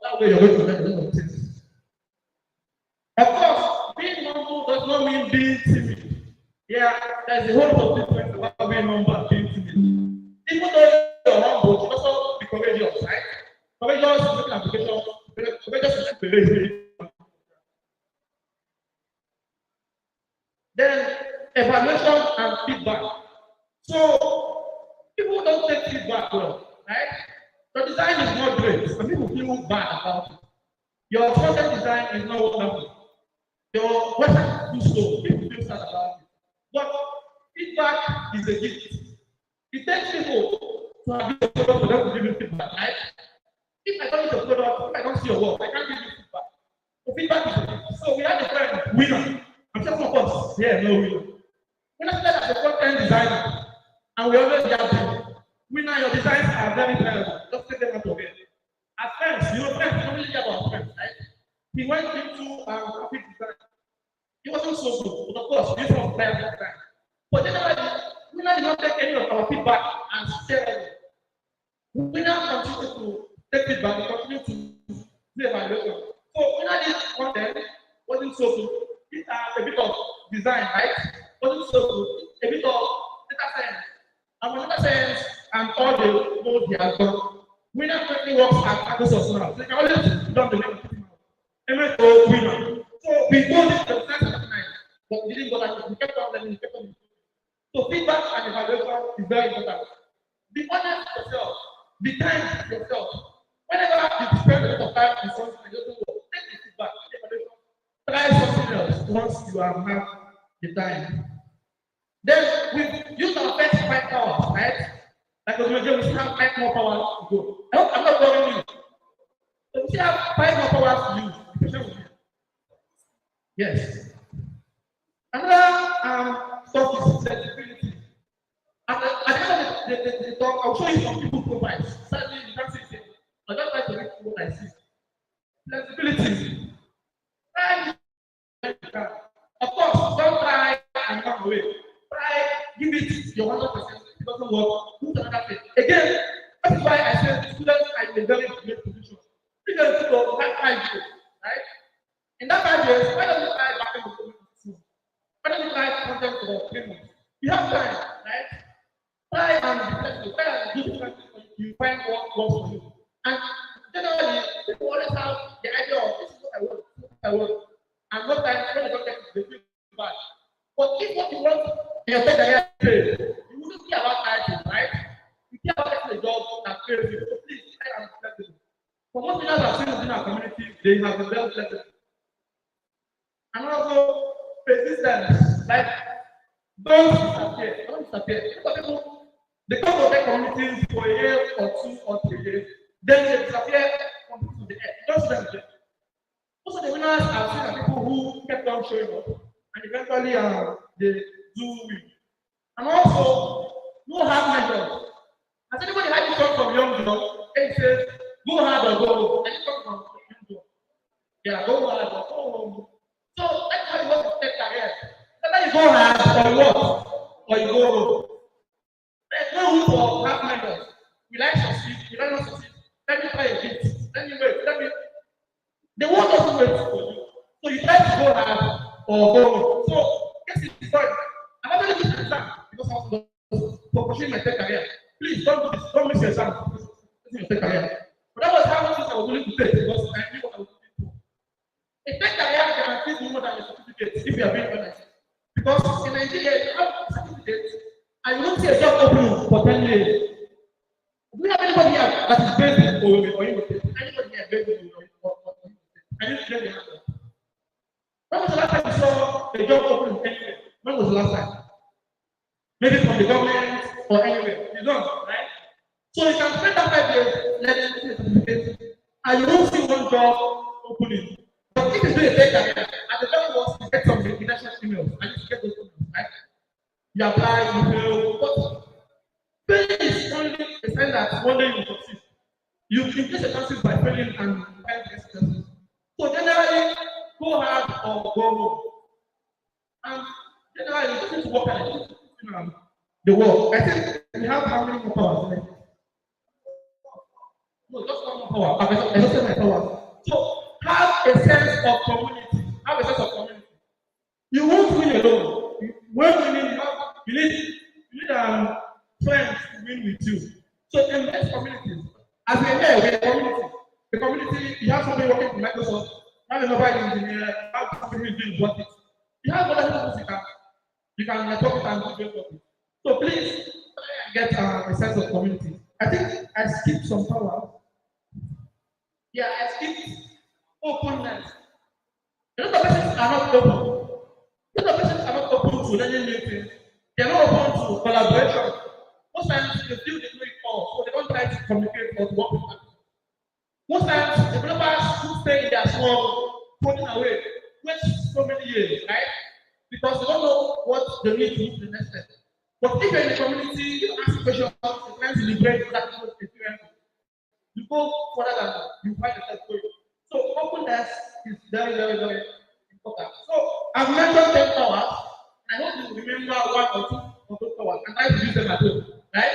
That way you're going to learn a lot of things. Of course, there's a whole lot of difference about being humble and being timid. Even though you're humble, you also be courageous, right? Courageous is making application, courageous is preparation. Then evaluation and feedback. So people don't take feedback well, right? Your design is not great, and people feel bad about it. Your content design is not wonderful. Your website is too slow, people feel sad about it. But feedback is a gift. It takes people to have a product for them to give you feedback, right? If I don't use your product, if I don't see your work, I can't give you feedback. So feedback is a gift. So we had a friend, Winner. I'm sure some of us here know Winner. Winner started as a content designer, and we always got him. Winner, your designs are very terrible. Just take them out of it. As friends, friends, don't really care about friends, right? He went into graphic design. It wasn't so good, but of course, we from better design. But generally, Winner did not take any of our feedback and share it. Winner continued to take feedback, we continue to do evaluation. So Winner did content, wasn't so good. It had a bit of design, right? Wasn't so good. A bit of data science. And for data science and all the roles he has done, Winner currently works at Microsoft now. So you can always put down the name of him. MSO Winner. So we told him the design at night, but we didn't go that. We kept on learning, we kept on. So feedback and evaluation is very important. Be honest with yourself. Be kind to yourself. Whenever you spend a lot of time in something that doesn't work, take the feedback, take evaluation. Try something else once you have had the time. Then we use our first 5 hours, right? Like we still have 5 more hours to go. I'm not boring you. So we still have 5 more hours to use. Yes. Another stuff is flexibility. At the end of the talk, I'll show you some people profiles. Sadly, you can't see it. I'll just try to read what I see. Flexibility. Of course, don't try and run away. Try, give it your 100%. If it doesn't work, move to another thing. Again, that's why I said students are in a very great position. If you go have 5 years, right? In that 5 years, why don't you try back in the community? Why don't you try content for 3 months? You have time, right? Try and be flexible. Try and do different things. You find what works for you. And generally, people always have the idea of this is what I want, this is what I want. And most times when they don't get it, they feel bad. But if what you want in your career is you wouldn't care about title, right? You care about getting a job that pays you. So please try and be flexible. For most people that I've seen within our community, they have been very flexible. And also persistence, like don't disappear. Don't disappear. Because people they come to their communities for a year or 2 or 3 years, then they disappear from the earth. Don't see them again. Most of the winners are seen as people who kept on showing up and eventually they do win. And also, no hard measures. Has anybody had this come from young John? It says, go hard or go home. And it comes from young John. Yeah, go hard or go home. So that's how you want to take career. Whether you go hard or what, or you go home. There's no room for hard measures. We like succeed, we like not succeed. Let me try a bit. Let me wait. The world doesn't wait for you. So you try to go hard or go home. So yes, it's fine. I'm not going to do the exam because I was pursuing my tech career. Please don't do this. Don't miss your exam. This is your tech career. But that was how much I was willing to take because I knew what I was looking for. A tech career guarantees you more than a certificate if you are being honest. Because in Nigeria, you have a certificate and you don't see a job opening for 10 years. Do we have anybody here that is based in Owerri or Imo State? Anybody here based in Owerri or Imo State? Can you raise your hand up? When was the last time you saw a job opening anywhere? When was the last time? Maybe from the government or anywhere. You don't, right? So you can spend that 5 years learning a certificate and you won't see one job opening. But if you do a tech career, at the very worst, you get some international emails and you get those emails, right? You apply, you fail, but failing is only a sign that one day you will succeed. You increase the chances by failing and find the success. So generally, go hard or go home. And generally, you just need to work at the work. I think we have how many more powers? No, just 1 more power. I just said my powers. So have a sense of community. Have a sense of community. You won't win alone. When winning, you have a mobile engineer, have something who is doing robotics. You have other people you can network with and do great work with. So please try and get a sense of community. I think I skipped some power. Yeah, I skipped openness. A lot of persons are not open. A lot of persons are not open to learning new things. They are not open to collaboration. Most times they feel they know it all, so they don't try to communicate or to work with them. Most times developers who stay in their small coding away waste so many years, right? Because they don't know what they need to move to the next step. But if you're in the community, you ask questions, you try to liberate that experience, you go further than you find yourself going. So openness is very, very, very important. So I've mentioned 10 powers. I hope you remember one or two of those powers and try to use them at home, right?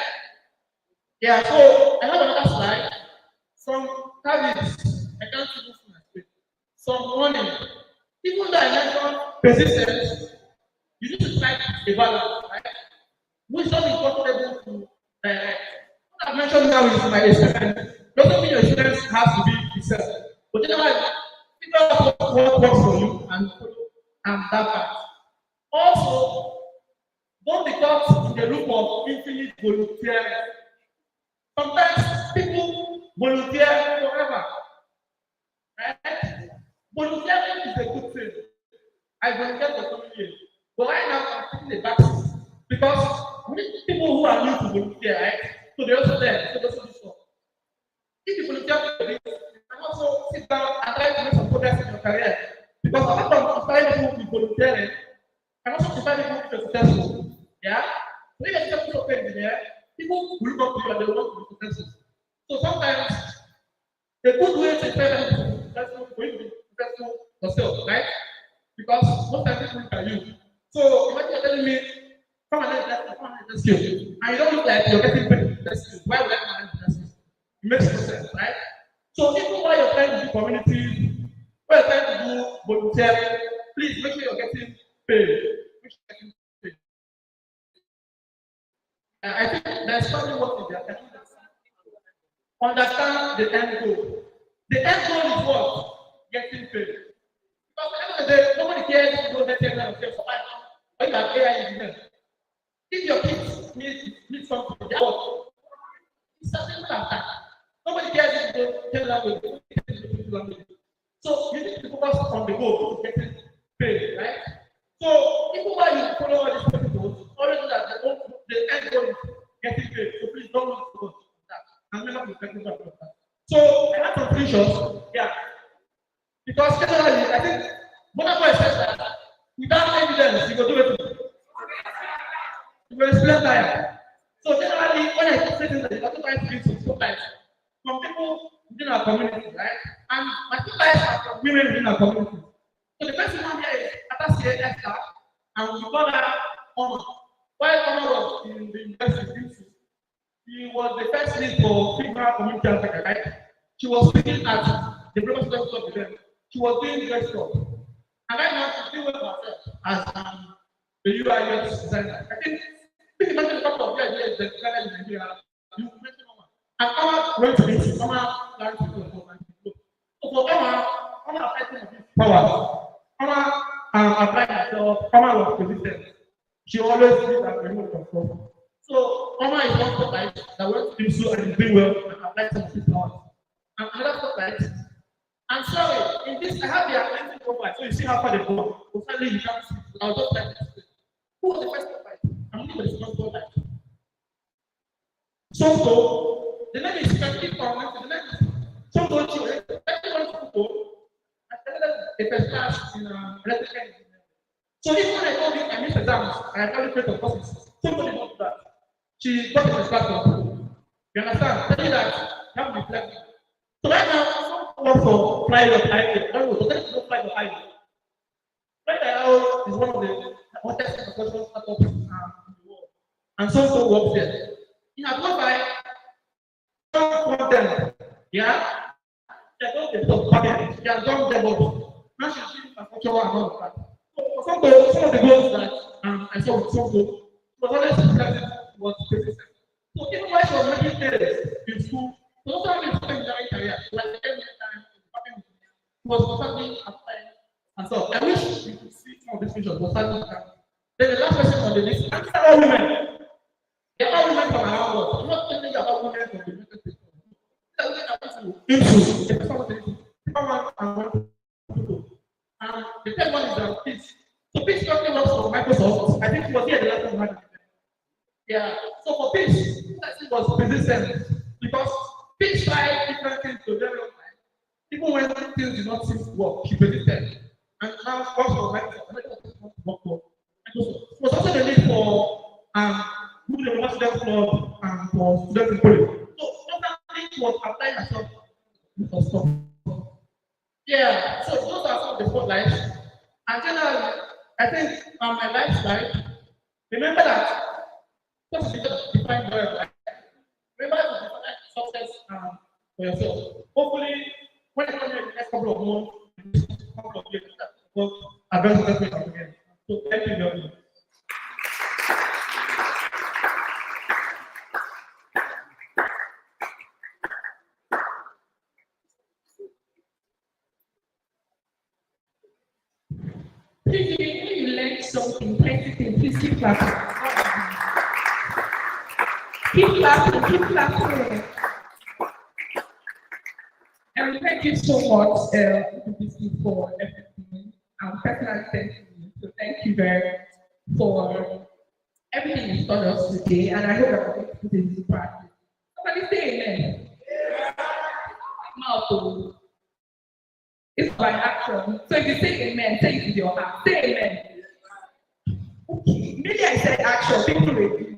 Yeah, so I have another slide. Some habits, I can't see this in my screen. Some warning. Even though I mentioned persistence, you need to strike a balance, right? Wisdom is comfortable to direct. What I've mentioned now is my experience. Doesn't mean your experience has to be the same. But generally, figure out what works for you and follow and that path. Also, don't be caught in the loop of infinite volunteering. Sometimes people volunteer forever. Right? Volunteering is a good thing. I volunteered for so many years. But right now I'm taking a back seat because we need people who are new to volunteer, right? So they also there, so they also do stuff. If you volunteer for this, you can also sit down and try to make some progress in your career. Because apart from inspiring people with volunteering, you can also inspire people to be successful. Yeah? So if you're a successful engineer, people will look up to you and they want to be successful. So sometimes a good way to inspire them to be successful for you to be successful yourself, right? Because most times people look at you. So imagine you're telling me, come and learn that skill. And you don't look like you're getting paid with that skill. Why would I come and learn that skill? It makes no sense, right? So even while you're trying to do community, while you're trying to do volunteering, please make sure you're getting paid. Make sure you're getting paid. I think there's probably what in there. Understand the end goal. The end goal is what? Getting paid. Because at the end of the day, nobody cares if you go get $10 for life. Or you have AI engineer. If your kids need something, they are what? It's something like that. Nobody cares if you go 10 language. So you need to focus on the goal of getting paid, right? So even while you follow all these principles, always know that the end goal is getting paid. So please don't lose focus on that. I'm never reflecting about that. So I have some features, yeah. Because generally, I think Bonaparte says that without evidence, you go do it. You will explain that. So generally, when I say things like that, I try to give some spotlights from people within our community, right? And my spotlights are from women within our community. So the first one here is Ataskia Esther, and we call her Honor. While Honor was in the university, she was the first lead for female community Africa, right? She was speaking at the Global Students Club event. She was doing great stuff. And right now, she's doing well for herself as the UI UX designer. I think if you mention a couple of years that designer in Nigeria, you mention Oma. And Oma went to this, Oma learned to do. So for Oma applied some of these powers. Oma applied herself, Oma was persistent. She always did that remote control. So Oma is one spotlight that went to do so and is doing well and applied some of these powers. And another spotlight. I'm sorry, in this I have the attention profile, so you see how far they go. So finally you can't see. I'll just like this. Who was the first spotlight? I'm looking for the first spotlight. So the name is strategic government, the name is everyone to go. I started a first class in electrical engineering. So even when I told you I missed exams, I had only paid for courses. Somebody knows that. She got a first class from school. You understand? Tell you that you have to be flexible. So right now, some work for private highway. No, private highway. Private highway is one of the hottest construction startups in the world. And so works there. In Atlanta, them, yeah, they don't get top package, they are done DevOps. Now she's doing infrastructure and all of that. So some of the goals that I saw with Sonko was always was persistent. So even when she was making sales in school, she also had a career, like every time was constantly applying and so I wish you could see some of these pictures, but sadly, then the last question on the list, and these are all women. They're all women from around the world. I'm not telling you about women from the United States. These are women I want to into. The first one is people want and want to. And the third one is Peach. So Peach currently works for Microsoft. I think she was here the last time. Yeah. So for Peach, it was persistent because Peach tried different things for a very long time. Even when things did not seem to work, she persisted. And now works for Microsoft. Microsoft wants to work for Microsoft. It was also the need for good ambassador club and for students in college. So constantly she was applying herself for stuff. Yeah, so those are some of the spotlights. And generally, I think my lifestyle, remember that just define your life. Remember to define success for yourself. Hopefully, when you come here in the next couple of months, couple of years, we'll advance success again. So thank you very much. Please, when you learn something, please keep clapping. Keep clapping, keep clapping. And thank you so much, for everything. Personally, thank you. So thank you very much for everything you've taught us today, and I hope that we're going to put it into practice. Somebody say amen. Mouth. It's by action. So if you say amen, say it with your heart. Say amen. Okay. Maybe I said action. People ready.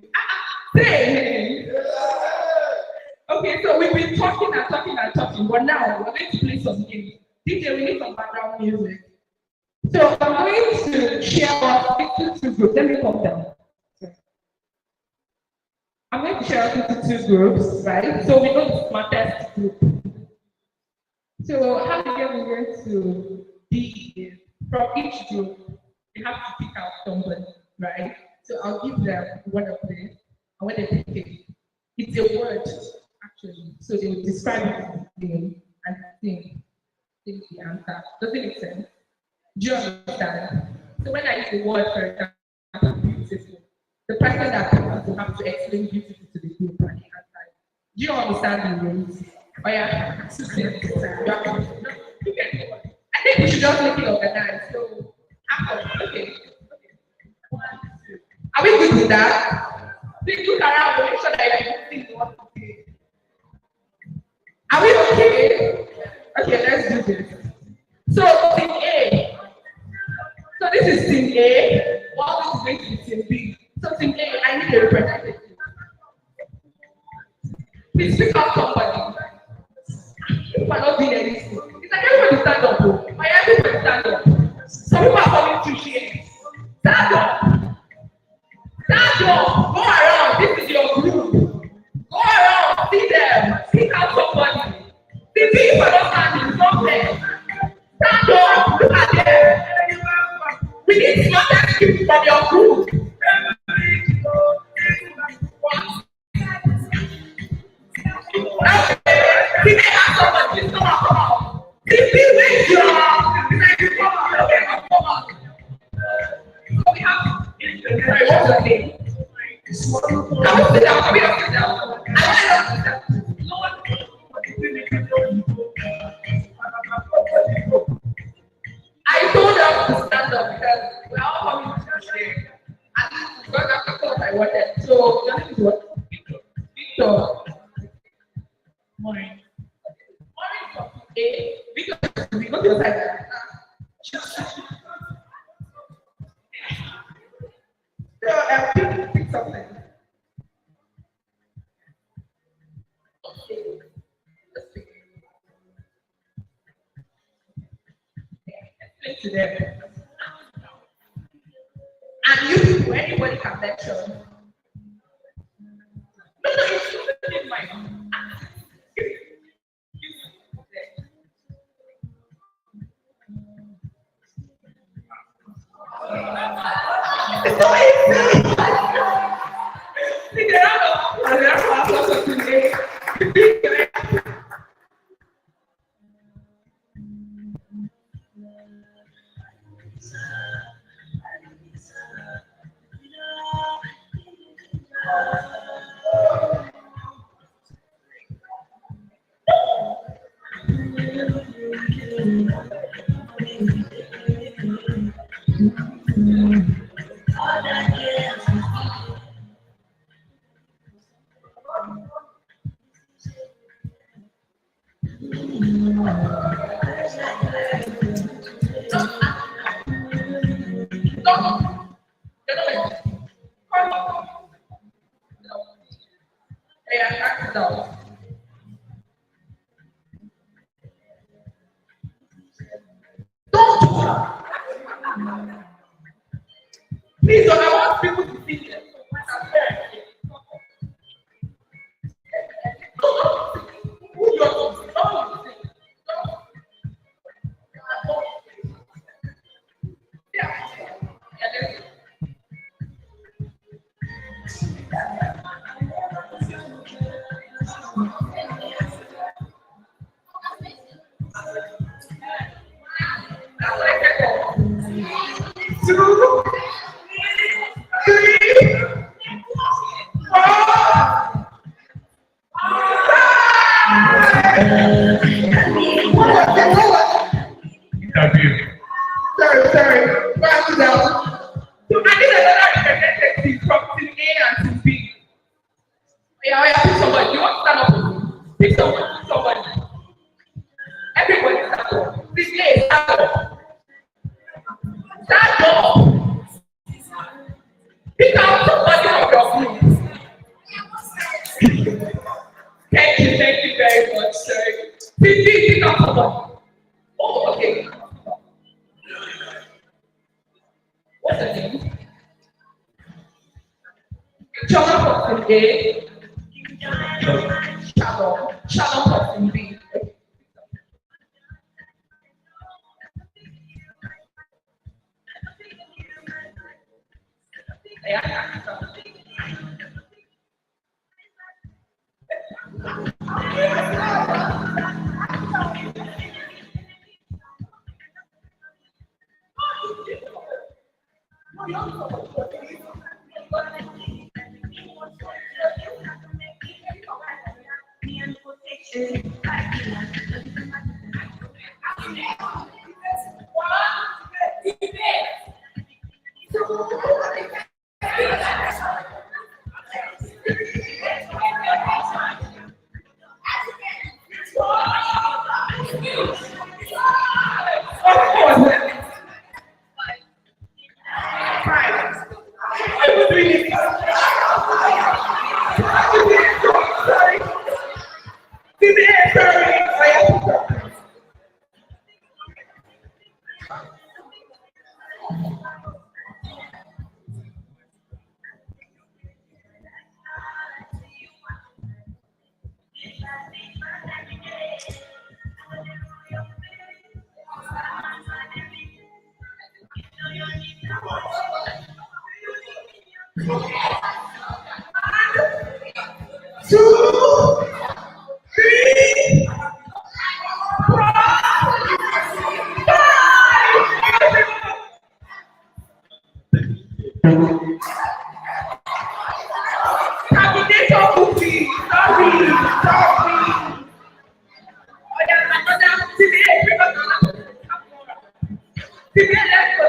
Say amen. Okay, so we've been talking and talking and talking, but now we're going to play some games. DJ, we need some background music. So I'm going to share us into two groups. Let me come down. I'm going to share us into two groups, right? So we know the smartest group. So how the game we're going to be is from each group, they have to pick out somebody, right? So I'll give them one of them, and when they pick it, it's a word, actually. So they will describe it as a thing and think the answer. Does it make sense? Do you understand? So when I use the word, for example, beautiful, the person that picks will have to explain beautiful to the group and the answer. Do you understand the rules? Oh yeah, I think we should just make it organized. So, okay. Are we good with that? Please look around to make sure that you're doing what to say. Are we okay? Okay, let's do this. So, team A. So this is team A. While this is going to be team B. So team A, I need a representative. Please pick up somebody. If we're not doing anything, it's like everybody stand up. Why everybody stand up? Some people are coming to share. Stand up. Stand up. Go around. This is your group. Go around. See them. Pick out somebody. The people are not standing. Stop there. Stand up. Look at them. We need smarter people from your group. Did they have somebody? Come on. Did we wait your come on. So we have sorry, what's your name? Come on, sit down. Come here, sit down. I told them to stand up because we're all coming to share. And because that's what I wanted. So your name is what? Victor. Morning. Morning from A, because we go to the side. So pick something. Explain to them. And you people, anybody can mention. No, it's not mine. It's so easy. Figure out what today. Please, I want people to see this. Interview. Sorry. Back down. So I need another representative from team A and team B. Yeah, pick somebody. You want to stand up? Pick somebody. Everybody stand up. Team A, stand up. Stand up. Pick out somebody from your group. Thank you very much, sir. Team B, pick out somebody. Oh, okay. What's the name? Shalom from A. Shalom from B.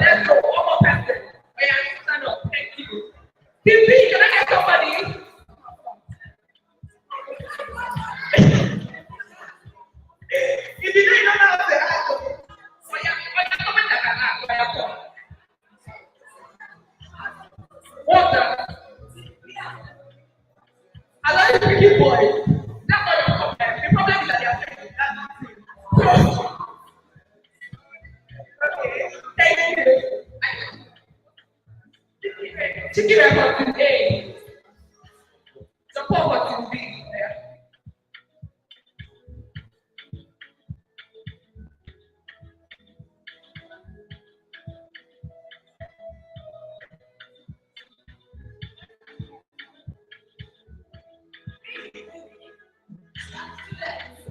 Let's go. One more person. Stand up. Thank you. TV, can I get somebody? If you don't know how to ask, water. I like the big boys. That's not the problem. The problem is that they are saying that's the thing. Okay, thank you. Chicken record in A. Support what in B.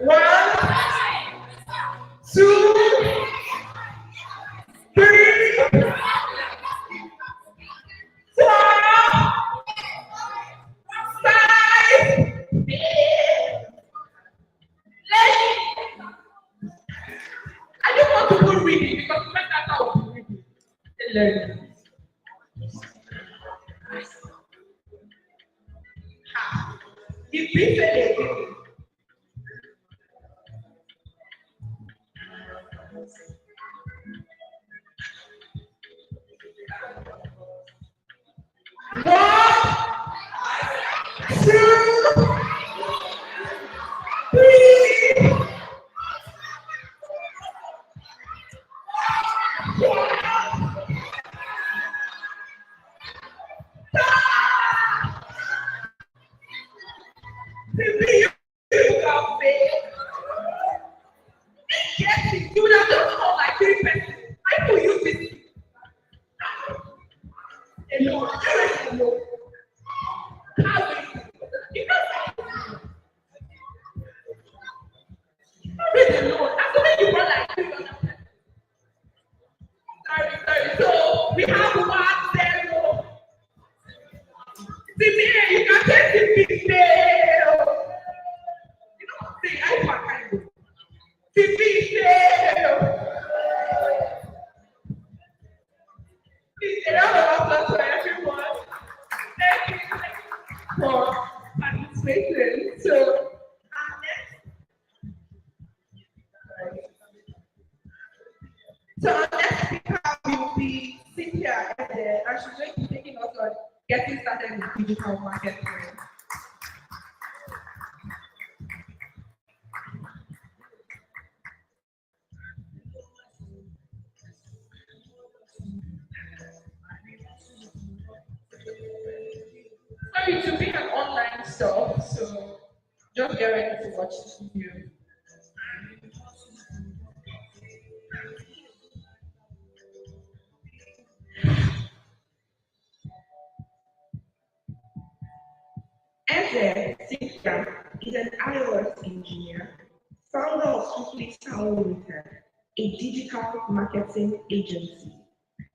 One, two, three. reading because the first answer was reading. Learning. If we say again, yes, you would have just called like 3 persons. I will use it. Alone. Alone. How will you? You can't read alone. Assuming you brought like 3 other persons. Sorry. So we have 1-0. Timmy, you can take the big nail. You know what I'm saying? I can't do. Timmy, nail. Please, a round of applause for everyone. Thank you for participating. So, our next speaker will be Cynthia, and she's going to be taking us on getting started with digital marketing. Sorry, it will be an online stuff, so just get ready to watch this video. Eze Cynthia is an iOS engineer, founder of Swiftly Sound Limited, a digital marketing agency,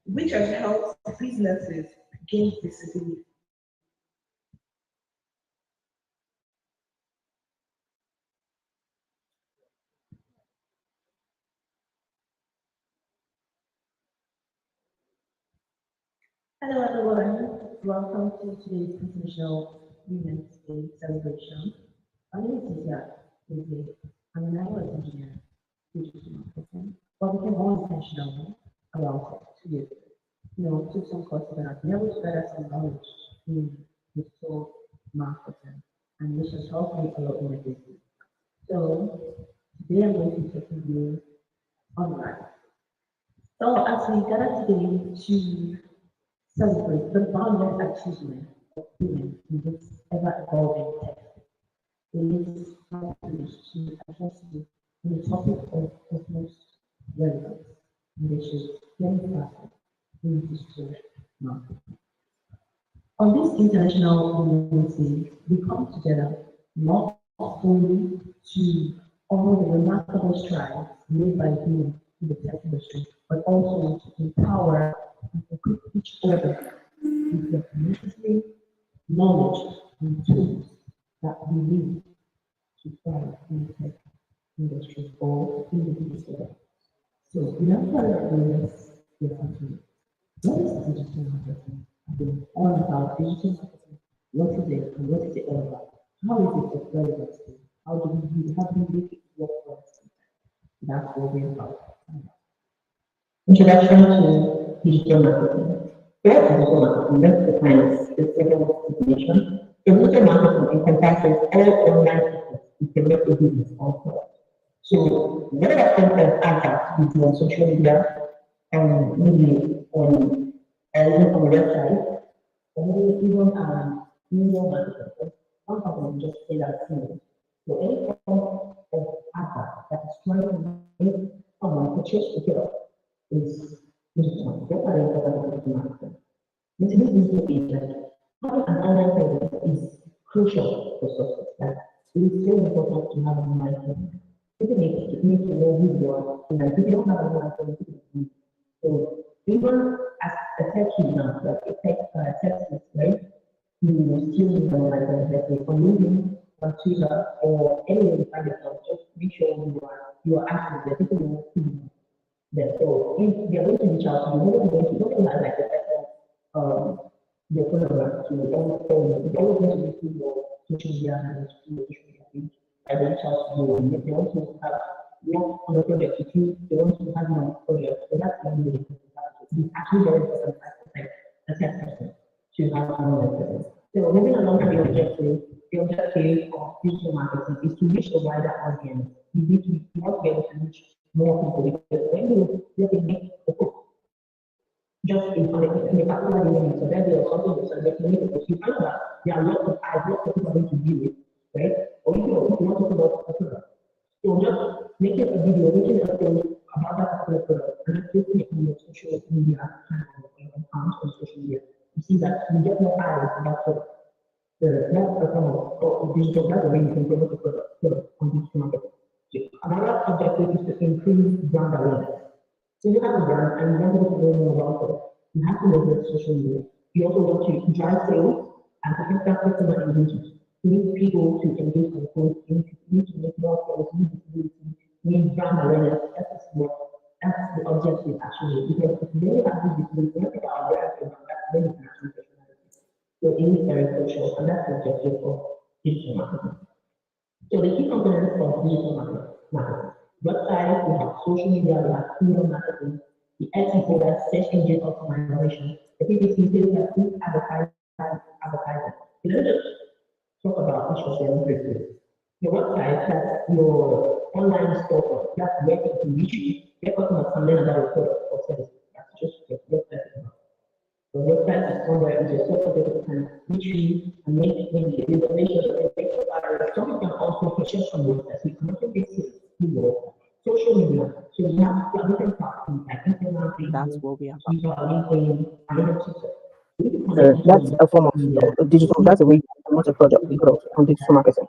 which has helped businesses gain visibility. Hello everyone, welcome to today's International Women's Day celebration. My name is Cynthia. I'm an iOS engineer, digital marketing, but became more intentional around 2 years ago. Took some courses and I've been able to gather some knowledge in digital marketing, and which has helped me a lot in my business. So today I'm going to be taking you online. So as we gather today to celebrate the boundless achievement of women in this ever-evolving tech, it is my privilege to address you on the topic of utmost relevance, which is getting started in digital marketing. On this International Women's Day, we come together not only to honor the remarkable strides made by women in the tech industry, but also to empower and equip each other with the necessary knowledge and tools that we need to thrive in the tech industry or in the digital world. So, without further ado, let's get into it. What is digital marketing? I've been all about digital marketing. What is it and what is it all about? How is it of relevance to? How do we make it work for us? That's what we're about. Introduction to digital marketing. Here at digital marketing, let's define the second definition. Digital marketing encompasses all online efforts to promote a business or product. So, whether that content adverts we do on social media, and maybe on even on the website, or maybe even email marketing, one company just say that to so any form of advert that is trying to make someone purchase the product is digital. That's very important for digital marketing. In today's digital age, having an online presence is crucial for success. Like, it is so important to have an online presence. People need to know who you are. And if you don't have an online presence, so even as a tech now, like a tech right? You still need an online presence. Let's say on LinkedIn, on Twitter, or anywhere you find yourself, just make sure you are active there. People know who you are. them. So if they're going to reach out to you, nobody has like the their photograph to it's always going to be through your social media and through your social media page. They reach out to you, and if they want to have work on the project with you, they want to have you on the project. So that's one way it's actually very important as a person to have one person. So moving along to the objective of digital marketing is to reach a wider audience. You need to not be able to reach more people because when you let it make a post, just in a particular moment, so that or something so that you need to you find out there are lots of eyes, lots of people going to view it, right? Or if you want to talk about a product. So just making a video, making a post about that particular product, and then posting it on your social media channel or account on social media. You see that you get more eyes about product. That's a form of digital, that's the way you can promote the product on digital marketing. Another objective is to increase brand awareness. So you have a brand and you want people to know more about it. You have to leverage social media. You also want to drive sales and to impact customer engagement. You need people to engage with posts. You need to make more sales. You need visibility. You need brand awareness. That's the objective actually. Because if you have this visibility, when people are aware of your brand, that's when you can actually personalize it. So it is very crucial, and that's the objective of digital marketing. So the key components of digital marketing. Website, we have social media, we have email marketing, the SEO, that's search engine optimization, the PPC, things like food advertising. So let's just talk about each of them briefly. Your website, that's your online store, that's where you can reach you, get customers come in about your product or service. That's just your website. The website is somewhere in your social media can reach you and make maybe information and make it better. Some can also purchase from websites. We can also get through your website. Social media. So you have different platforms like Instagram, That's what we have. Twitter, LinkedIn, and even TikTok. That's a form of digital. That's a way to promote a product on digital marketing.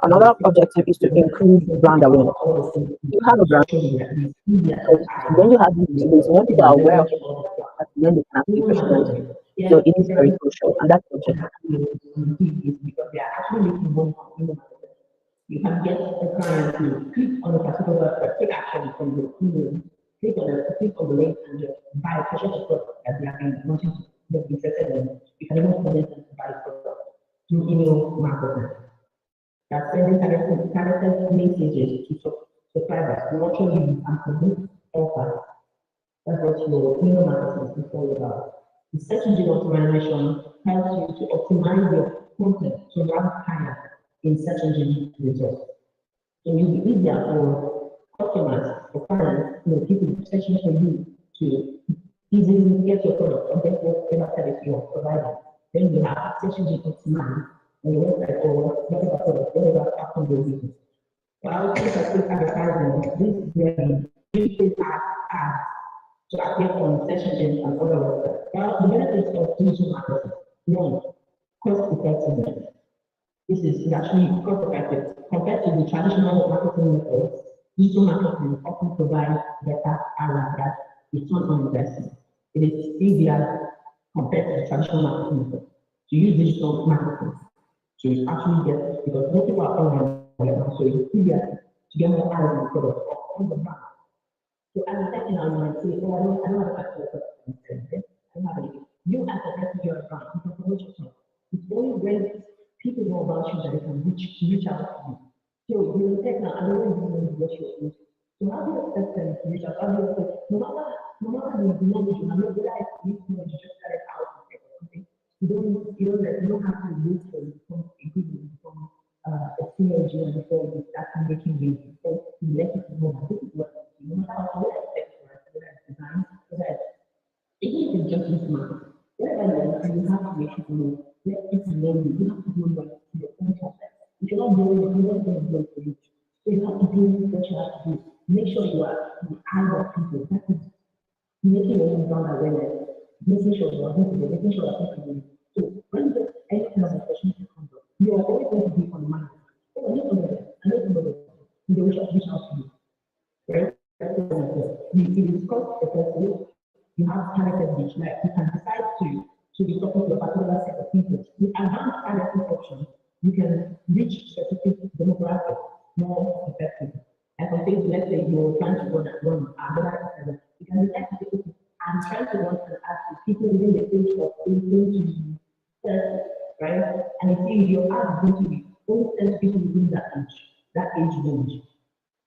Another objective is to increase brand awareness. You have a brand, when you have this visibility, when people are aware of it, then they can actually personalize it. So it is very crucial, and that's the objective. Because they are actually making money from the you can get a client to click on a particular take action from your email, click on the link and just buy a purchase of product that they have been wanting to get interested in. You can even convince them to buy the product through email marketing. That's sending targeted messages to subscribers, nurture leads and promote offers. That's what your email marketing is all about. The search engine optimization helps you to optimize your content to rank higher in search engine results. So it will be easier for customers, for clients, people searching for you to easily get your product or get whatever service you are providing. Then you have search engine optimized on your website or whatever product, whatever platform you're using. So I would say that advertising, this is where you can ads to appear on search engines and other websites. Now, the benefits of digital marketing: one, cost effectiveness. This is actually cost effective compared to the traditional marketing methods. Digital marketing often provides better ROI, return on investment. It is easier compared to the traditional marketing method to use digital marketing to actually get, because most people are online, so it's easier to get more eyes on the product on the brand. So as a second, I might say, oh, I don't have a particular product. I don't have anything. You as a person, you're a brand, you can promote yourself. It's only when people know about you that they can reach out to you. So you will take now, I don't know what you're doing. So how do you expect them to reach out? How do you expect, no matter the knowledge you have, no matter if you just started out or something, you don't have to wait for you to become a good one, become a senior engineer before you start making waves. So you let people know that this is what you know, no matter how you expect, whether it's design, whether it's even if it's just this market, whatever you have to make people know, let people know you have to do what your own process. If you're not doing it, you're not going to do it for you. So you have to do what you have to do. Make sure you are the eye of people. That is making your own brand awareness, making sure you are visible, making sure that people know. So when the any kind of opportunity comes up, you are always going to be on mind. Oh, I need to know that. I need to know that. They will reach out to you. Right? It is cost effective. You have targeted reach, like you can decide to be talking to a particular set of people. With advanced targeting options, you can reach specific demographics more effectively. And for things, let's say you're trying to run another And you have to say, okay, I'm trying to want to ask the people within the age of 18 to 30, right? And you see your ad is going to be only 10 people within that age range.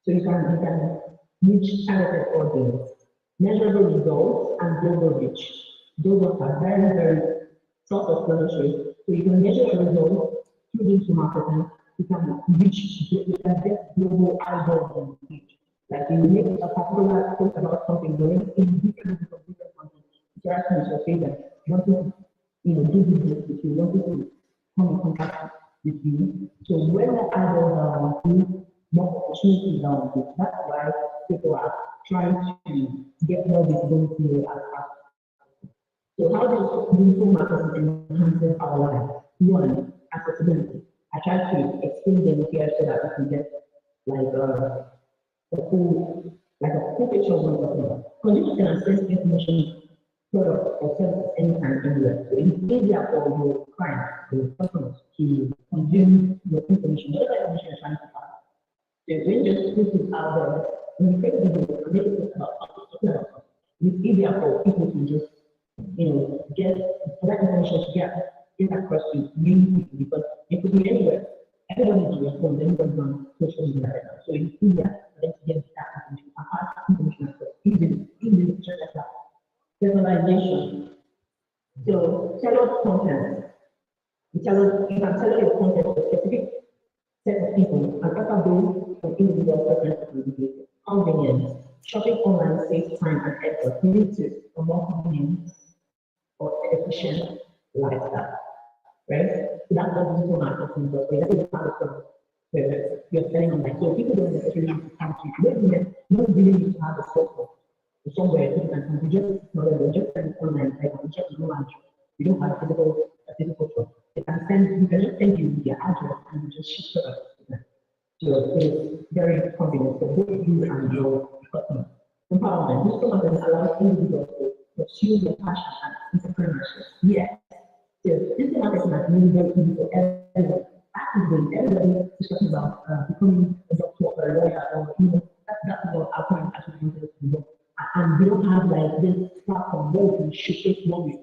So you can reach targeted audience, measurable results, and global reach. Those are very, very self-explanatory. So you can measure your results through into marketing. You can you can get global eyeballs on the page. Like you make a particular post about something, you're in different content. Interaction with your page, you want to, do business with you, want to come in contact with you. So when the eyeballs are on you, more opportunities are on you. That's why people are trying to get more visibility as fast. So how does digital marketing enhance our life? One, accessibility. I try to explain them here so that we can get like a full picture of what we're talking about. Because you can access information, product or service anytime, anywhere. So it's easier for your clients, your customers to consume your information, whatever information you're trying to find. So when you just put it out there, when you take a video and make it about something, it's easier for people to just get for that information to get across to many people because it could be anywhere. Everyone is on your phone, everyone's on social media right now. So it's easier for them to get that information and pass information across easily, just like that. Personalization. So tailored content. You can tailor your content to a specific set of people and offer those from individual preferences and behavior. Convenience. Shopping online saves time and effort, leading to a more convenient or efficient lifestyle, right? So that's what digital marketing does. That's the part of you're selling online. So people don't necessarily need to come to you. You don't really need to have a store somewhere people can come. You just send it online, like you just no address. You don't have a physical store. You can just send you their address and you just ship it to them. So it's very convenient for both you and your customer. Empowerment. Digital marketing allows individuals to pursue their passion and entrepreneurship. Yes. So digital marketing has made it very easy for everyone. Actively, everybody is talking about becoming a doctor or a lawyer or that's what our parents actually wanted us to do. And we don't have like this platform where we can showcase what we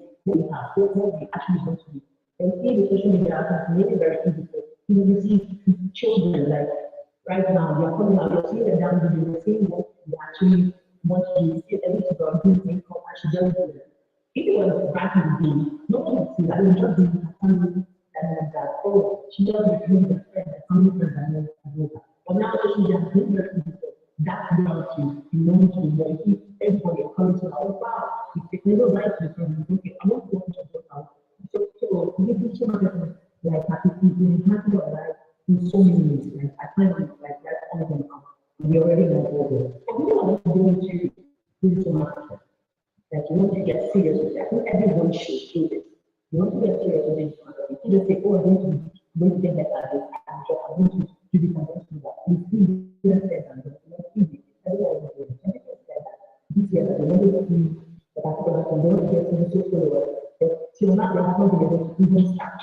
have, what we actually want to do. And see the social media has made it very easy for you see children like right now, they are coming out, you're seeing them down video, you're seeing what they actually want to do, see everything about doing income, and she does do it. If it was back in the day, no one would see that. It would just be her family that, oh, she does it with her friends, her family friends, and all that. But now social media has made it very easy for that girl to know to know. You see everybody encouraging her, oh wow, if they never write to them, okay, I want to go to the house. So this is so much like happy your life in so many ways. Like I find it like that's all of them now. We already know all this. And we want to go into digital marketing. Like you want to get serious with it. I think everyone should do this. You want to get serious with digital marketing. You just say, oh, I'm going to get better at this. I'm going to do this, I'm going to do that. You see this said and it's easy. Everyone is doing it. Everyone said that this year that they want to see the particular thing, they want to get to the social followers. But till now, they haven't been able to even start.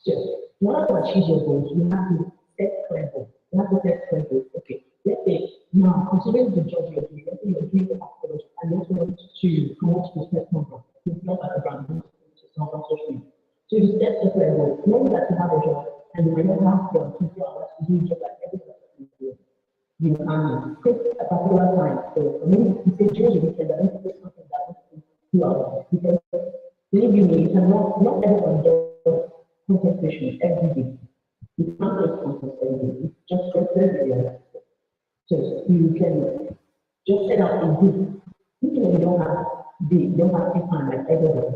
So in order to achieve your goals, you have to set clear goals. You have to set clear goals. Okay, let's say now considering the job you're doing, let's say you're doing the approach and you also want to promote your personal brand, yourself as a brand, yourself on social media. So you set a clear goal, knowing that you have a job and you might not have the 24 hours to do just like every other person doing. You can take a particular time. So maybe you say during the weekend, I don't take something that I want to 2 hours because believe me, you cannot not everyone does content creation every day. You can't make content every day. It's just very realistic. So you can just set up a group. Even if you don't have free time like everybody.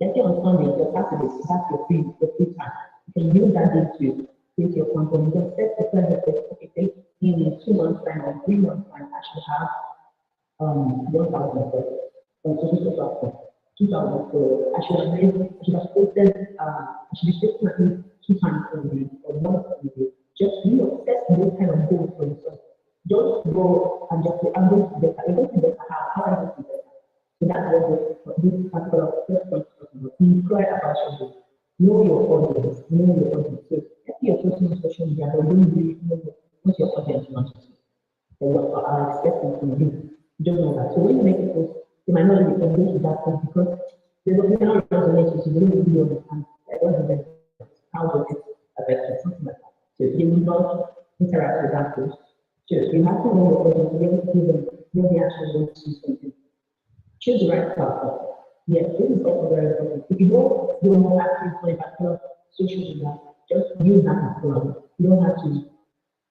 Let's say on Sundays or Saturdays, that's your free time. You can use that day to create your content. You can set the plan that says, okay, say in 2 months time or 3 months time, I should have 1,000 on social platform. 2,000 for I should have posted I should be posting at least 2 times a week or once a day. Just set those kind of goals for yourself. Don't go and just say I'm going to better. I'm going to better how am I going to better? So that's what this particular first point is about. Inquire about your goals. Know your audience. So if you're posting on social media, but don't really know what your audience wants to see or what are expecting from you. You don't know that. So when you make a post, They might not even engage with that point because there's a cannot resonate with you, they don't really understand like, what is it, how does it affect you, something like that. So they will not interact with that post. So you have to know what to be able to give them when they actually want to do something. Choose the right platform. Yes, this is also very important. If you don't do more active for a particular social media, just use that as well. You don't have to.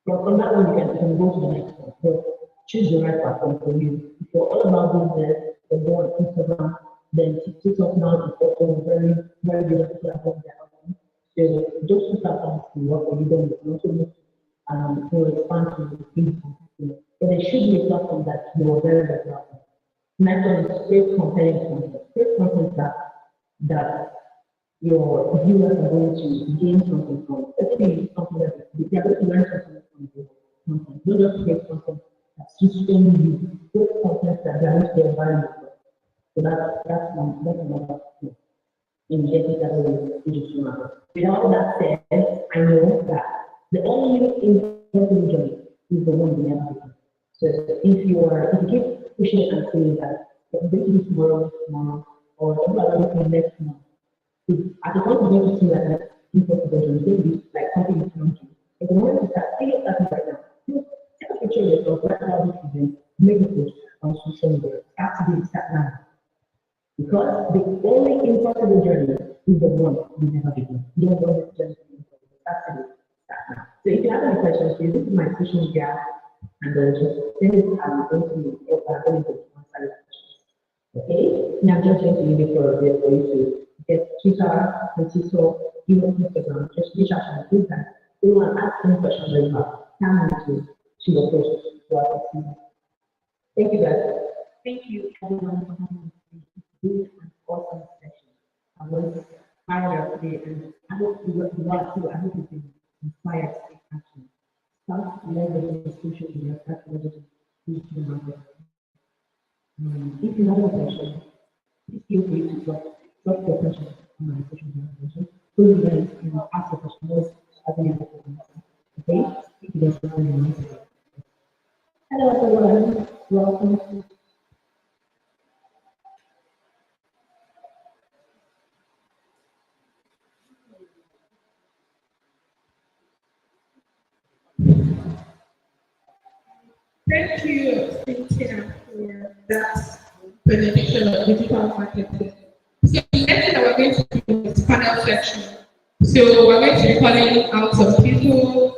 From that one, you can go to the next one. But choose the right platform for you. If you're all about business, then go on Instagram, then TikTok now is also very, very good platform. So those two platforms can work for you. Then you can also look to expand to the things. But there should be a platform that you're very, very platform. Next one is create compelling content. Create content that your viewers are going to gain something from. Especially something that they are going to learn something from the content. Don't just create content that's just only you. Create content that they are going to get value from. So that's another thing. In getting that way into market. With all that said, I know that the only individual is the one we have to do. So if you keep pushing it and saying that you're going to do tomorrow, or you are going to do next month, at the point you're going to see that impossible, you're going to be like something you can't do. At the moment you start saying that right now, you take a picture of yourself, write about this event, make a post on social media, start today, start now. Because the only impossible journey is the one we never begin. You don't know this journey is impossible. That's it. Start now. So if you have any questions, please, this is my social media, and just send it. I'm going to answer your questions. Okay? Now I'm just going to leave it for a bit for you to get Twitter, and TikTok, even Instagram. Just reach out to my group and they will ask any questions that you have. Come on to your post. Thank you guys. Thank you everyone for having me. This an awesome session. I was inspired today, and I hope you are too. I hope you've been inspired to take action. Start leveraging social media, start leveraging digital marketing. If you have a question, please feel free to drop your question on my social media question. Please ask your question. I'll be able to answer. Okay? Thank you guys for having me. Hello everyone. Welcome to Thank you, Cynthia, for that presentation of digital marketing. So the next thing that we're going to do is panel section. So we're going to be calling out some people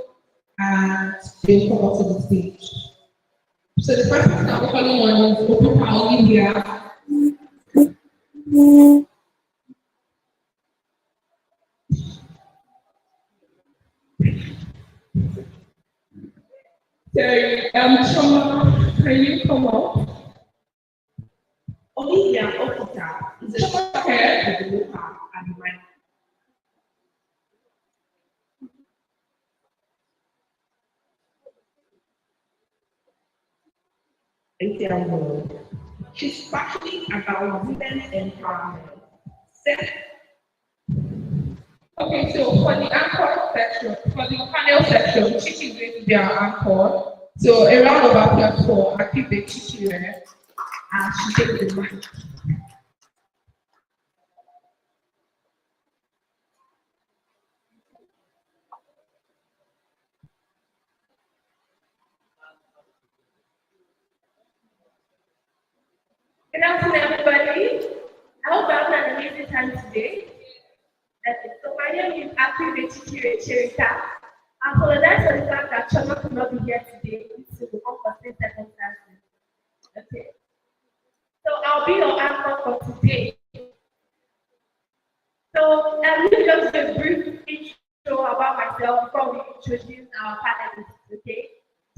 and they'll come up to the stage. So the first person that we're calling on is Oprah Olivia. So, Choma, can you come up? Olivia Okita is a short-haired developer and my She's passionate about women empowerment. Okay, so for the anchor section, for the panel section, Chichi is going to be our anchor. So a round of applause for Akibe Chichi there, and she takes the mic. Good afternoon, everybody. I hope I'm having an amazing time today. So my name is Akibe Cherita. I apologize for the fact that Choma could not be here today due to unforeseen circumstances. Okay. So I'll be your anchor for today. So I'm going to just do a brief intro about myself before we introduce our panelists. Okay.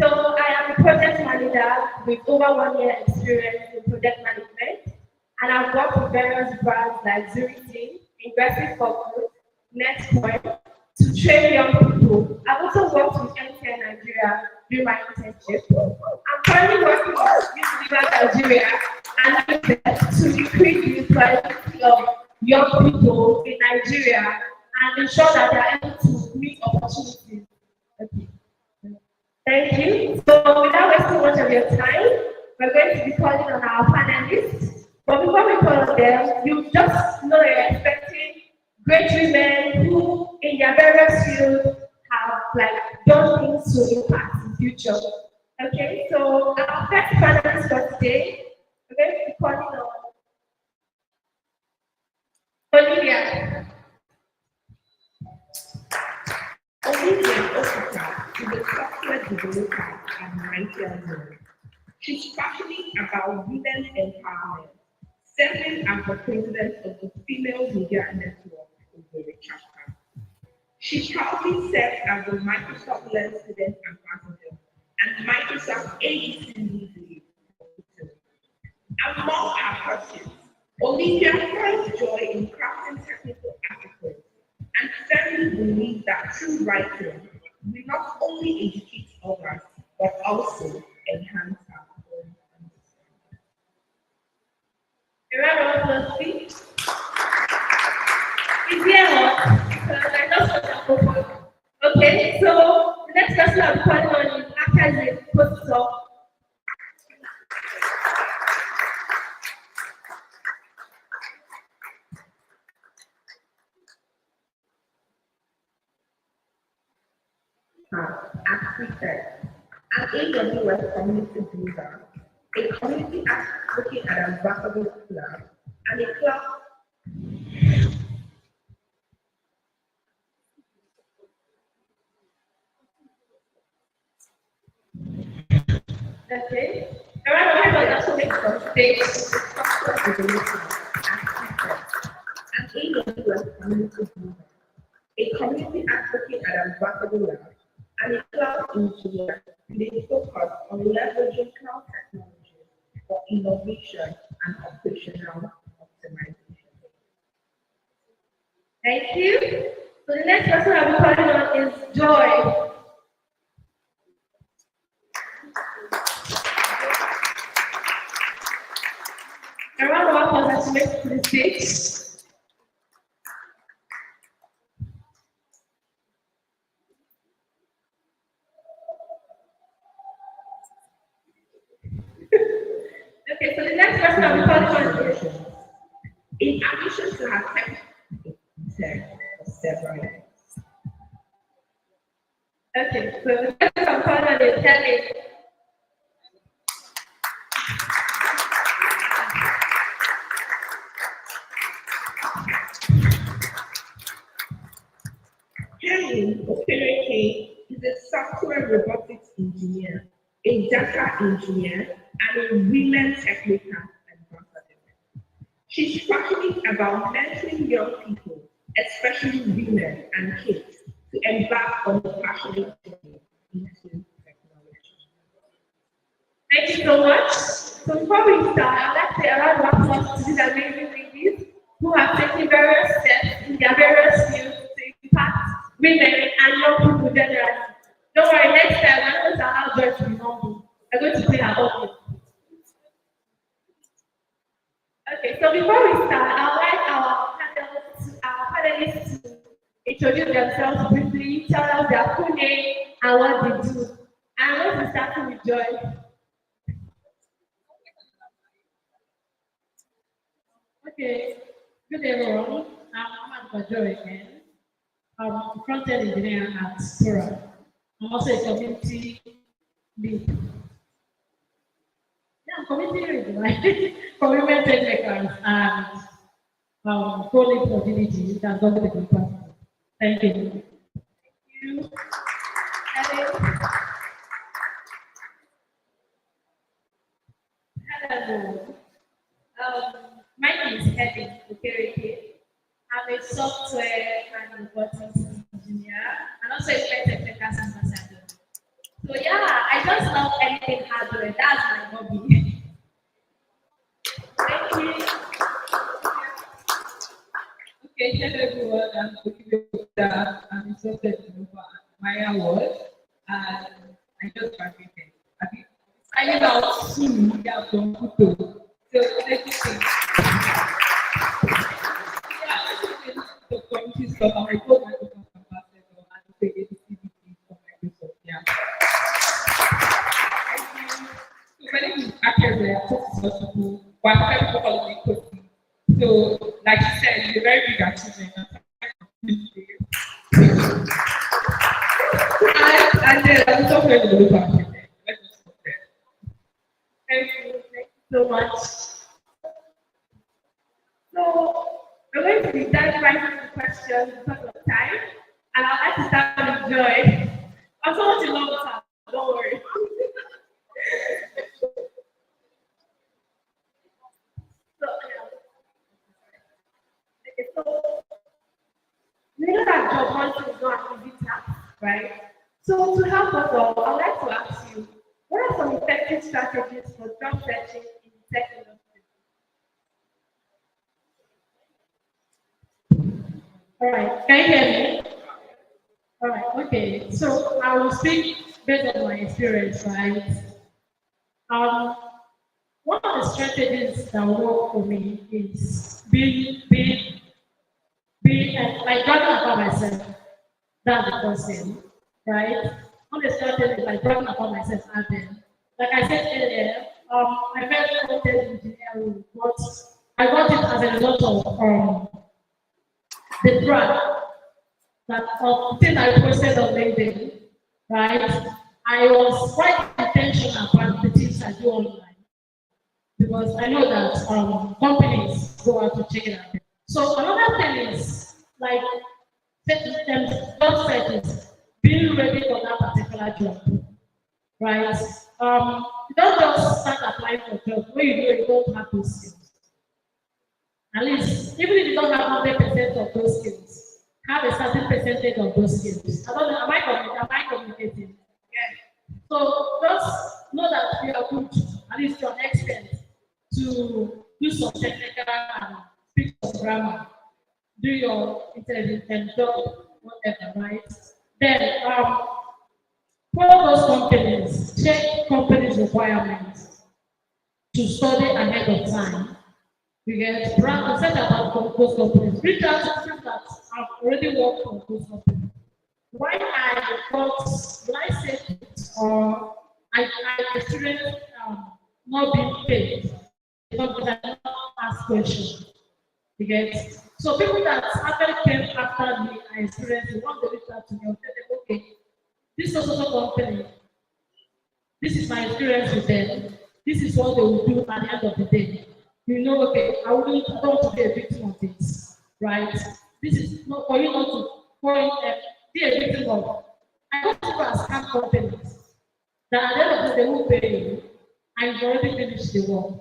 So I am a project manager with over 1 year experience in project management, and I've worked with various brands like Zurich, Investment for Good, NetPoint, to train young people. I've also worked with MTN Nigeria during my internship. I'm currently working with Unilever Nigeria and to increase the employability of young people in Nigeria and ensure that they are able to meet opportunities. Okay. Thank you. So without wasting much of your time, we're going to be calling on our panelists. But before we call on them, you just know you're expecting great women who, in their various fields, have like done things to impact the future. Okay, so our first panelist for today, we're going to be calling on Olivia. Olivia Osaka is a software developer and writer. She's passionate about women's empowerment, serving as the president of the Female Media Network Owerri chapter. She proudly serves as the Microsoft Learn Student Ambassador and Microsoft AEC Lead. Among our pursuits, Olivia finds joy in crafting technical articles and firmly believes that true writing will not only educate others, but also enhance our own understanding. A round of applause, please. Is there one? I just want to open. Okay, so the next person I'll be calling on is actually a postdoc. As we said, an AWS community builder, a community looking at ambassador club, and a club. Okay, a round of applause also makes some stage. An AWS community builder, a community advocate at Ambassador Lab, and a cloud engineer with a focus on leveraging cloud technology for innovation and operational optimization. Thank you. So the next person I'll be calling on is Joy. A round of applause as she makes it to the stage. Okay, so the next person I'll be calling on is in addition to her tech for several years. okay, so the next person I'm calling on is Kelly. Helen Okereke is a software robotics engineer, a data engineer, and a Women Techmakers ambassador. She's passionate about mentoring young people, especially women and kids, to embark on the passionate journey into technology. Thank you so much. So before we start, I'd like to say a round of applause to these amazing ladies who have taken various steps in their various fields to impact women and young people generally. Don't worry, next time I'm going to allow Joy to be humble. I'm going to play her off. Okay, so before we start, I'd like our panelists to introduce themselves briefly, tell us their full name and what they do. And I'm going to start with Joy. Okay, good day everyone. I'm Ahmad Joy again. I'm a front-end engineer at Sora. I'm also a community lead. Yeah, community lead, right? For Women Techmakers and co-lead for DDG, that's going to be fantastic. Thank you. Thank you. Hello. My name is Helen Okereke. I'm a software and robotics engineer and also a Techmakers ambassador. So yeah, I just love anything hardware. That's my hobby. Thank you. Okay, hello everyone. I'm Okiweta. I'm a software developer at Maya World, and I just graduated. I need out soon. Yeah, from Kuto. So let me see. The community stuff. I'm a co-Microsoft ambassador and the CDP for Microsoft. Yeah. So my name is Akeze. I'm talking to people, but I'm trying to call me So, like you said, it's a very big achievement. And then I'm talking about the local achievement. Let's just stop there. Thank you so much. So, we're going to be diving right into the questions because of time, and I'd like to start with Joy. I'm so much in love with her, don't worry. So, we know that job hunting is not an easy task, right? So to help us all, I'd like to ask you, what are some effective strategies for job searching in the tech industry? All right, can you hear me? All right, okay. So I will speak based on my experience, right? Um, One of the strategies that work for me is like talking about myself. That's the first thing, right? One of the strategies is like talking about myself out there. Like I said earlier, I felt content engineering, but I got it as a result of the drug that thing I posted on LinkedIn, right? I was quite intentional about the things I do online because I know that companies go out to check it out. So another thing is like job searches, being ready for that particular job, right? You don't just start applying for jobs when you don't have those skills. At least, even if you don't have 100% of those skills, have a certain percentage of those skills. I don't know, am I communicating? Yeah. So just know that you are good, at least you're an expert to do some technical and speak some grammar, do your interview and job, whatever, right? Then follow those companies, check companies' requirements to study ahead of time. You get brand set about those companies. Reach out to people that have already worked for those companies. Why I got, when I said it, or I experienced not being paid because I did not ask questions. You get so people that actually came after me, I experienced it. Once they reached out to me, I said, okay, this social company, this is my experience with them. This is what they will do at the end of the day. You know, okay, I don't want to be a victim of this, right? This is not for you not to be a victim of. I don't people as scam companies that at the end of the day they will pay you and you already finished the work.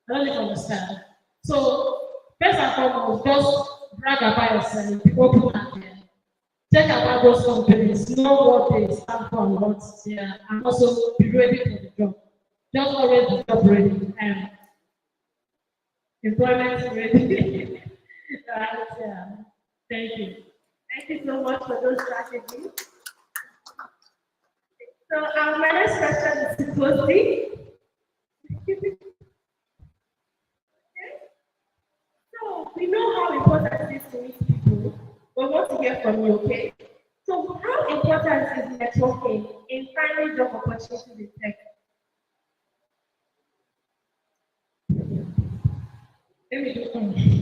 I don't even understand. So first and foremost, just brag about yourself, be open at the end. Check about those companies, know what they stand for and what they are, and also be ready for the job. Just always be job ready and employment ready. Right, yeah. Thank you. Thank you so much for those strategies. So my next question is to Kosi. So we know how important it is to meet people. We want to hear from you, okay? So how important is networking in finding job opportunities in tech? Let me do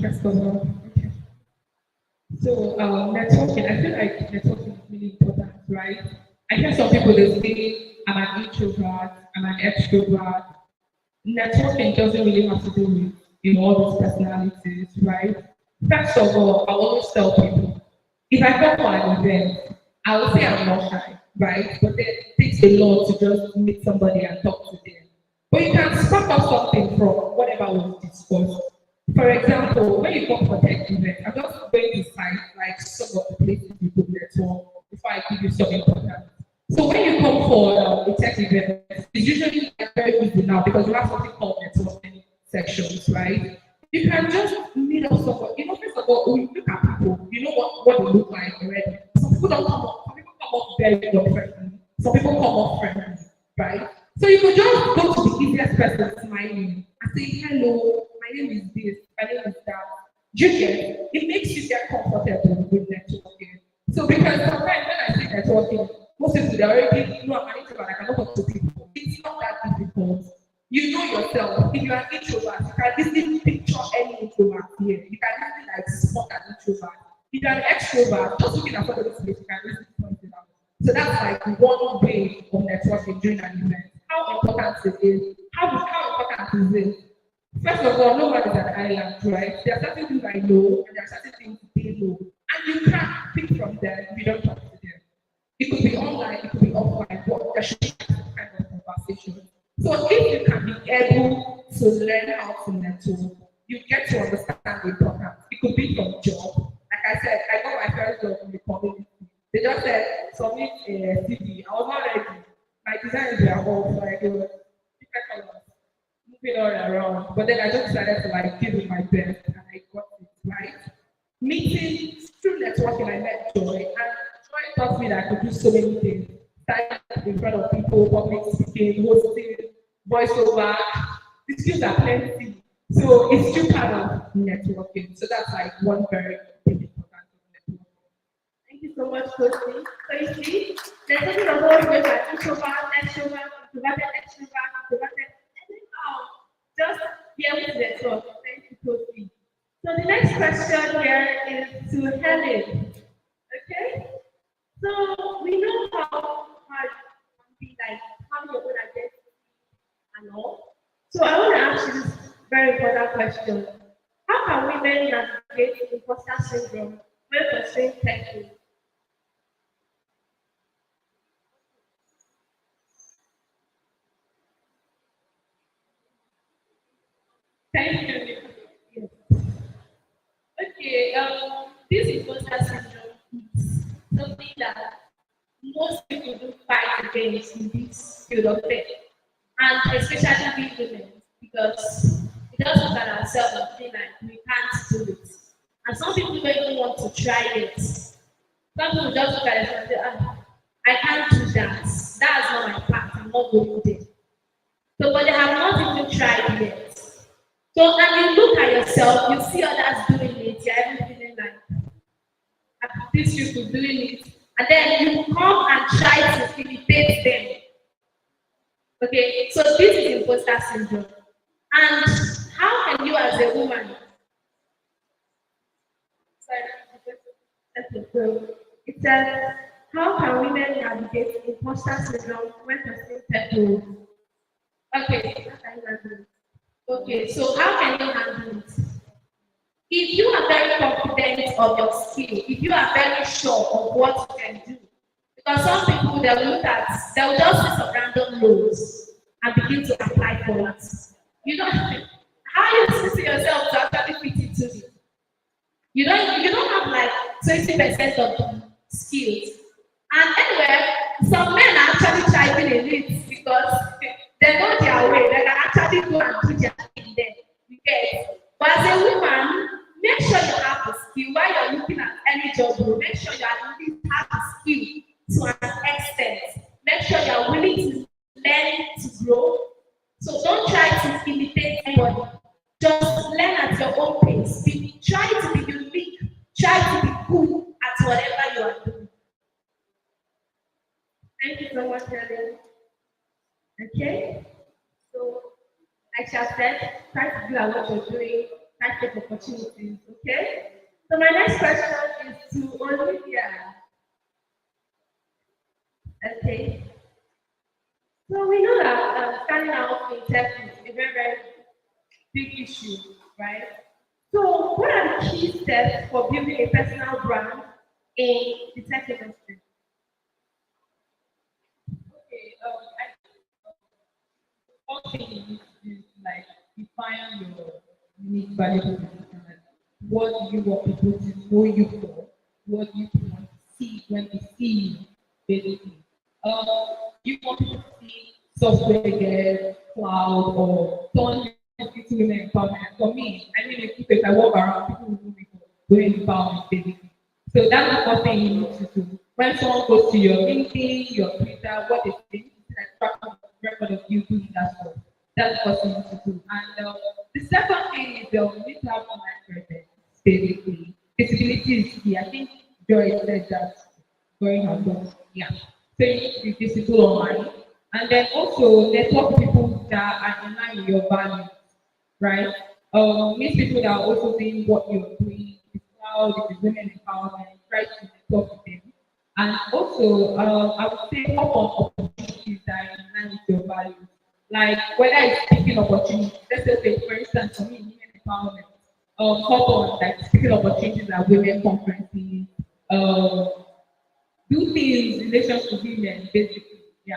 first of all. Okay. So networking, I feel like networking is really important, right? I hear some people they say I'm an introvert, I'm an extrovert. Networking doesn't really have to do with all those personalities, right? First of all, I always tell people if I go for an event, I will say I'm not shy, right? But then it takes a lot to just meet somebody and talk to them. But you can spark up something from whatever was discussed. For example, when you come for tech event, I'm just going to cite like some of the places you could network before I give you some important. So when you come for a tech event, it's usually like very easy now because we have something called networking sections, right? You can just meet up someone. First of all, when you look at people, you know what they look like already. Some people don't come up. Some people come up very friendly. Some people come up friendly, right? So you could just go to the easiest person smiling and say, hello, my name is this, my name is that. You get it makes you get comfortable with networking. So because sometimes when I say networking, most people they already know I'm an introvert, I cannot talk to people. It's not that difficult. You know yourself. If you are an introvert, you can easily picture any introvert. here. You can easily like spot an introvert. If you're an extrovert, just looking at somebody's face, you can easily point it out. So that's like one way of networking during an event. How important it is. How important is it? First of all, no one is an island, right? There are certain things I know, and there are certain things they know. And you can't pick from them if you don't talk to them. It could be online, it could be offline, but there should be some kind of conversation. So if you can be able to learn how to network, you get to understand the importance. It could be from job. Like I said, I got my first job in the community. They just said, submit a CV. I was not ready. My designs were off, like it was different colors, moving all around. But then I just decided to like give it my best and I got it right. Meeting, through networking, I met Joy, and Joy taught me that I could do so many things. Standing in front of people, public speaking, hosting, voiceover. The skills are plenty. So it's still part of networking. So that's like one very important networking. Thank you so much, Coach. So you see, there's something about you like introvert, extrovert, introverted, extrovert, introverted, and just be able to network. Thank you, Coach. So the next question here is to Helen. Okay? So we know how hard it can be like having your own identity and all. So I want to ask you this very important question. How can women navigate imposter syndrome when pursuing tech field? Thank you. Yes. Okay, this imposter syndrome is something that most people do fight against in this field of tech, and especially we women, because we just look at ourselves and feel like we can't do it. And some people don't even want to try it. Some people just look at it and say, I can't do that. That's not my path. I'm not going there. So, but they have not even tried yet. So, and you look at yourself, you see others doing it, you're even feeling like, these people doing it, and then you come and try to imitate them. Okay, so this is imposter syndrome. And how can you as a woman, so it says, how can women navigate imposter syndrome when pursuing people? Okay, how can you handle it? Okay, so how can you handle it? If you are very confident of your skill, if you are very sure of what you can do, because some people they will just see some random roles and begin to apply for it. You know how you see yourself to actually fit into it. You don't have like 20% of the skills. And anyway, some men are actually thriving in it because they know their way. They can actually go and do their thing there. You get. But as a woman, make sure you have the skill while you're looking at any job role. Make sure you are willing to have the skill to an extent. Make sure you are willing to learn to grow. So don't try to imitate anybody. Just learn at your own pace. Try to be unique. Try to be good at whatever you are doing. Thank you so much, Helen. Okay? So, like I said, try to do at what you're doing, try to take opportunities, okay? So my next question is to Olivia. Okay. So we know that standing out in tech is a very, very big issue, right? So what are the key steps for building a personal brand in the tech industry? Okay, one thing you need to do is like define your unique value proposition. Like, what do you want people to know you for? What do you want to see when they see you, basically? You want people to see software dev, cloud, or turn into women empowerment. For me, I mean, if I walk around, people will know me for women empowerment, basically. So that's the first thing you need to do. When someone goes to your LinkedIn, your Twitter, what they say, it's like track record of you doing that stuff. That's the first thing you need to do. And the second thing is you need to have online presence, basically. Visibility is key. I think Joy said that going on. Yeah. So you need to be visible online. And then also network with people that are in line with your values, right? meet people that are also doing what you're doing, if it's cloud, if it's women empowerment, try to talk with them. And also, I would say hop on opportunities that are in line with your values. Like whether it's speaking opportunities, let's say okay, for instance, for me, women empowerment, hop on like speaking opportunities at women conferences, um, do things in relation to women, basically. Yeah.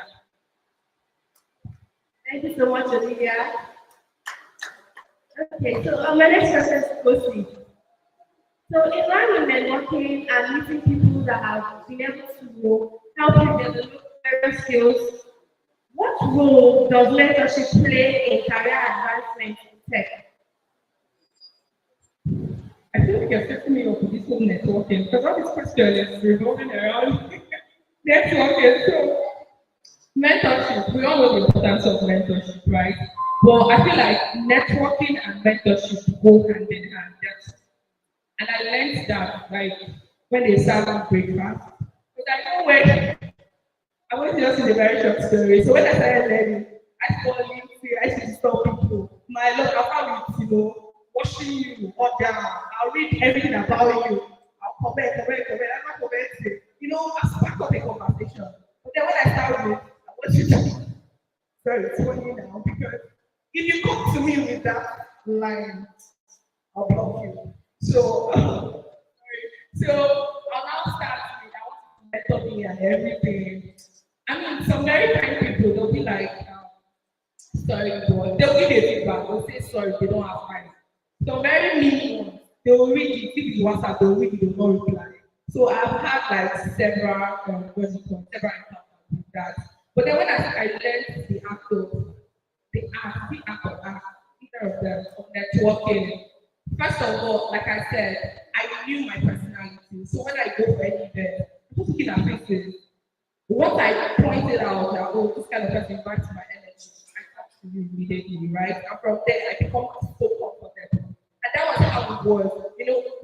Thank you so much, Olivia. Okay, so my next question is Kosi. So in line with networking and meeting people that have been able to help you develop various skills, what role does mentorship play in career advancement in tech? I feel like you're setting me up with this whole networking because all this question is revolving around networking. So mentorship, we all know the importance of mentorship, right? But I feel like networking and mentorship go hand in hand. Yes. And I learned that like when they serve breakfast. Because I know when I want to just in a very short story. So when I started learning, I saw LinkedIn, I used to stop people. My love, I found it, watching you all down. I'll read everything about you. I'll comment. I'm not commenting. As part of a conversation. But then when I start with, I want you to sorry, it's funny now because if you come to me with that line, I'll block you. So, so I'll now start with I want to mentor me and everything. I mean, some very kind people, they'll be like, sorry, but they'll give a feedback, they'll say sorry, they don't have time. Some very mean ones, they'll read it, if it's WhatsApp, they'll read it, they'll not reply. So I've had like several, several encounters with that. But then when I learned the act of act, either of them, of networking, first of all, like I said, I knew my personality. So when I go for any event, I'm just looking at faces. What I pointed out that oh, this kind of person invites my energy, I start to you immediately, right? And from there I become so comfortable. And that was how it was.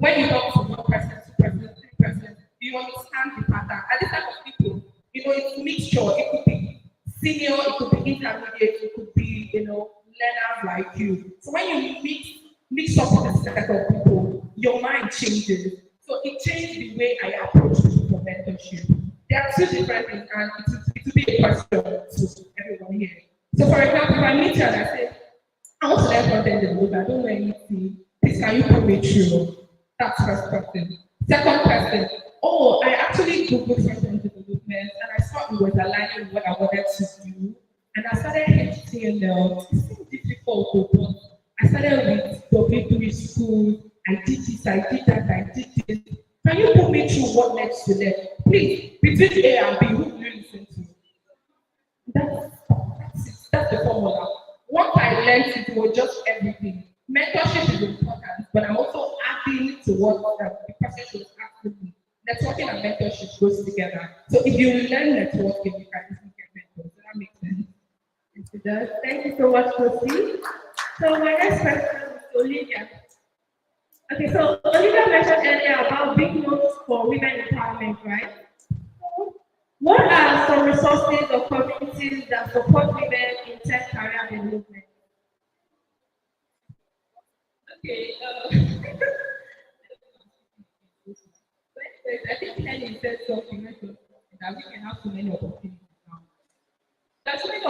When you talk to one person, two person, three person, you understand the pattern. And this type of people, it's mixture. It could be senior, it could be intermediate, it could be, learners like you. So when you mix up with a set of people, your mind changes. So it changed the way I approach people for mentorship. There are two different things, and it will be a question to everyone here. So, for example, if I meet you and I say, I want to learn content development, I don't know anything, please can you put me through? That's first question. Second question, oh, I actually Googled content development and I saw it was aligning with what I wanted to do. And I started HTML. It seemed difficult, but I started with W3 school. I did this, I did that, I did this. Can you put me through what next to that? Please, between A and B, who do you listen to? That's the formula. Once I learned it was just everything. Mentorship is important, but I'm also adding to what the person should asking me. Networking and mentorship goes together. So if you learn networking, you can easily get mentors. Does that make sense? It does. Thank you so much, Kosi. So my next question is to Olivia. Okay, so Olivia mentioned earlier about big notes for women empowerment, right? What are some resources or communities that support women in tech career development? Okay, I think Helen said something that we can have so many opportunities now. There's so many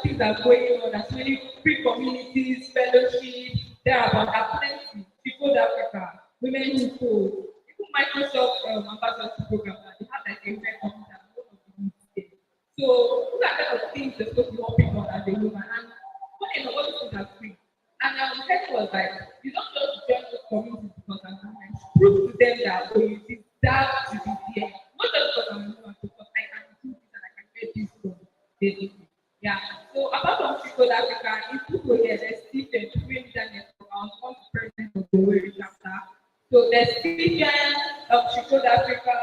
things that are going on. There's so many free communities, fellowships. There are about plenty. People Africa, women who code, even Microsoft ambassador program. They have like a very community and one of the needs there. So these are kind of things they're supposed to be helping on as a woman. And funny enough, all these things are free. And the head was like, you don't just join the community because I'm a woman. Prove to them that oh, you deserve to be there. Not just because I'm a woman, because I can do this and I can get this done, basically. Yeah. So apart from Chico Africa, in people here, there's Stephen, internet around one president of the Owerri chapter. So there's Stephen of Chico Africa,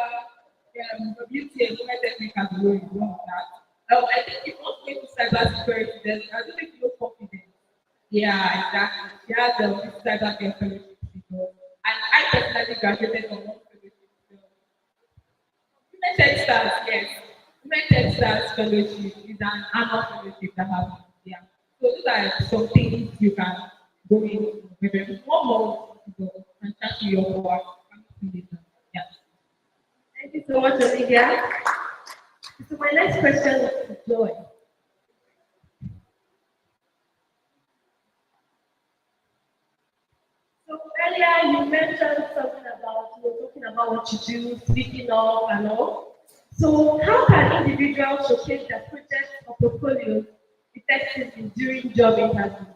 WTM Women Techmakers, one of that. I think if you want to go into cybersecurity, I don't think you're confident. Yeah, exactly. She has a cyber care fellowship. And I personally graduated from one fellowship. So, Women Tech Stars, yes. Women Tech Stars fellowship is an annual fellowship that happens. Yeah. So these are some things you can going, maybe one more, and chat to your work. Yeah. Thank you so much, Olivia. So my next question is to Joy. So earlier you mentioned something about, you were talking about what you do, speaking of and all. So how can individuals showcase their projects or portfolios effectively during job interviews?